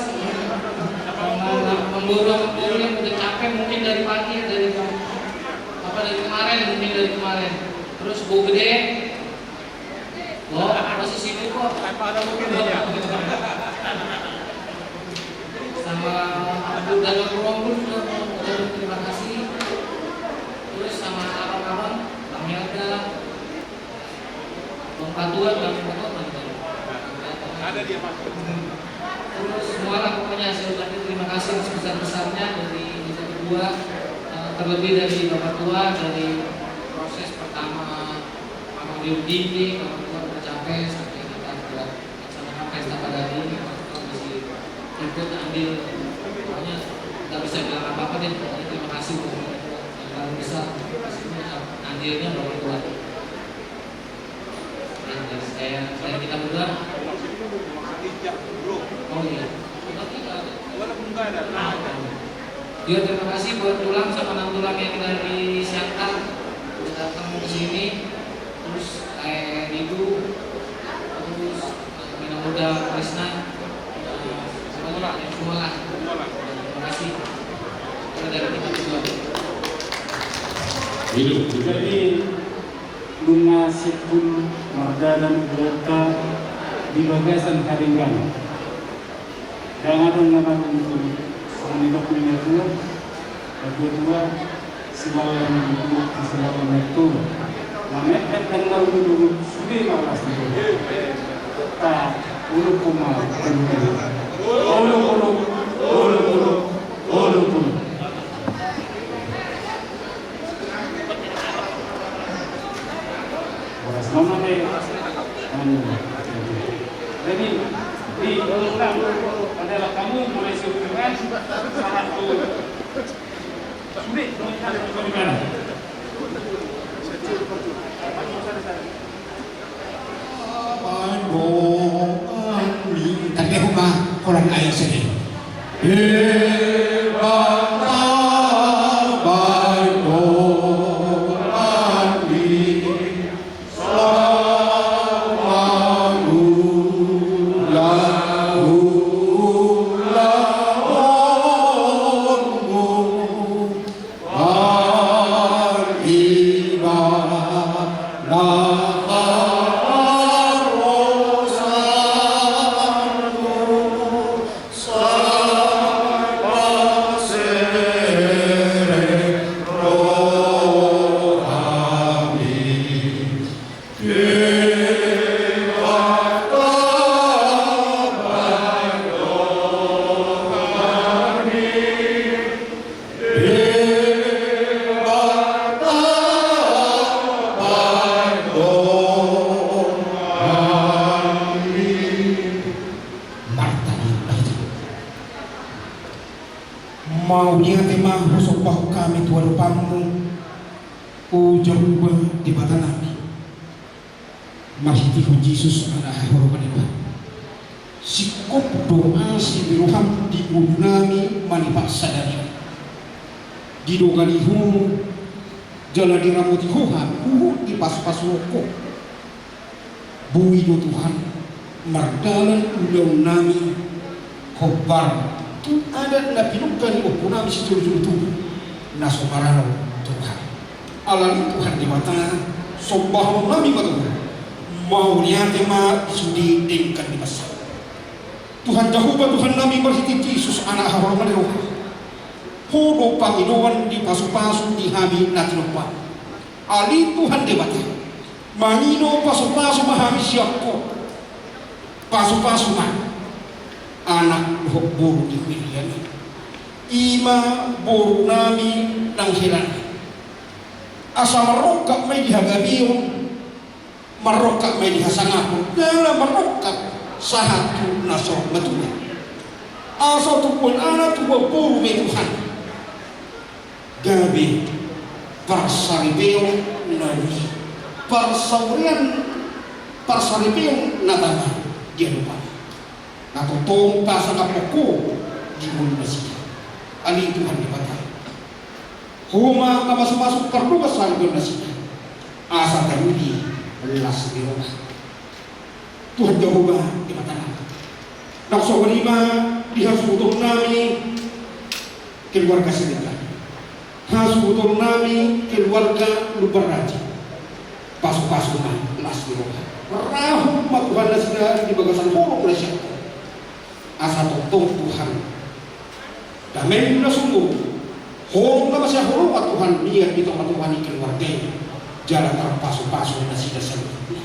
memburu yang udah capek mungkin dari pagi dari kemarin terus Bu Gede masih sibuk kok sama Bu Dalam Ruang juga mau terima kasih, terus sama abang-abang Bang Melda, Bang Patuan, Bang Patuan ada dia Pak. Terus semua lah pokoknya saya ucapkan terima kasih sebesar-besarnya dari kita berdua. terlebih dari Bapak Tua dari proses pertama memanggil tinggi, Bapak Tua tercapai sampai kita buat melaksanakan pesta pada hari ini. Bapak Tua masih ikut ambil, pokoknya nggak bisa bilang apa-apa deh. Pokoknya terima kasih buat Bapak Tua yang paling besar. Pastinya andilnya Bapak Tua. Saya kita berdua. Oh iya. Ya, terima kasih buat tulang sama 6 tulang yang dari Siantar udah datang ke sini. Terus Didu, terus Bina Muda Krisna, semua lah. Terima kasih. Kita dari kita berdua. Jadi bunga sipun marga dan berta di bagasan haringan. Jangan nama untuk menitap miniatur, kedua semalam itu semalam itu. Namet tanggal dulu sudah malas itu. Tak ulu kumar kendali. Ulu. Boras nama deh. Jadi di ulang adalah kamu mulai sebulan satu sulit bagaimana? Tapi rumah orang lain sedih. Maunya tema husopah kami tuan pamu ujung di batanami masih tihu Yesus ada horoban itu sikop doa si biruham di udunami manipak sadari di doganihu jalan di ramuti hohan di pas-pas loko bui do Tuhan mardalan ulang nami khobar ada na pinukan o punami si Tuhan na somarano Tuhan alam Tuhan di mata sombah nami mata mau niya tema sudi tingkan di masa Tuhan Jehovah Tuhan nami berhiti Yesus anak hawa madero hodo Panginoon di pasu-pasu di hami natinupan ali Tuhan di mata mangino pasu-pasu mahami siapko pasu-pasu man anak buru di William ima buru nami nang hirani asa marokak may dihagabiyo marokak may dihasangako dala marokak sahatu nasor matuloy asa tupon anak tuwa buru may Tuhan gabi parsaribeyo nani parsaribeyo natama dia lupa natutong sa kapoko di mundo siya ali Tuhan di patay huma kamasuk-masuk perlu kesalibun siya asa kanudi las biroba Tuhan Jehovah di patay nakso berima dihasutong nami keluarga sedekah hasutong nami keluarga lubaraja pasuk-pasuk las biroba rahum matuhan na sila di bagasan horong na siya asa totong Tuhan damai na sungguh horong na masya horong at Tuhan niya dito matuhan ni keluarga jalan terpasu-pasu na sila sa lupa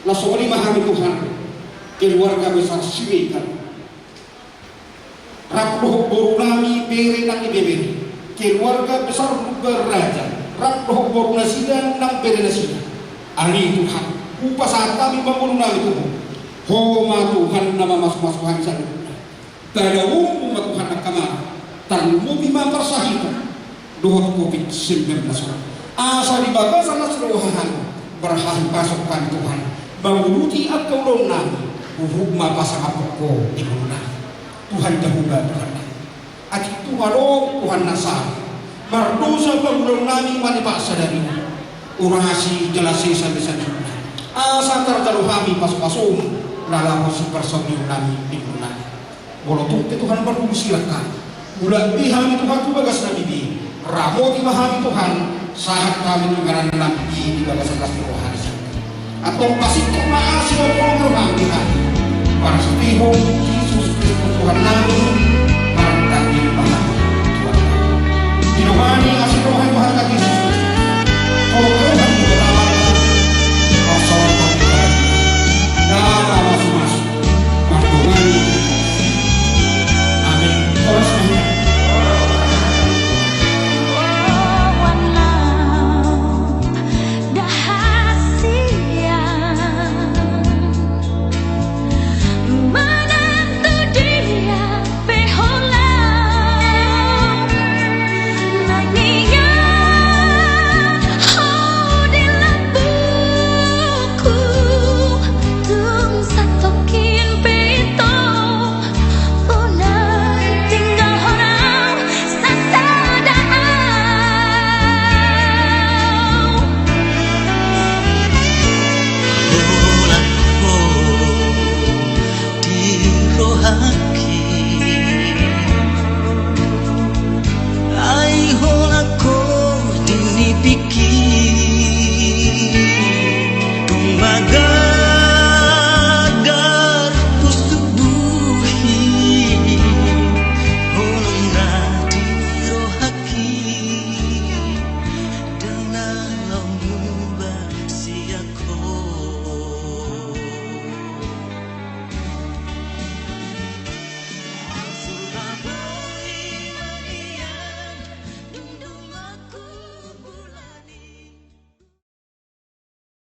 nasuli mahami Tuhan keluarga besar siwikan raploh boru nami beri nang ibeberi keluarga besar beraja Rabdoh boruna sidang nang perena sidang Ari Tuhan upah saat kami membunuh itu Homa Tuhan nama mas-masuhan sana Tada umum Tuhan akamara Tanmu bima persahita Dohot COVID-19 Asa di bagasan nasrohahan Berhari pasukan Tuhan Menguluti akau donang Uhukma pasang apoko ibunah Tuhan Yahuda Tuhan Aji Tuhan Tuhan Nasar Mardosa pangulong namin manipasa dari urasi jelasi sampai asa terjaluhami pas-pasum lalawa si personil namin ibunah Walaupun Tuhan berkusilakan Ulat bihami Tuhan tu bagas nabi bi Ramo dimahami Tuhan saat kami mengaran nabi di bagas atas Tuhan atau kasih maasi dan program Tuhan para setihong Yesus Kristus Tuhan nabi marang tanggung bahagi Tuhan Dinomani asih